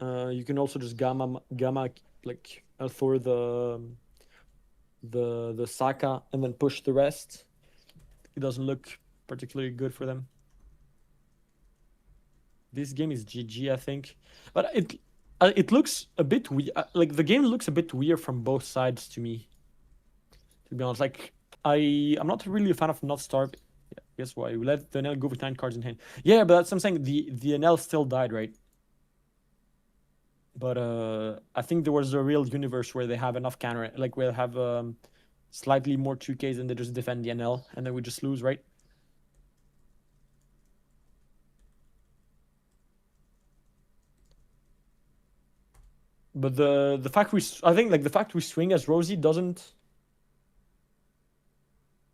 You can also just gamma like Thor the Saka and then push the rest. It doesn't look particularly good for them. This game is GG, I think, but it looks a bit weird. Like the game looks a bit weird from both sides to me. To be honest, like I'm not really a fan of not starving. Yeah, guess why? We let the NL go with 9 cards in hand. Yeah, but that's what I'm saying. The NL still died, right? But I think there was a real universe where they have enough counter, like we'll have slightly more 2Ks and they just defend the NL and then we just lose, right? But the fact I think like the fact we swing as Rosie doesn't.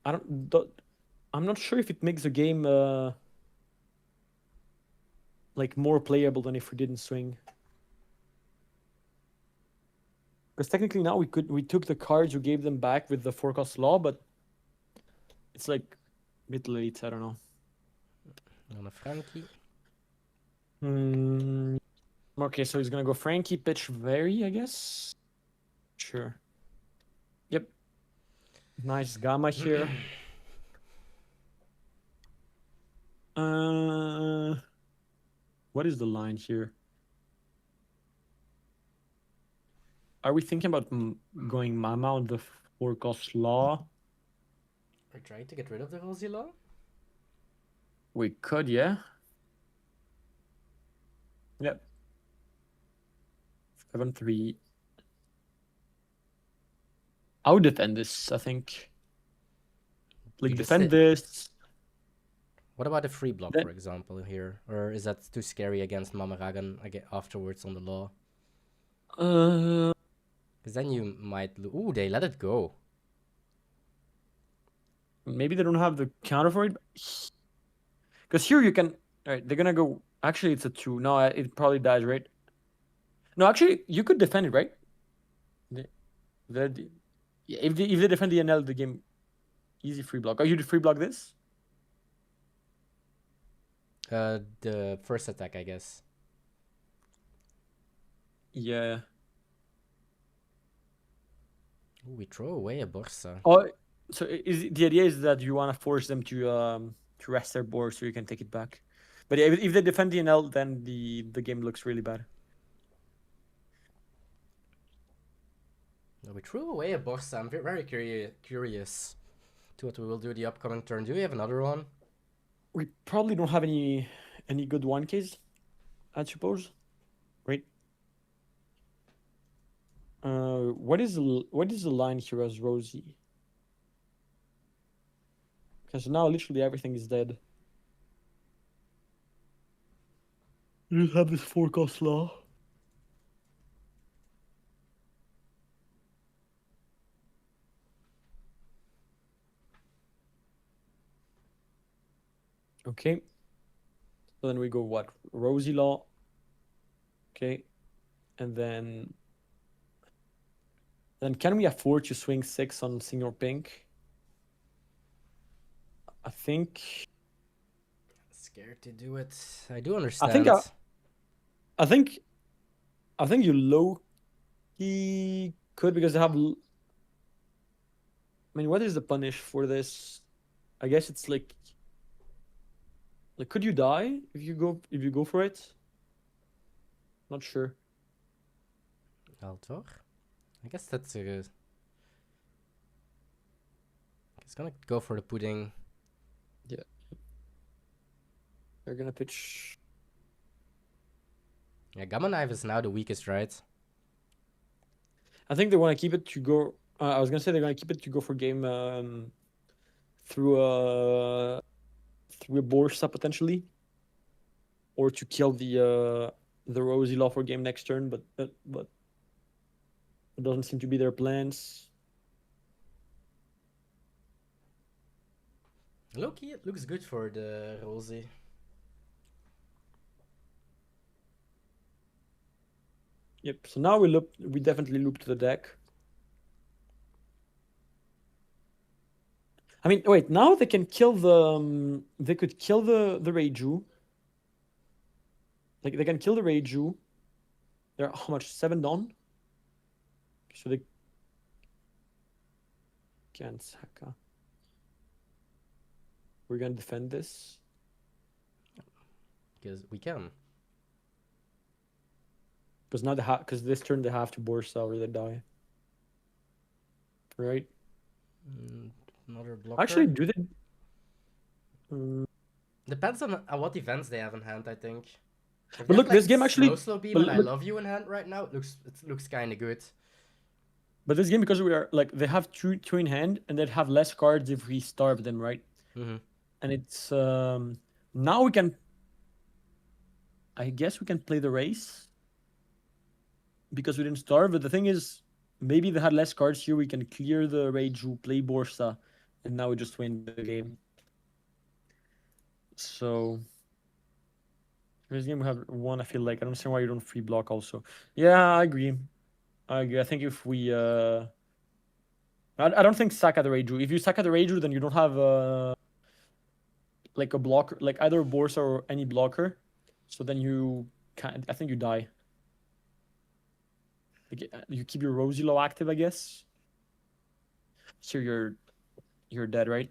I'm not sure if it makes the game like more playable than if we didn't swing. Because technically now we took the cards, we gave them back with the forecast law, but it's like a bit late. I don't know. On a Frankie. Okay, so he's gonna go Frankie, pitch Very, I guess. Sure. Yep. Nice gamma here. What is the line here? Are we thinking about going Mama on the forecast law? We're trying to get rid of the Rosie Law? We could, yeah. Yep. 7-3. I would defend this, I think. Like, defend this. What about a free block, for example, here? Or is that too scary against Mamaragan afterwards on the law? Because then you might... Ooh, they let it go. Maybe they don't have the counter for it. Because here you can... Alright, they're gonna go... Actually, it's a 2. No, it probably dies, right? No, actually, you could defend it, right? If they defend the NL, the game... Easy free block. Oh, you free block this? The first attack, I guess. Yeah. Ooh, we throw away a Borsa. Oh, so the idea is that you want to force them to rest their board so you can take it back. But yeah, if they defend the NL, then the game looks really bad. We threw away a Borsa. I'm very curious to what we will do the upcoming turn. Do we have another one? We probably don't have any good 1Ks, I suppose, right? What is the line here as Rosie? Because now literally everything is dead. You just have this forecast law. Okay. So then we go what? Rosie law. Okay. And then can we afford to swing 6 on Senior Pink? I think. Scared to do it. I do understand. I think you low key could, because they have. I mean, what is the punish for this? I guess it's like could you die if you go for it? Not sure. Altor? I guess that's a. It's gonna go for the pudding. Yeah. They're gonna pitch. Yeah, Gamma Knife is now the weakest, right? I think they want to keep it to go. I was gonna say they're gonna keep it to go for game through a Borsa potentially, or to kill the Rosie Law for game next turn, but it doesn't seem to be their plans. Low-key, it looks good for the Rosie. Yep. So now we definitely looped the deck. I mean, wait. Now they can kill the. They could kill the Reiju. Like they can kill the Reiju. They're how much? 7 down. So they can't Saka. We're gonna defend this Because we can. because now because this turn they have to Borsa or they die. Right? Another blocker. Actually, do they? Depends on what events they have in hand, I think. If But they look, have, this game actually. Slow Beam but and I look- Love You in hand right now. It looks kind of good. But this game, because we are like they have two in hand and they'd have less cards if we starve them, right? Mm-hmm. And it's now we can. I guess we can play the race because we didn't starve. But the thing is, maybe they had less cards here. We can clear the Reiju, play Borsa, and now we just win the game. So this game we have one. I feel like I don't understand why you don't free block. Also, yeah, I agree. I think if we I don't think Saka the Reiju. If you Saka the Reiju, then you don't have like a blocker, like either a Borsa or any blocker. So then you can't. I think you die. Like, you keep your Rosie low active, I guess. So you're dead, right?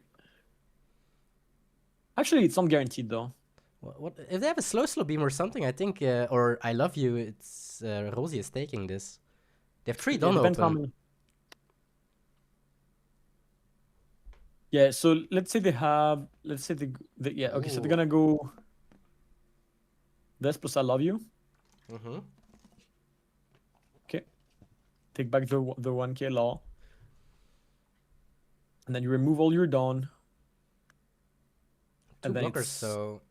Actually, it's not guaranteed though. What if they have a slow beam or something? I think or I Love You. It's Rosie is taking this. They have 3 done depends how open. many. Yeah, so let's say they have. Let's say yeah. Okay, so they're Ooh. gonna go. This plus I Love You. Mm-hmm. Okay. Take back the 1K law. And then you remove all your Dawn. 2 And then blockers, so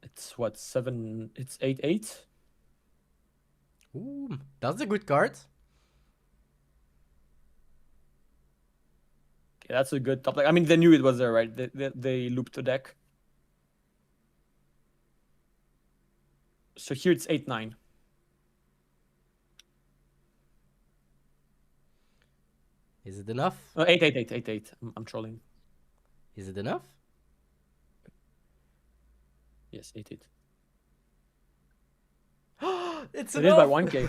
it's what 7? It's 8/8. ooh, that's a good card. Okay, that's a good top. Like I mean, they knew it was there, right? They looped the deck. So here it's 8/9. Is it enough? 8/8, 8/8. I'm trolling. Is it enough? Yes, 8-8. It's It is by enough! 1K.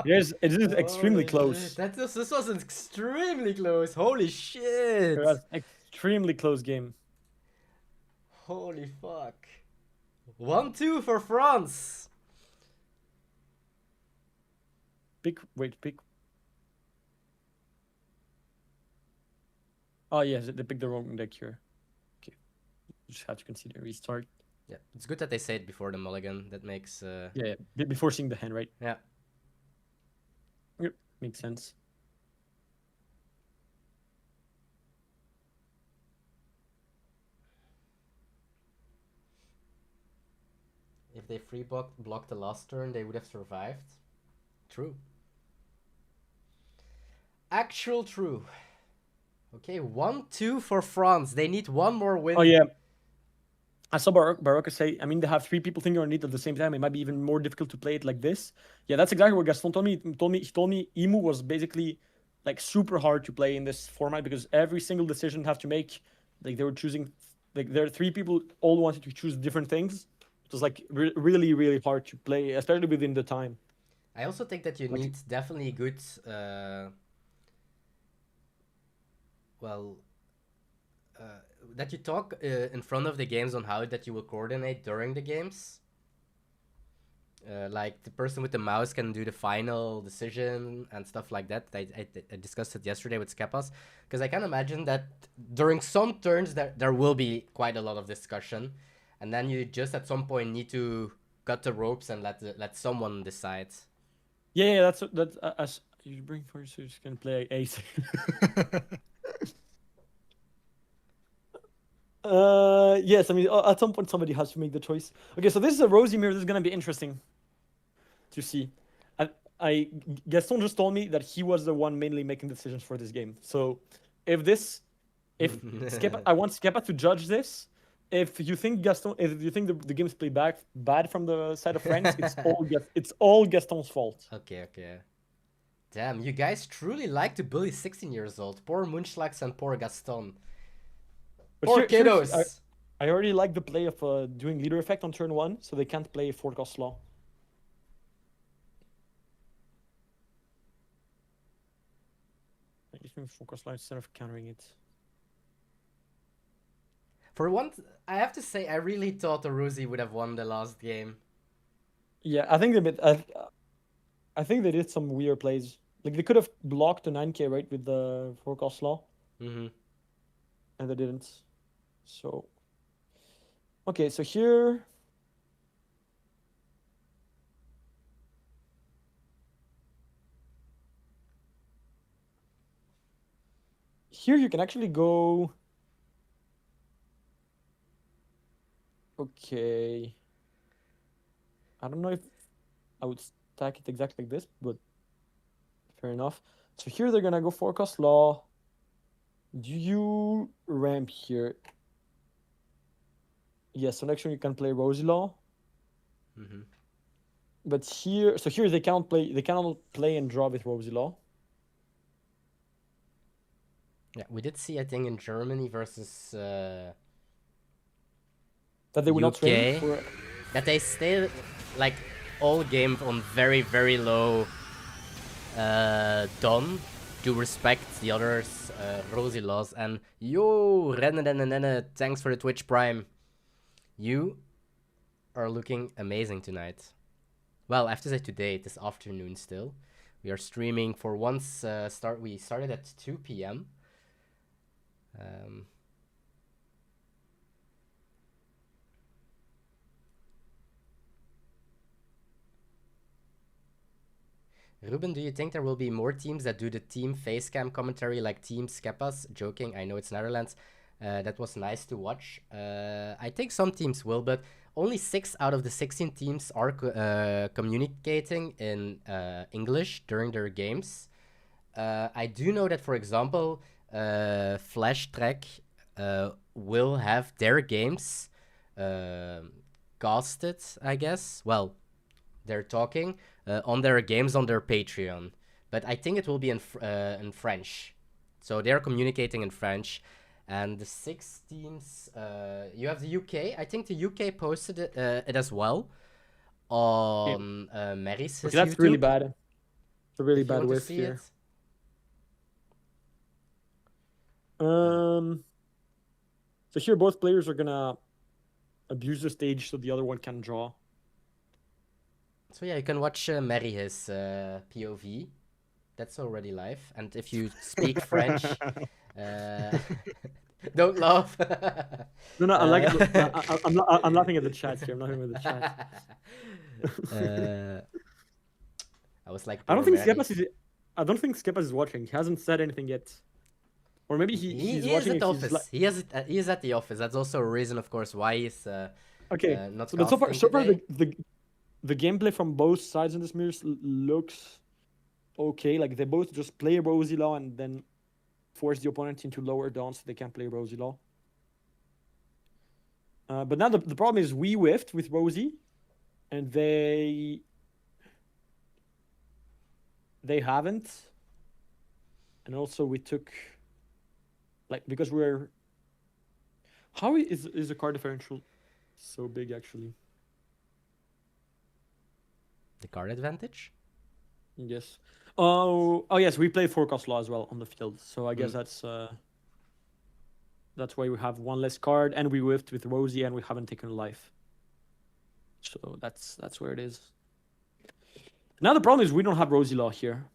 It is extremely close. Shit. This was extremely close. Holy shit! That's extremely close game. Holy fuck. 1-2 for France. Pick. Oh yes, they picked the wrong deck here. Okay, just have to consider restart. Yeah, it's good that they say it before the mulligan. That makes Yeah, before seeing the hand, right? yeah. Yep, makes sense. If they free blocked the last turn, they would have survived. True. Actual true. Okay, 1-2 for France. They need one more win. Oh yeah. I saw Barocca say, I mean, they have 3 people thinking on it at the same time. It might be even more difficult to play it like this. Yeah, that's exactly what Gaston told me. He told me Emu was basically like super hard to play in this format because every single decision have to make, like they were choosing, like there are 3 people all wanted to choose different things. It was like really, really hard to play, especially within the time. I also think that you need definitely good, that you talk in front of the games on how that you will coordinate during the games. Like the person with the mouse can do the final decision and stuff like that. I discussed it yesterday with Skepas, because I can imagine that during some turns there will be quite a lot of discussion, and then you just at some point need to cut the ropes and let someone decide. Yeah, that's as you bring for so you can play ace. Yes, I mean at some point somebody has to make the choice. Okay, so this is a rosy mirror. This is gonna be interesting to see. I Gaston just told me that he was the one mainly making decisions for this game. So if Skepa, I want Skepa to judge this. If you think the game's played bad from the side of France, it's all Gaston's fault. Okay. Damn, you guys truly like to bully 16 years old. Poor Munchlax and poor Gaston. But poor kiddos. I already like the play of doing leader effect on turn 1, so they can't play forecast law. I just doing forecast law instead of countering it. For once, I have to say, I really thought the Rosie would have won the last game. Yeah, I think I think they did some weird plays. Like they could have blocked the 9K right with the forecast law. Mm-hmm. And they didn't. So okay, so here you can actually go. Okay. I don't know if I would stack it exactly like this, but fair enough. So here they're gonna go forecast law. Do you ramp here? Yes, so next one you can play Rosy Law. Mm-hmm. But here they cannot play and draw with Rosy Law. Yeah, we did see, I think, in Germany versus that they would UK, not train for... that they stay like all game on very, very low done to respect the others' Rosy laws. And yo, Renne, thanks for the Twitch Prime. You are looking amazing tonight. Well, I have to say today, this afternoon still. We are streaming for once. We started at 2 p.m. Ruben, do you think there will be more teams that do the team facecam commentary like Team Skepas? Joking, I know it's Netherlands. That was nice to watch. I think some teams will, but only 6 out of the 16 teams are communicating in English during their games. I do know that, for example, Flash Track will have their games casted, I guess. Well, they're talking on their games on their Patreon, but I think it will be in French. So they're communicating in French. And the 6 teams, you have the UK. I think the UK posted it as well on Mary's Okay, that's YouTube. really bad. It's a really If you bad want to whiff see here. it. So here both players are gonna abuse the stage so the other one can draw. So yeah, you can watch Mary his POV. That's already live. And if you speak French, don't laugh. No, I'm laughing at the chat here. I'm laughing at the chat. I was like, I don't poor think Mary. Skepas is watching. He hasn't said anything yet. Or maybe he's He is watching at the if he's office. He is at the office. That's also a reason, of course, why he's okay. not But so far today. the gameplay from both sides in this mirrors looks okay. Like they both just play Rosie Law and then force the opponent into lower down so they can't play Rosie Law. But now the problem is we whiffed with Rosie, and they haven't. And also we took, like, because we're, how is the card differential so big actually? The card advantage? Yes. Oh yes, we played Forecast Law as well on the field, so I guess that's why we have one less card, and we whiffed with Rosie, and we haven't taken a life. So that's where it is. Now the problem is we don't have Rosie Law here.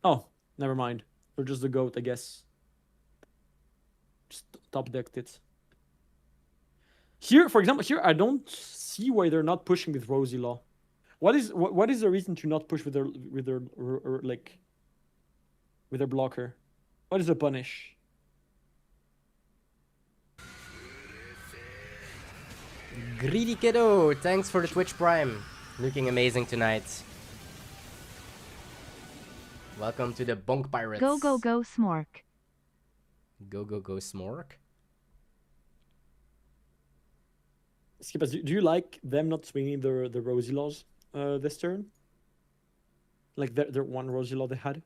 Oh, never mind. We're just the goat, I guess. Just top decked it. Here, for example, here I don't see why they're not pushing with Rosie Law. What is the reason to not push with their blocker? What is the punish? Greedy Kiddo, thanks for the Twitch Prime. Looking amazing tonight. Welcome to the Bonk Pirates. Go, go, go, Smork. Go, go, go, Smork. Skippers, do you like them not swinging the Rosie Laws this turn? Like their one Rosie Law they had?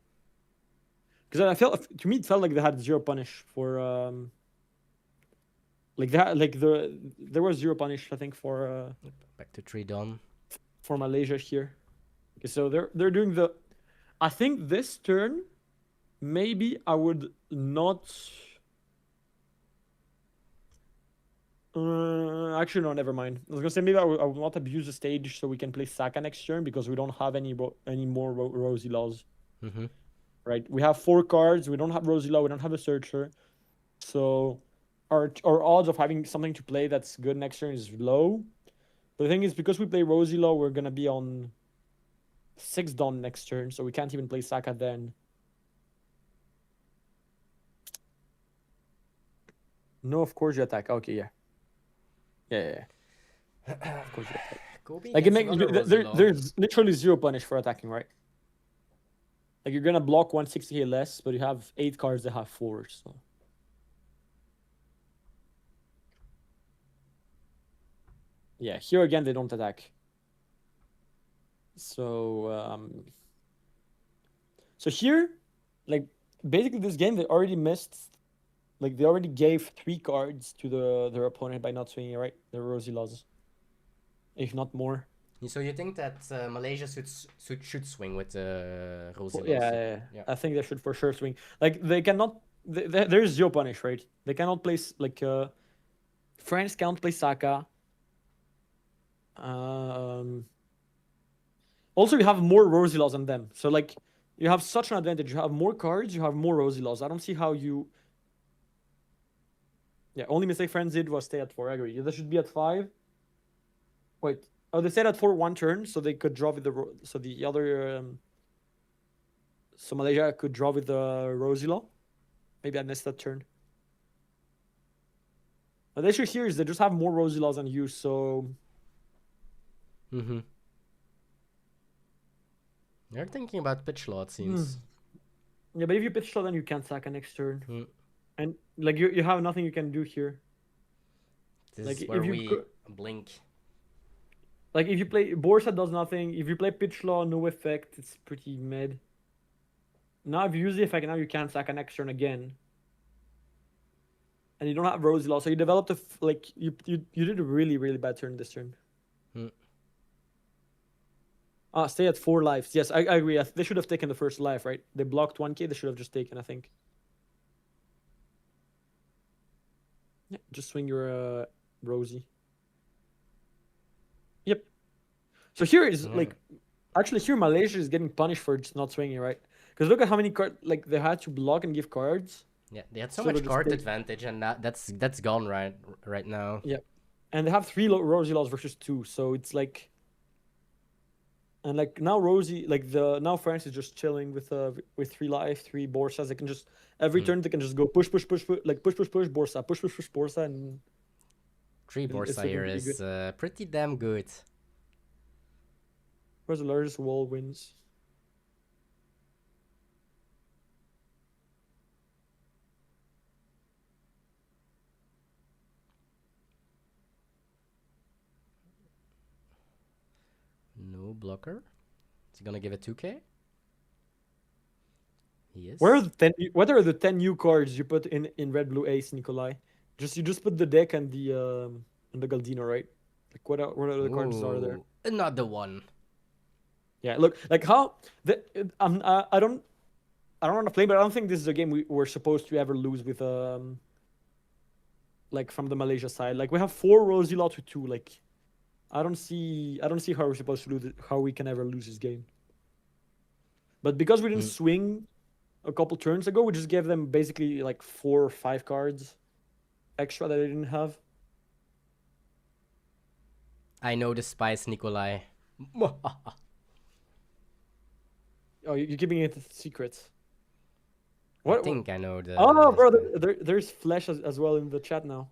Because to me it felt like they had 0 punish for there was 0 punish, I think, for back to 3 Dawn for Malaysia here. Okay, so they're doing the, I think this turn maybe I would not actually no, never mind. I was gonna say maybe I will not abuse the stage so we can play Saka next turn, because we don't have any more Rosie Laws. Right, we have 4 cards, we don't have Rosie Law, we don't have a Searcher, so our odds of having something to play that's good next turn is low. But the thing is, because we play Rosie Law, we're gonna be on 6 Dawn next turn, so we can't even play Saka then. No, of course you attack. Okay, yeah. Yeah. Of course you attack. Kobe Like there's literally 0 punish for attacking, right? Like you're gonna block 160k less, but you have 8 cards that have 4, so. Yeah, here again they don't attack. So so here, like basically this game they already missed, like they already gave 3 cards to their opponent by not swinging, right? The Rosie Laws, if not more. So you think that Malaysia should swing with Rosie Laws? Yeah, I think they should for sure swing. Like they cannot. There's 0 punish, right? They cannot play like France can't play Saka. Also, you have more Rosie Laws than them, so like you have such an advantage. You have more cards, you have more Rosie Laws. I don't see how you. Yeah, only mistake friends did was stay at 4. I agree. They should be at 5. Wait, oh, they stayed at 4 one turn, so they could draw with the other. So Malaysia could draw with the Rosie Law. Maybe I missed that turn. But the issue here is they just have more Rosie Laws than you, so. You're thinking about pitch law, it seems. Yeah, but if you pitch law, then you can't sack a next turn. And like you have nothing you can do here. This like is where we blink. Like if you play Borsa does nothing. If you play pitch law, no effect. It's pretty mid. Now if you use the effect, now you can't sack a next turn again. and you don't have Rosie Law, so you developed you did a really bad turn this turn. Stay at 4 lives. Yes, I agree. They should have taken the first life, right? They blocked 1k. They should have just taken, I think. Yeah, just swing your Rosie. Yep. So here is actually here Malaysia is getting punished for just not swinging, right? Because look at how many cards they had to block and give cards. Yeah, they had so much card advantage, and that's gone right now. Yeah, and they have 3 Rosie Laws versus 2, so it's like. And like now Rosie, now France is just chilling with 3 life, 3 Borsas. They can just every turn they can just go push Borsa, push Borsa, and 3 Borsa here is pretty damn good. Where's the largest wall wins? No blocker. Is he gonna give it 2k? He is. What are the 10 new cards you put in red blue ace, Nikolai? You just put the deck and the Galdino, right? Like what other cards are there? Another one. Yeah, look, like how I don't want to play, but I don't think this is a game we're supposed to ever lose with like from the Malaysia side. Like we have 4 Rosie Law to 2. Like I don't see how we're supposed to lose it, how we can ever lose this game. But because we didn't swing a couple turns ago, we just gave them basically like 4 or 5 cards extra that they didn't have. I know the spice, Nikolai. Oh, you're keeping it a secret. I think I know the. Oh, bro, there's Flash as well in the chat now.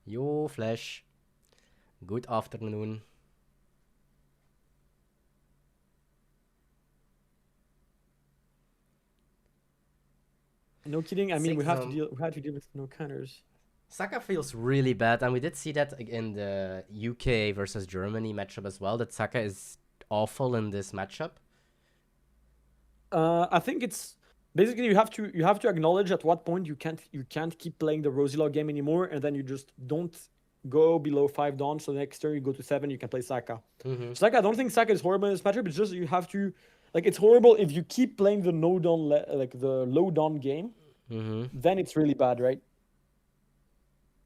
Yo, Flash. Good afternoon. No kidding. I mean, we had to deal with no counters. Saka feels really bad, and we did see that in the UK versus Germany matchup as well. That Saka is awful in this matchup. I think it's basically you have to acknowledge at what point you can't keep playing the Rosie Law game anymore, and then you just don't go below 5 dawns. So the next turn you go to 7, you can play Saka. Saka, I don't think Saka is horrible in this matchup. It's just you have to it's horrible if you keep playing the no dawn the low dawn game. Then it's really bad, right?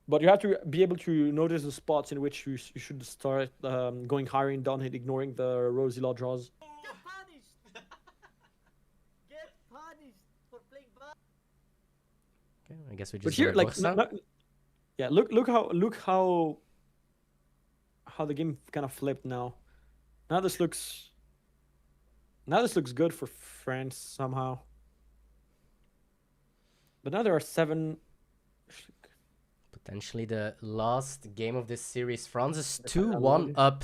But you have to be able to notice the spots in which you should start going higher in dawn and ignoring the Rosie Law draws. Get punished! Get punished for playing bad. Okay, I guess we just. But here, yeah, look how the game kind of flipped now. Now this looks good for France somehow. But now there are 7. Potentially the last game of this series. France is 2-1 up.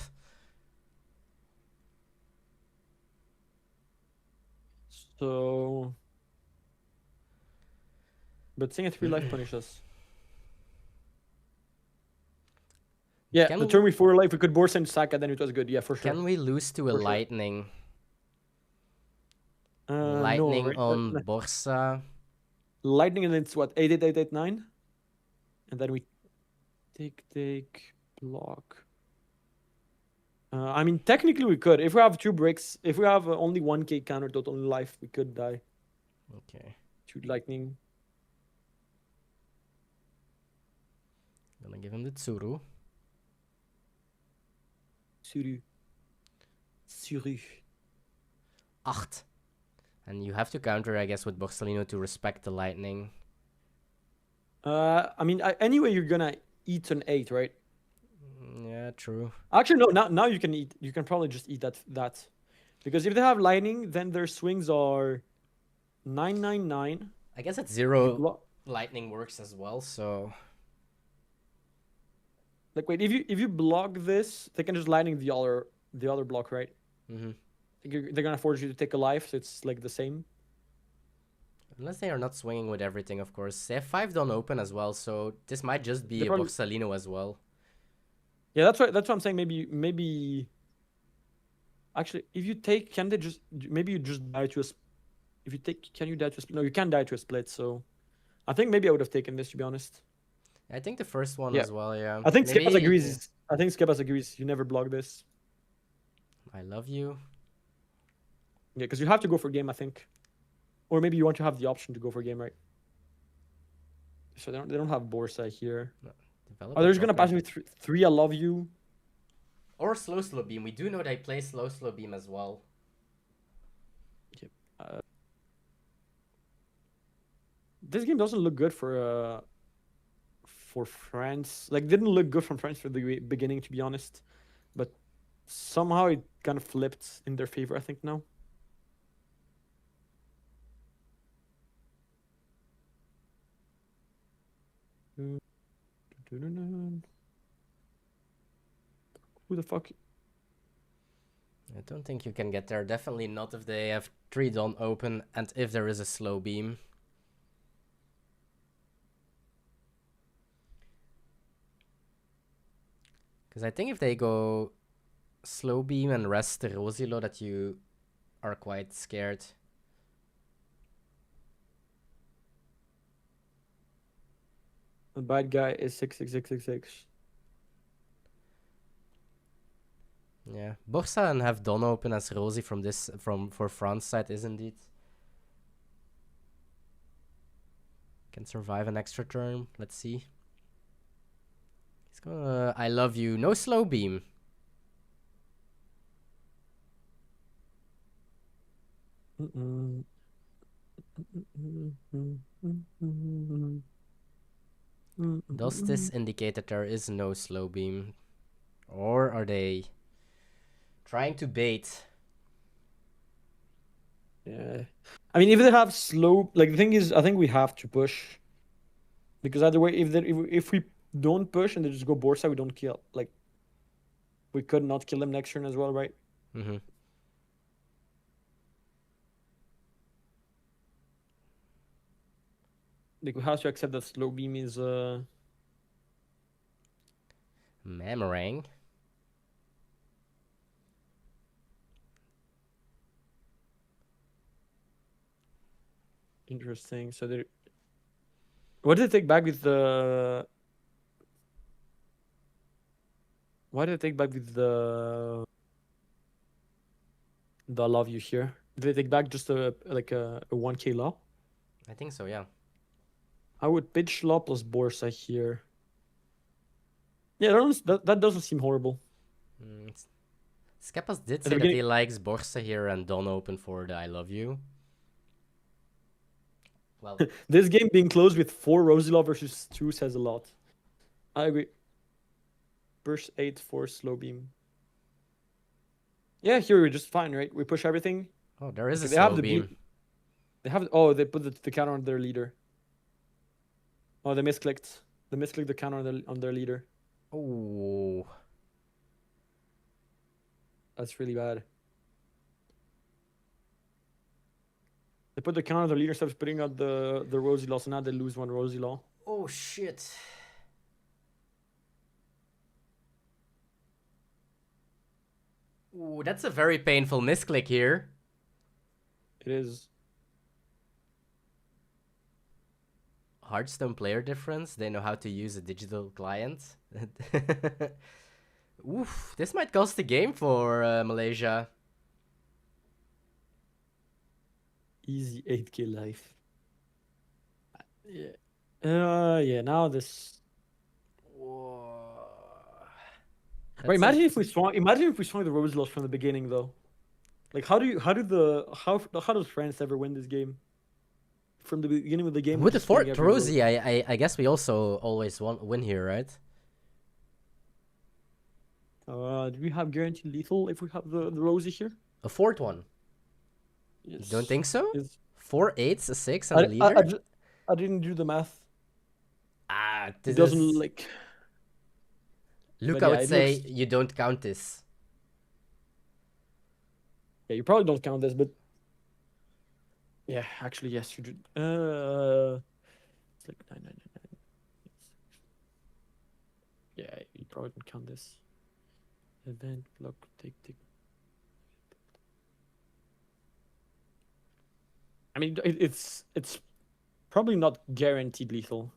So, but seeing a 3 life punish us. Yeah, the turn we 4 life we could Borsa and Saka, then it was good. Yeah, for sure. Can we lose to a lightning? Lightning no, on Borsa. Lightning, and it's what, 88889, and then we take block. I mean, technically we could. If we have 2 breaks, if we have only 1k counter total in life, we could die. Okay. 2 lightning. Gonna give him the Tsuru. Suru. 8. And you have to counter, I guess, with Borsalino to respect the lightning. I mean, anyway, you're gonna eat an 8, right? Yeah, true. Actually, no. Now you can eat. You can probably just eat that, because if they have lightning, then their swings are 999. I guess at 0 lightning works as well. So, like, wait, if you block this, they can just lightning the other block, right? They're gonna force you to take a life, so it's like the same. Unless they are not swinging with everything, of course. They have 5 don't open as well, so this might just be a Borsalino as well. Yeah, that's what I'm saying. Maybe. Actually, if you take, can they just maybe you just die to a? If you take, can you die to a split? No, you can't die to a split. So, I think maybe I would have taken this, to be honest. I think the first one Yeah. as well, yeah. I think Maybe, Skepas agrees. I think Skepas agrees. You never block this. I love you. Yeah, because you have to go for game, I think. Or maybe you want to have the option to go for game, right? So they don't have Borsa here. Develop Oh, they're just a gonna pass proper- me three. I love you. Or slow beam. We do know they play slow beam as well. This game doesn't look good for France. Like, didn't look good from France for the beginning, to be honest. But somehow it kind of flipped in their favor, I think, now. Who the fuck? I don't think you can get there. Definitely not if they have 3 Dawn open and if there is a slow beam. Because I think if they go slow beam and rest the Rosilo, that you are quite scared. The bad guy is 66666. Yeah, Borsa and have Dawn open as Rosie for France side is indeed. Can survive an extra turn. Let's see. He's gonna. I love you. No slow beam. Does this indicate that there is no slow beam? Or are they trying to bait? Yeah. I mean, if they have slow, like, the thing is, I think we have to push. Because either way, if we don't push and they just go Borsa, we don't kill. Like, we could not kill him next turn as well, right? Mm-hmm. Like, we have to accept that slow beam is Mamarang. interesting. So they, what did they take back with the? Why did they take back with the love you here? Did they take back just a 1k law? I think so, yeah. I would pitch law plus Borsa here. Yeah, that doesn't seem horrible. Skepas did At the say that beginning- he likes Borsa here and Dawn open for the I love you. Well, This game being closed with 4 Rosilov versus 2 says a lot. I agree. Burst 8 for slow beam. Yeah, here we're just fine, right? We push everything. oh, there is Okay, a they have slow the beam. They have. Oh, they put the counter on their leader. Oh, they misclicked. They misclicked the counter on their leader. Oh, That's really bad. They put the counter on their leader instead of putting out the Rosie Law, so now they lose 1 Rosie Law. oh shit. Ooh, that's a very painful misclick here. It is. Hearthstone player difference. They know how to use a digital client. Oof, this might cost the game for Malaysia. Easy 8k life. Yeah. Yeah. Now this. Whoa. Right. Imagine if we swung. Imagine if we swung the Rosie Laws from the beginning, though. Like, how does France ever win this game? From the beginning of the game. With the just swinging fourth every Rosie, I guess we also always win here, right? Do we have guaranteed lethal if we have the Rosie here? A fourth one. Yes. You don't think so? Yes. 4 8s, a 6, and a leader? I didn't do the math. This It doesn't is... like. Luke, but I yeah, would it say looks- you don't count this. Yeah, you probably don't count this, but. Yeah, actually, yes, you do. It's like 999. Yeah, you probably don't count this. Event block take. I mean, it's probably not guaranteed lethal.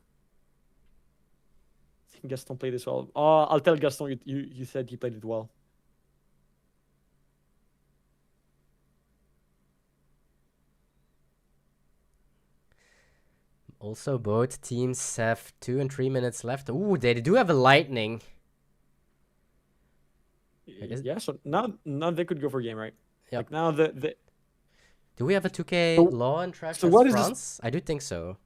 think Gaston played this well. I'll tell Gaston you said he played it well. Also, both teams have 2 and 3 minutes left. Ooh, they do have a lightning. Yeah, so now they could go for a game, right? Yep. Like now the Do we have a 2K law in Trash so what is France? I do think so.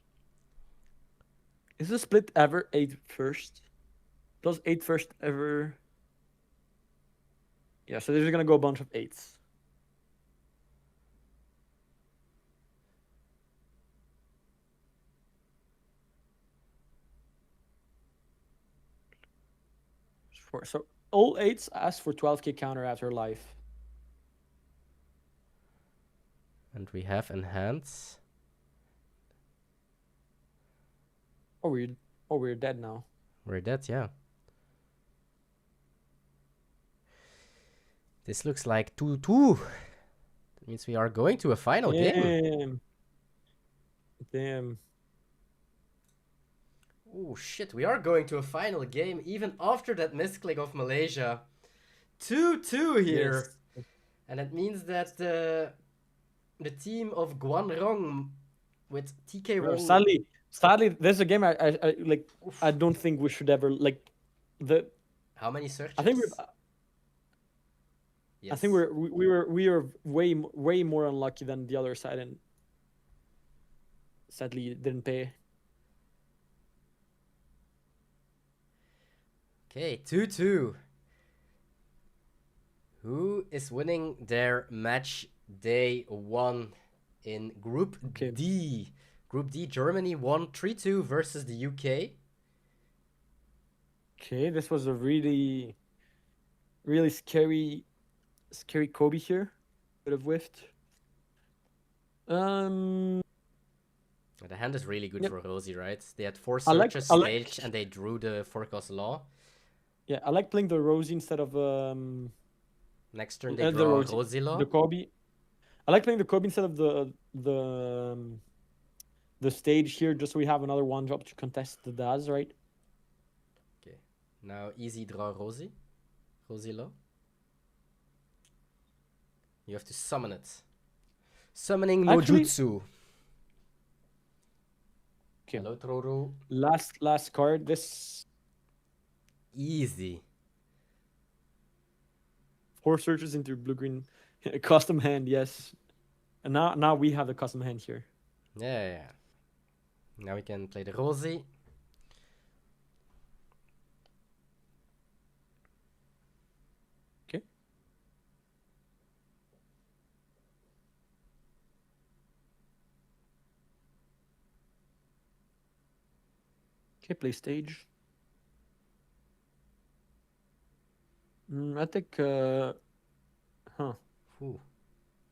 Is the split ever 8 first? Does 8 first ever? Yeah, so there's gonna go a bunch of 8s. So all 8s ask for 12k counter after life. And we have enhance. Oh, we're dead now. We're dead, yeah. This looks like 2-2. That means we are going to a final game. Damn. Oh shit, we are going to a final game even after that misclick of Malaysia. 2-2 here. Yes. And it means that the team of Guanrong with TK Wong. Sadly, there's a game I like. Oof. I don't think we should ever like the. How many searches? I think we're. Yes. I think we were way more unlucky than the other side, and sadly it didn't pay. Okay, 2-2. Who is winning their match day 1 in Group D? Group D, Germany won 3-2 versus the UK. Okay, this was a really scary Kobe here. Could have whiffed. The hand is really good for Rosie, right? They had 4 searches staged and they drew the forecast law. Yeah, I like playing the Rosie instead of next turn they draw the Rosie law. The Kobe. I like playing the Kobe instead of the stage here, just so we have another 1-drop to contest the Daz, right? Okay. Now easy draw Rosie law. You have to summon it. Summoning no jutsu. Okay. Hello, Troru. Last card. This easy. 4 searches into blue-green custom hand, yes. And now we have the custom hand here. Yeah. Now we can play the Rosie. Okay. Okay, play stage. I think Ooh.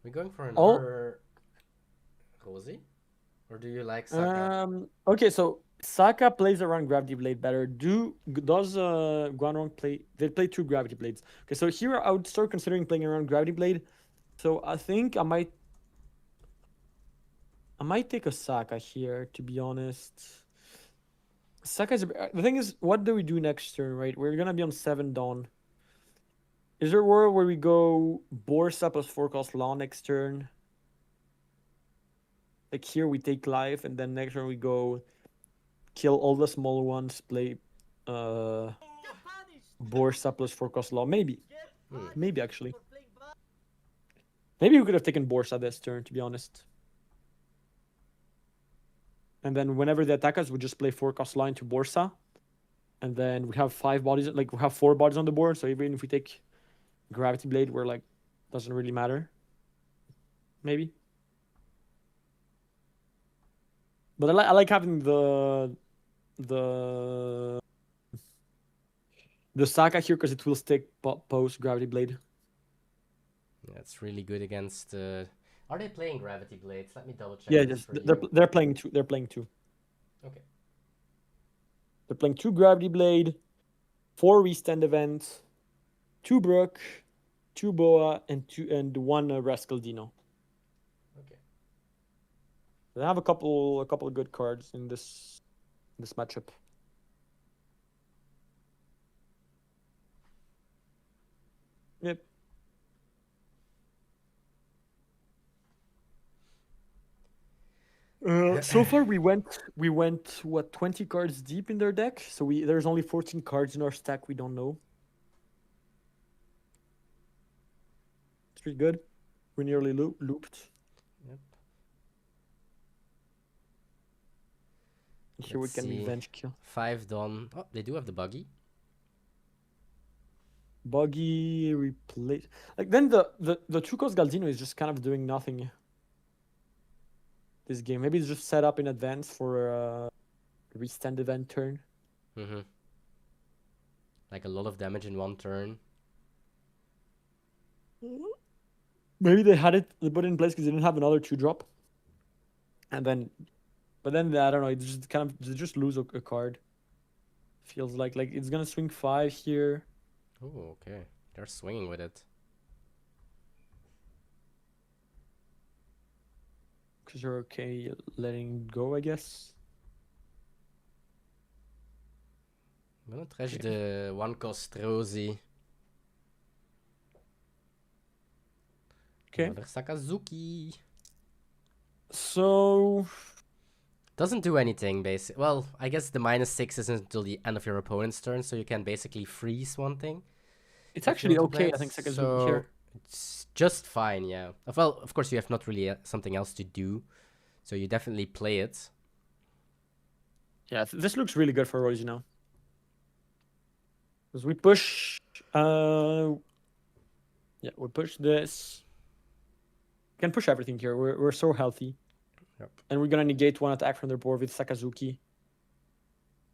We're going for another Rosie? Or do you like Saka? Okay, so Saka plays around Gravity Blade better. Does Guanrong play? They play 2 Gravity Blades. Okay, so here I would start considering playing around Gravity Blade. So I think I might take a Saka here, to be honest. Saka's the thing is, what do we do next turn, right? We're gonna be on 7 Dawn. Is there a world where we go Borsa plus forecast law next turn? Like here we take life, and then next turn we go kill all the smaller ones, play Borsa plus forecast law. Maybe. Maybe actually. Maybe we could have taken Borsa this turn, to be honest. And then whenever they attack us, we just play forecast line to Borsa. And then we have 5 bodies, like we have 4 bodies on the board, so even if we take Gravity Blade, we're like, doesn't really matter. Maybe. But I like having the Saka here because it will stick post Gravity Blade. Yeah, it's really good against. Are they playing Gravity Blades? Let me double check. Yeah, they're playing 2. They're playing 2. Okay. They're playing 2 Gravity Blade, 4 Restand Event, 2 Brook, 2 Boa, and 1 Rascal Dino. Okay. They have a couple of good cards in this matchup. So far we went what 20 cards deep in their deck. So there's only 14 cards in our stack we don't know. It's pretty good. We nearly looped. Yep. Here we can revenge kill. 5 done. Oh, they do have the buggy. Buggy replace. Like then the 2-cost Galdino is just kind of doing nothing. This game maybe it's just set up in advance for a restand event turn. Like a lot of damage in one turn. Maybe they had it put in place because they didn't have another 2-drop. And then, but then I don't know. It's just kind of they just lose a card. Feels like it's gonna swing 5 here. Oh, okay. They're swinging with it. Because you're okay letting go, I guess. I'm gonna trash the 1-cost Rosie. Okay. Another Sakazuki. So Doesn't do anything, basically. Well, I guess the -6 isn't until the end of your opponent's turn, so you can basically freeze one thing. it's actually okay, I think, Sakazuki so here. It's just fine, yeah. Well, of course, you have not really something else to do, so you definitely play it. Yeah, this looks really good for Rosie now. Because we push... yeah, we push this. We can push everything here. We're so healthy. Yep. And we're gonna negate 1 attack from their board with Sakazuki.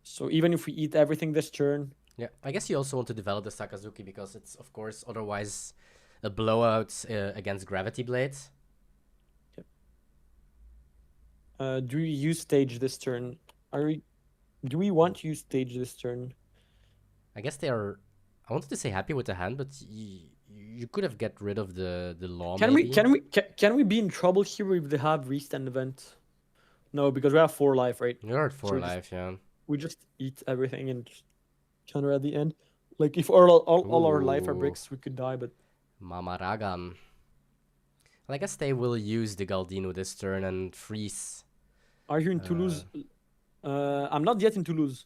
So even if we eat everything this turn... Yeah, I guess you also want to develop the Sakazuki because it's, of course, otherwise a blowout against Gravity Blade. Yep. Do we use stage this turn? Do we want to use stage this turn? I guess they are... I wanted to say happy with the hand, but you could have get rid of the law. Can maybe. we be in trouble here if they have restand event? No, because we have 4 life, right? You're at 4 So life, yeah. We just eat everything and just counter at the end. Like if all our life are bricks, we could die. But Mamaragan. Well, I guess they will use the Galdino this turn and freeze. are you in Toulouse? I'm not yet in Toulouse.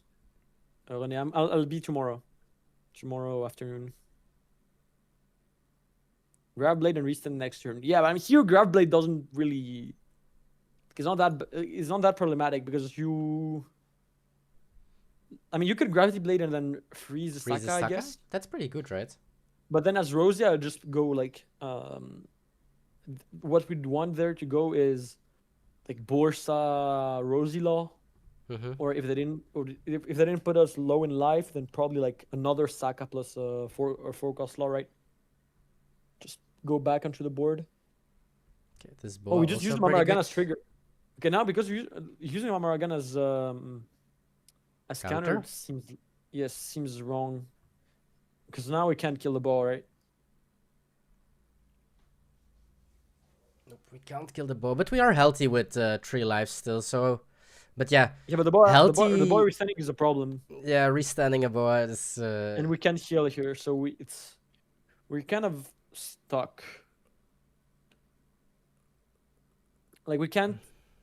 René, I'll be tomorrow. Tomorrow afternoon. Grab Blade and restand next turn. Yeah, but I mean here Grab Blade doesn't really. It's not that problematic because you. I mean, you could Gravity Blade and then freeze the Saka, I guess. That's pretty good, right? But then as Rosie, I'll just go like what we'd want there to go is like Borsa Rosie Law. Or if they didn't put us low in life, then probably like another Saka plus 4-cost Law, right? Just go back onto the board. Okay, this we just used Mamaragana's trigger. Okay, now because using Mamaragana's as counter seems wrong. Because now we can't kill the ball, right? Nope, we can't kill the ball, but we are healthy with 3 lives still, so... But yeah, but the ball restanding is a problem. Yeah, restanding a ball is... And we can't heal here, so we're kind of stuck. Like we can't...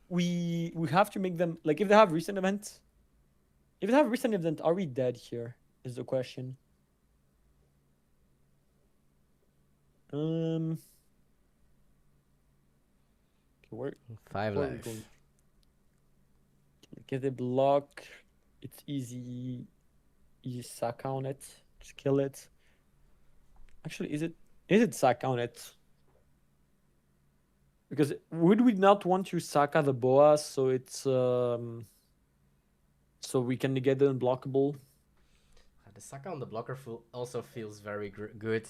We have to make them... Like if they have restand event... If they have restand event, are we dead here? Is the question. 5 life. Get the block. It's easy Saka on it. Just kill it. Actually, is it Saka on it? Because would we not want to Saka the boa so it's so we can negate the unblockable? The Saka on the blocker also feels very good.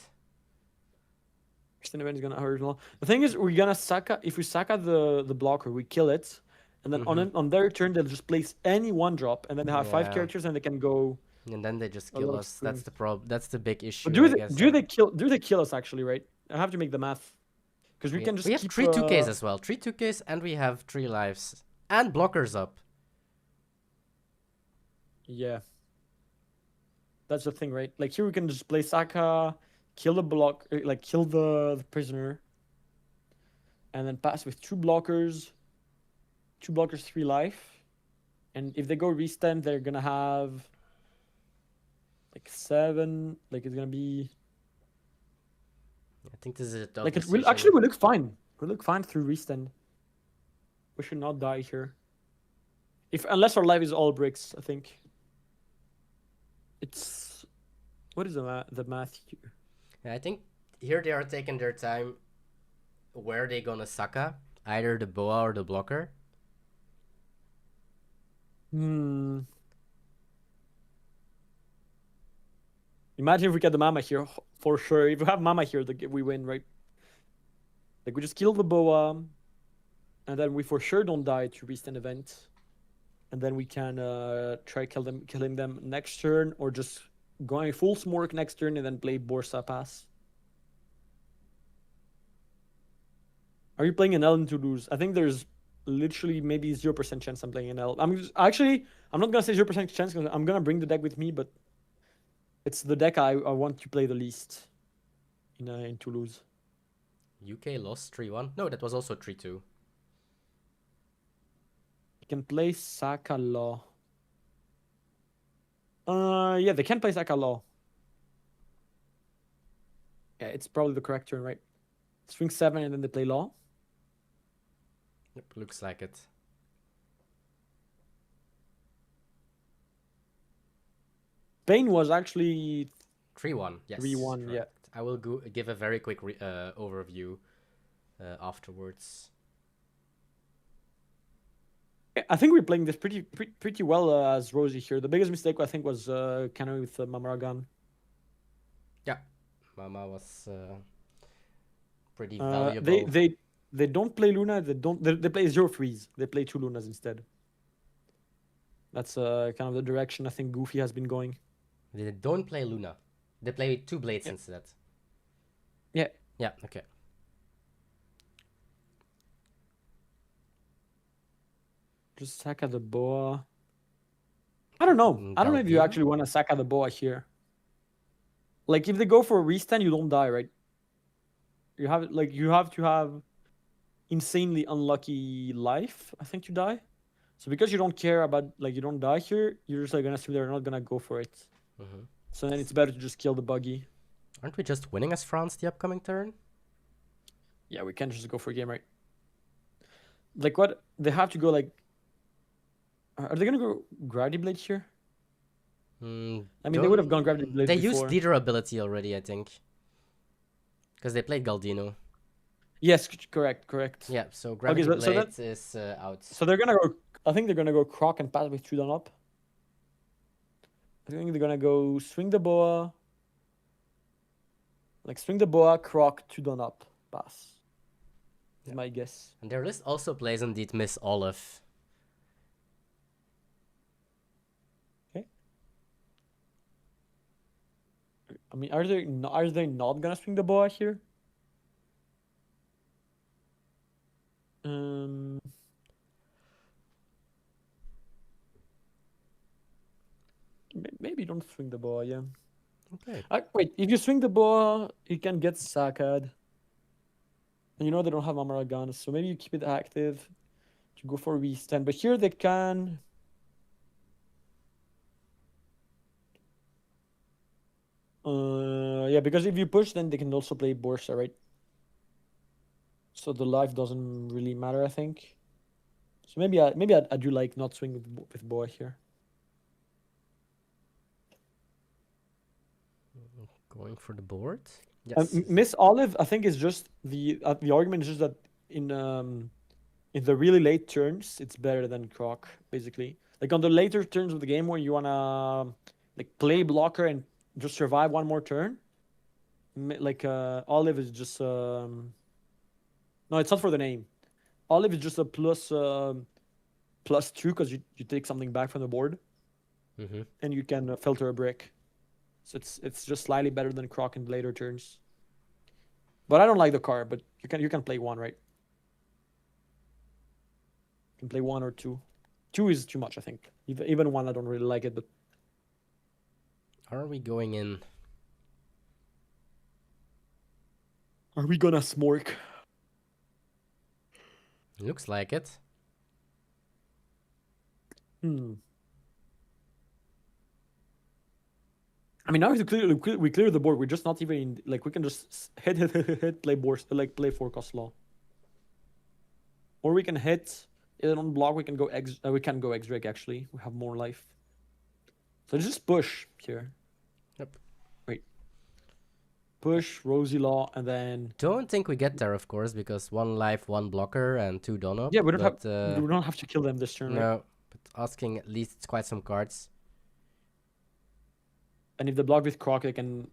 Event is gonna hurt a lot. The thing is, we're gonna Saka. If we Saka the blocker, we kill it, and then on their turn they'll just place any 1-drop, and then they have 5 characters, and they can go. And then they just kill us. That's the problem. That's the big issue. But do they kill us actually? Right? I have to make the math. Because we can just. We have keep, 3 2Ks as well. 3 2Ks, and we have 3 lives and blockers up. Yeah. That's the thing, right? Like here we can just play Saka, kill the block, like kill the prisoner, and then pass with 2 blockers. 2 blockers, 3 life. And if they go restand, they're gonna have like 7. Like it's gonna be. I think this is a tough Like it decision. will actually we look fine. We look fine through restand. We should not die here. Unless our life is all bricks, I think. It's what is the math here? Yeah, I think here they are taking their time. Where they gonna Saka? Either the boa or the blocker. Imagine if we get the Mama here, for sure. If we have Mama here, we win, right? Like, we just kill the boa, and then we for sure don't die to restand event. And then we can try killing them next turn, or just going full smork next turn and then play Borsa pass. Are you playing an L to lose? I think there's literally maybe 0% chance I'm playing an L. I'm not gonna say 0% chance because I'm gonna bring the deck with me, but it's the deck I want to play the least in Toulouse. UK lost 3-1. No, that was also 3-2. You can play Saka Law. Yeah, they can play Saka Law. Yeah, it's probably the correct turn, right? Swing 7 and then they play Law. Yep, looks like it. Spain was actually 3-1. Yes. 3-1. Yeah. I will give a very quick overview afterwards. I think we're playing this pretty well as Rosie here. The biggest mistake I think was Canoe with Mamaragan. Yeah, Mama was pretty valuable. They don't play Luna. They play 0 freeze. They play 2 Lunas instead. That's kind of the direction I think Goofy has been going. They don't play Luna. They play 2 blades instead. Yeah. Yeah. Okay. Just Saka the boa. I don't know. I don't know if you actually want to Saka the boa here. Like if they go for a restand, you don't die, right? You have to have insanely unlucky life, I think, to die. So because you don't care about you don't die here, you're just gonna assume they're not gonna go for it. So then it's better to just kill the buggy. Aren't we just winning as France the upcoming turn? Yeah, we can't just go for a game, right? Like what they have to go like. Are they gonna go Gravity Blade here? I mean, they would have gone Gravity Blade They before. used Leader ability already, I think. Because they played Galdino. Yes, correct. Yeah, so Gravity Blade is out. So they're gonna go. I think they're gonna go Croc and pass with 2 done up. I think they're gonna go swing the boa. Like swing the boa, Croc, 2 done up, pass. Is my guess. And their list also plays indeed Miss Olive. I mean, are they not gonna swing the boa here? Maybe don't swing the boa, yeah. Okay. Wait, if you swing the boa, you can get Sakad. And you know they don't have Amara guns, so maybe you keep it active to go for a restand. But here they can. Yeah, because if you push, then they can also play Borsa, right? So the life doesn't really matter, I think. So maybe I do like not swing with boa here. Going for the board. Yes. Miss Olive, I think, is just the argument is just that in the really late turns, it's better than Croc, basically. Like on the later turns of the game where you wanna play blocker and just survive one more turn. Olive is just no, it's not for the name. Olive is just a +2 because you take something back from the board, and you can filter a brick. So it's just slightly better than Croc in later turns. But I don't like the card. But you can play 1, right? You can play 1 or 2. 2 is too much, I think. Even 1, I don't really like it. But are we going in? Are we gonna smork? Looks like it. I mean, now we clear the board. We're just not even in, like we can just hit, play board, like play forecast law, or we can hit it on block. We can go we can go X Drake actually. We have more life, so just push here. Yep. Wait. Push Rosie Law and then. Don't think we get there, of course, because 1 life, 1 blocker, and 2 Dono. Yeah, we don't have to kill them this turn, right? No, but asking at least quite some cards. And if they block with Croc, they can.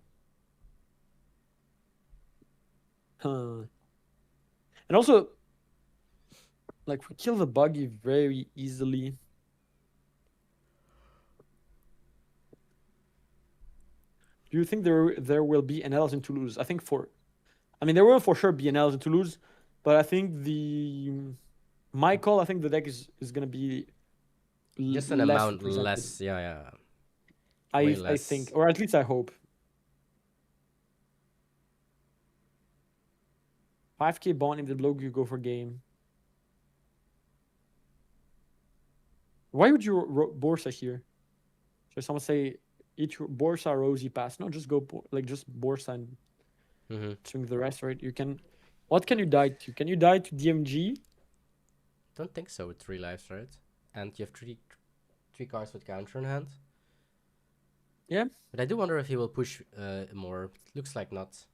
And also, like we kill the buggy very easily. Do you think there will be NLs in Toulouse? I think there will for sure be NLs in Toulouse, but I think my call. I think the deck is gonna be just an amount less. Yeah. I think, or at least I hope. 5k bond if the blow you go for game. Why would you Borsa here? Should someone say each Borsa Rosie pass? No, just go just Borsa and swing the rest, right? You can. What can you die to? Can you die to DMG? Don't think so with 3 lives, right? And you have three cards with counter in hand. Yeah. But I do wonder if he will push more. Looks like not.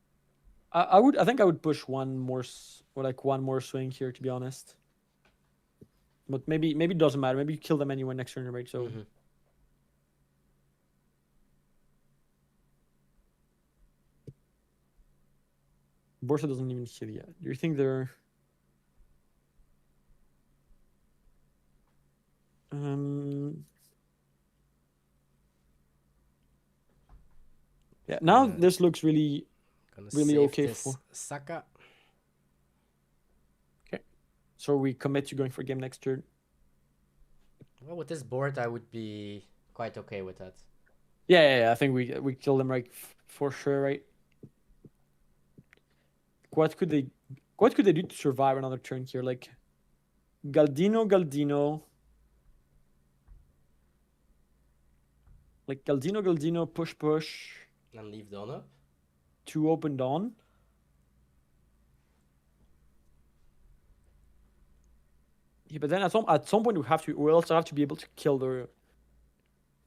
I think I would push one more swing here, to be honest. But maybe it doesn't matter. Maybe you kill them anyway next turn, right? So. Borsa doesn't even hit yet. Do you think they're? Yeah. Now this looks really okay for Saka. Okay. So we commit to going for game next turn. Well, with this board, I would be quite okay with that. Yeah. I think we kill them right for sure, right? What could they do to survive another turn here? Like Galdino. Like Galdino, push. And leave Dawn up. 2 open Dawn. Yeah, but then at some point we also have to be able to kill the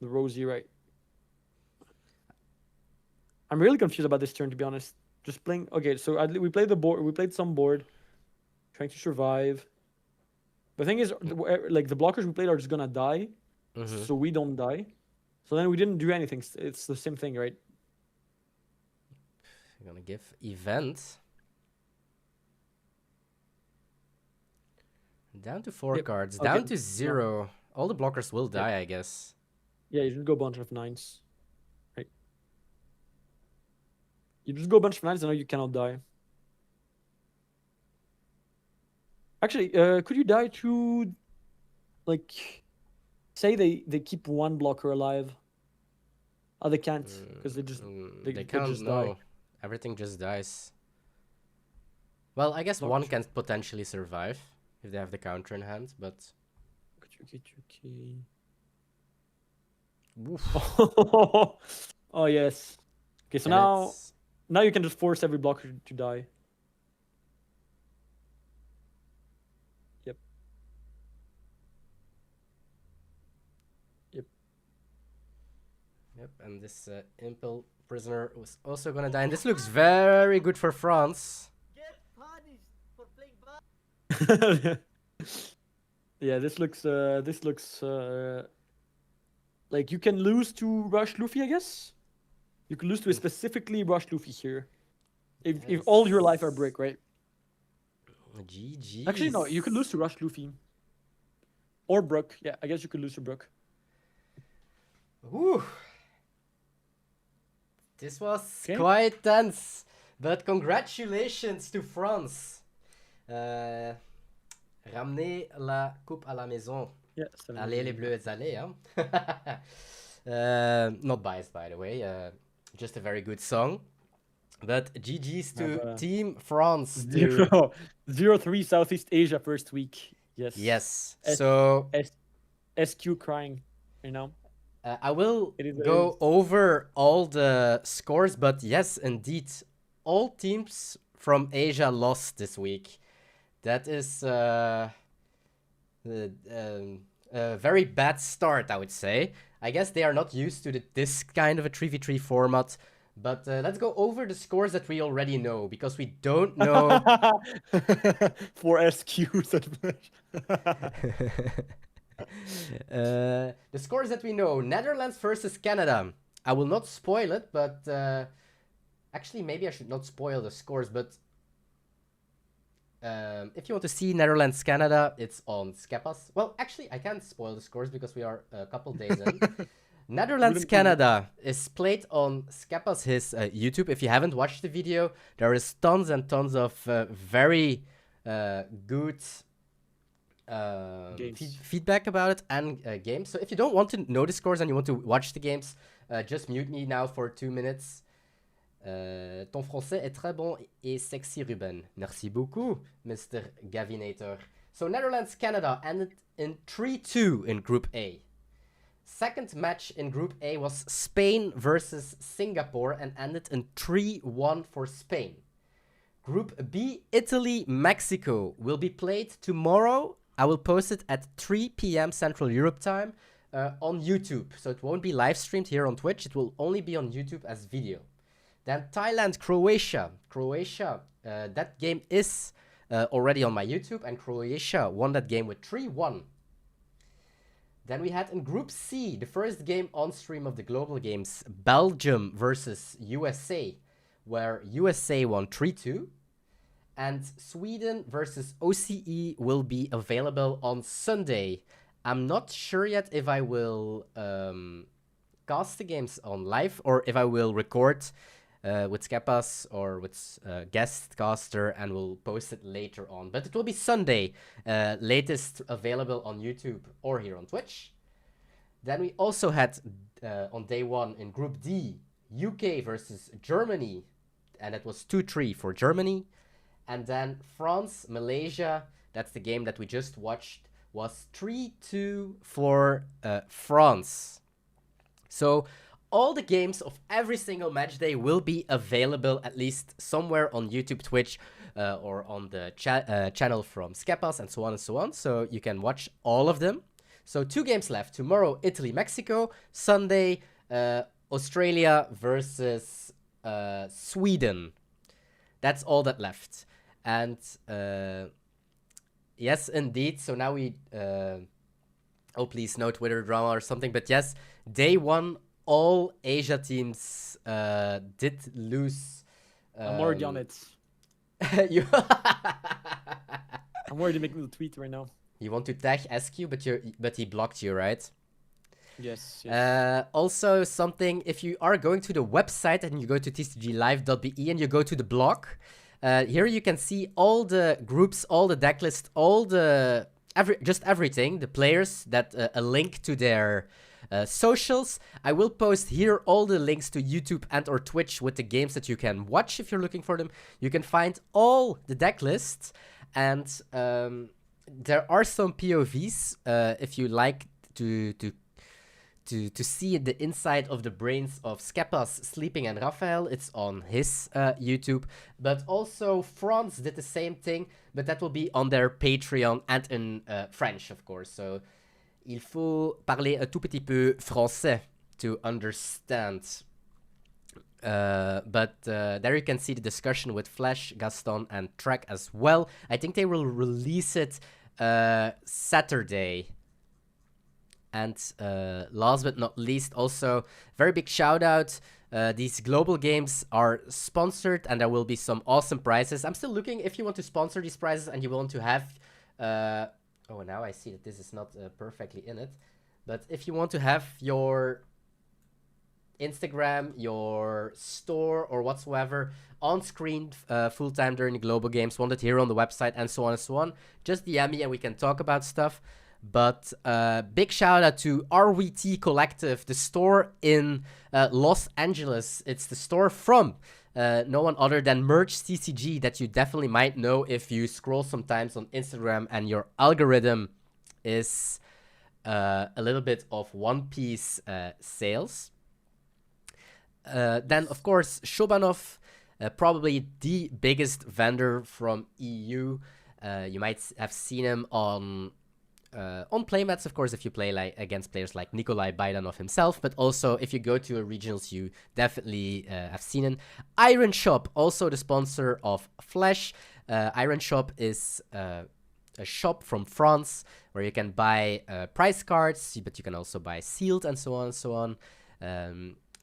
Rosie, right? I'm really confused about this turn, to be honest. Just playing. Okay, so we played the board. We played some board, trying to survive. The thing is, like the blockers we played are just gonna die, so we don't die. So then we didn't do anything. It's the same thing, right? I'm gonna give event down to 4 cards, down to 0. All the blockers will die, I guess. Yeah, you just go a bunch of 9s. Right. You just go a bunch of 9s and now you cannot die. Actually, could you die to, like, say they keep 1 blocker alive? Oh, they can't, because they can't just die. Everything just dies. Well, I guess 1 can potentially survive if they have the counter in hand, but... Oh, yes. Okay, so now you can just force every blocker to die. Yep, and this Impel prisoner was also gonna die, and this looks very good for France. Get punished for playing bad. Yeah, this looks like you can lose to Rush Luffy, I guess. You can lose to a specifically Rush Luffy here, if all your life are brick, right? GG. Actually, no, you could lose to Rush Luffy or Brook. Yeah, I guess you could lose to Brook. Woo. This was quite tense, but congratulations to France. Ramenez la coupe à la maison. Yeah, Allez les bleus, allez, hein? Not biased, by the way. Just a very good song. But GG's to Team France. 0-3 Southeast Asia first week. Yes. Yes. SQ crying, you know. I will It is what it go is. over all the scores, but yes, indeed, all teams from Asia lost this week. That is a very bad start, I would say. I guess they are not used to this kind of a 3v3 format. But let's go over the scores that we already know, because we don't know. 4 SQs. The scores that we know: Netherlands versus Canada. I will not spoil it, but actually, maybe I should not spoil the scores. But if you want to see Netherlands Canada, it's on Skeppas. Well, actually, I can't spoil the scores because we are a couple days in. Netherlands Canada is played on Skeppas, his YouTube. If you haven't watched the video, there is tons and tons of very good feedback about it and games. So if you don't want to know the scores and you want to watch the games, just mute me now for 2 minutes. Ton français est très bon et sexy, Ruben. Merci beaucoup, Mr. Gavinator. So Netherlands Canada ended in 3-2 in Group A. Second match in Group A was Spain versus Singapore and ended in 3-1 for Spain. Group B, Italy, Mexico will be played tomorrow. I will post it at 3 p.m. Central Europe time on YouTube. So it won't be live streamed here on Twitch. It will only be on YouTube as video. Then Thailand, Croatia. That game is already on my YouTube, and Croatia won that game with 3-1. Then we had in Group C, the first game on stream of the global games, Belgium versus USA, where USA won 3-2. And Sweden versus OCE will be available on Sunday. I'm not sure yet if I will cast the games on live or if I will record with Skeppas or with guest caster and we'll post it later on. But it will be Sunday, latest available on YouTube or here on Twitch. Then we also had on day one in Group D, UK versus Germany, and it was 2-3 for Germany. And then France, Malaysia, that's the game that we just watched, was 3-2 for France. So all the games of every single match day will be available at least somewhere on YouTube, Twitch, or on the channel from Skeppas and so on and so on. So you can watch all of them. So 2 games left. Tomorrow, Italy, Mexico. Sunday, Australia versus Sweden. That's all that left. And yes, indeed. So now we... oh, please, no Twitter drama or something. But yes, day one, all Asia teams did lose. I'm already on it. You I'm already making the tweet right now. You want to tag SQ, but he blocked you, right? Yes. Also, something, if you are going to the website and you go to tcglive.be and you go to the blog, here you can see all the groups, all the deck list, all the just everything, the players, that a link to their socials. I will post here all the links to YouTube and or Twitch with the games that you can watch if you're looking for them. You can find all the deck lists, and there are some POVs if you like to see the inside of the brains of Skeppas, Sleeping, and Raphael. It's on his YouTube. But also France did the same thing, but that will be on their Patreon and in French, of course. So il faut parler un tout petit peu français to understand. But there you can see the discussion with Flash, Gaston, and Trek as well. I think they will release it Saturday. And last but not least, also very big shout out. These global games are sponsored and there will be some awesome prizes. I'm still looking if you want to sponsor these prizes and you want to have... oh, now I see that this is not perfectly in it. But if you want to have your Instagram, your store or whatsoever on screen full time during the global games, want it here on the website and so on and so on, just DM me and we can talk about stuff. But big shout out to RWT Collective, the store in Los Angeles. It's the store from no one other than Merch CCG that you definitely might know if you scroll sometimes on Instagram and your algorithm is a little bit of One Piece sales. Then, of course, Shobanov, probably the biggest vendor from EU. You might have seen him on playmats, of course, if you play like against players like Nikolai Baidanov himself, but also if you go to a regionals, you definitely have seen him. Iron Shop, also the sponsor of Flash. Iron Shop is a shop from France where you can buy prize cards, but you can also buy sealed and so on and so on.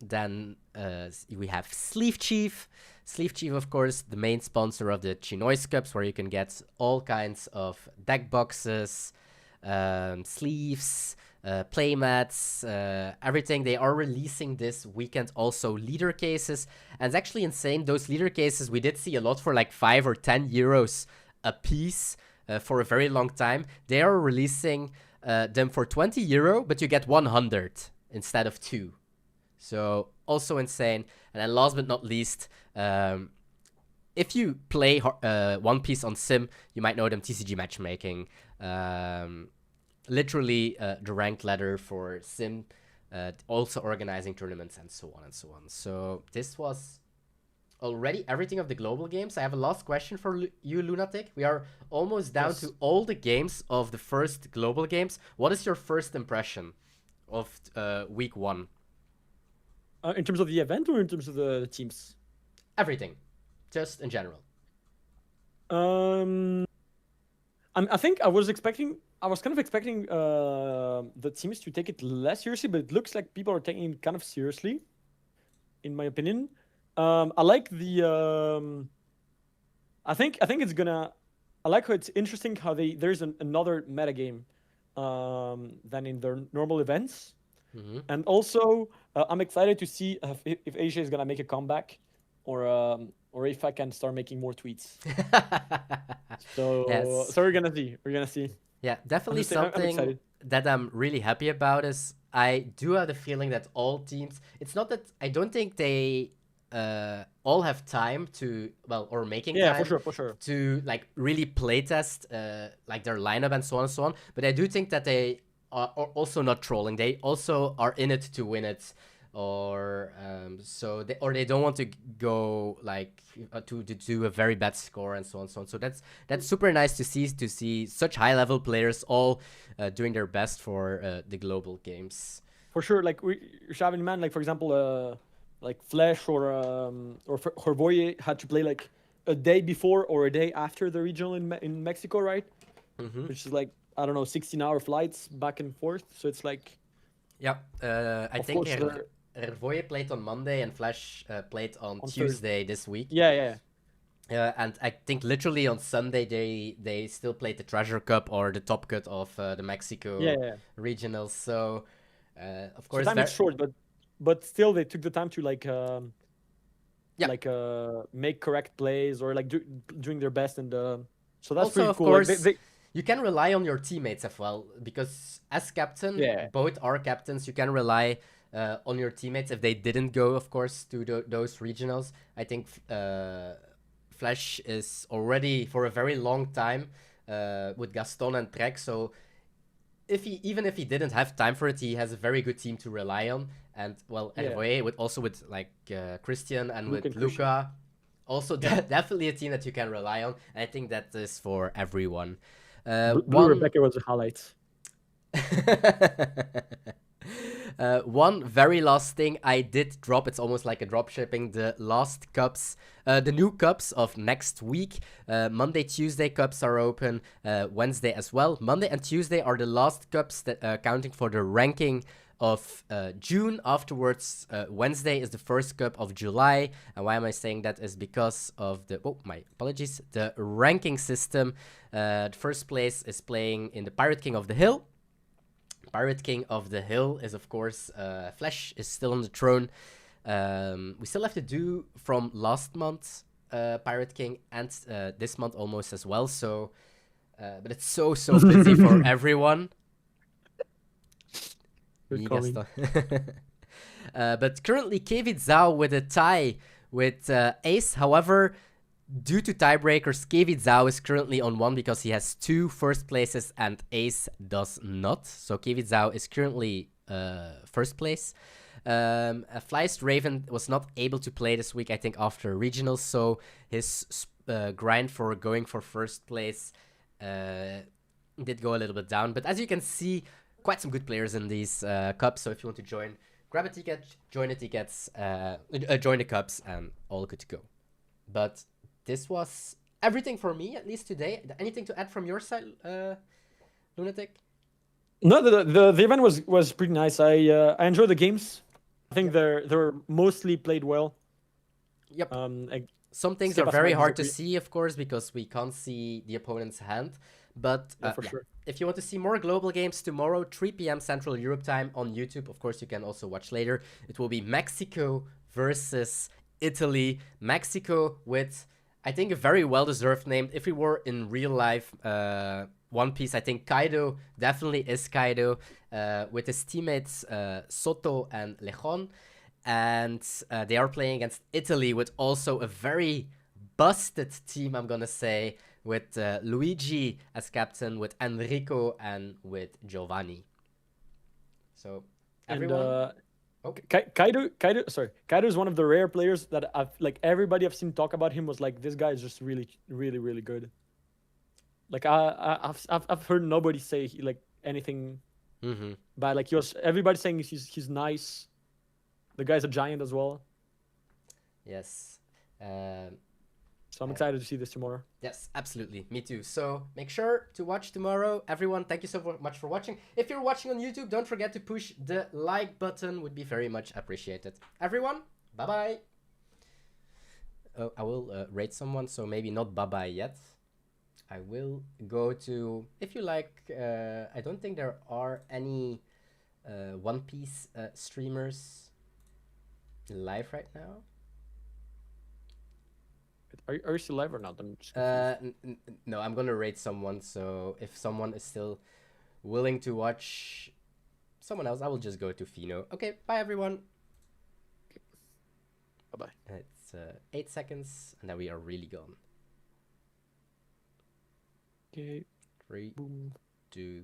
Then we have Sleeve Chief. Sleeve Chief, of course, the main sponsor of the ChinoizeCups, where you can get all kinds of deck boxes, sleeves, playmats, everything. They are releasing this weekend also leader cases, and it's actually insane. Those leader cases we did see a lot for like 5 or 10 euros a piece for a very long time. They are releasing them for 20 euro, but you get 100 instead of 2. So also insane. And then last but not least, if you play One Piece on Sim, you might know them, TCG Matchmaking. Literally the ranked ladder for Sim, also organizing tournaments and so on and so on. So this was already everything of the global games. I have a last question for you, Lunatic. We are almost down to all the games of the first global games. What is your first impression of week 1? In terms of the event or in terms of the teams? Everything, just in general. I think I was kind of expecting the teams to take it less seriously, but it looks like people are taking it kind of seriously, in my opinion. I like the. I think it's gonna. I like how it's interesting how there's another meta game than in their normal events. Mm-hmm. And also, I'm excited to see if Asia is gonna make a comeback, or if I can start making more tweets. So, Yes. so we're gonna see. Yeah, definitely I'm something excited. that I'm really happy about is I do have the feeling that all teams. It's not that I don't think they all have time to or making time for sure. to like really playtest like their lineup and so on and so on. But I do think that they are also not trolling. They also are in it to win it, or they don't want to go like to do a very bad score and so on and so on. So that's super nice to see such high level players all doing their best for the global games. For sure, like we should have in mind, like for example, like Flash or Hervoye had to play like a day before or a day after the regional in Mexico, right? Mm-hmm. Which is like, I don't know, 16-hour flights back and forth. So it's like, yeah, I think Hervoye played on Monday and Flash played on Tuesday this week. Yeah. And I think literally on Sunday they still played the Treasure Cup or the Top Cut of the Mexico regionals. So of course, so time is short, but still they took the time to like make correct plays or like doing their best, and so that's also, pretty of cool. course, like, you can rely on your teammates as well, because as captain, both are captains. You can rely on your teammates if they didn't go, of course, to those regionals. I think Flash is already for a very long time with Gaston and Trek, so even if he didn't have time for it, he has a very good team to rely on. And Hervoye with like Christian and with Luca, also definitely a team that you can rely on. And I think that is for everyone. Blue Rebecca was a highlight. One very last thing I did drop, it's almost like a drop shipping, the last cups, the new cups of next week. Monday, Tuesday cups are open, Wednesday as well. Monday and Tuesday are the last cups that counting for the ranking of June. Afterwards, Wednesday is the first cup of July. And why am I saying that is because of the the ranking system. The first place is playing in the Pirate King of the Hill. Pirate King of the Hill is, of course, Flash is still on the throne. We still have to do from last month Pirate King, and this month almost as well. So, but it's so busy for everyone. But currently, Kevin Zhao with a tie with Ace. However, due to tiebreakers, Kevi Zhao is currently on 1 because he has 2 first places and Ace does not. So Kevi Zhao is currently first place. Flyest Raven was not able to play this week, I think, after regionals, so his grind for going for first place did go a little bit down. But as you can see, quite some good players in these cups, so if you want to join, grab a ticket, join the tickets, join the cups, and all good to go. But this was everything for me, at least today. Anything to add from your side, Lunatic? No, the event was pretty nice. I enjoyed the games. I think they're mostly played well. Yep. Some things are very hard to see, of course, because we can't see the opponent's hand. But for sure. If you want to see more global games tomorrow, 3 p.m. Central Europe time on YouTube, of course, you can also watch later. It will be Mexico versus Italy. Mexico with, I think, a very well-deserved name. If we were in real life One Piece, I think Kaido definitely is Kaido, with his teammates Soto and Lejon. And they are playing against Italy with also a very busted team, I'm gonna say, with Luigi as captain, with Enrico, and with Giovanni. So everyone... Kaido is one of the rare players that everybody I've seen talk about him was like, this guy is just really, really, really good. Like I've heard nobody say anything bad. Like everybody saying he's nice. The guy's a giant as well. Yes. So I'm excited to see this tomorrow. Yes, absolutely. Me too. So make sure to watch tomorrow. Everyone, thank you so much for watching. If you're watching on YouTube, don't forget to push the like button. Would be very much appreciated. Everyone, bye-bye. Oh, I will rate someone, so maybe not bye-bye yet. I will go to, if you like, I don't think there are any One Piece streamers live right now. Are you still live or not? I'm just no, I'm gonna rate someone, so if someone is still willing to watch someone else, I will just go to Fino. Okay, bye everyone. Bye-bye. It's 8 seconds, and then we are really gone. Okay. 3, 2...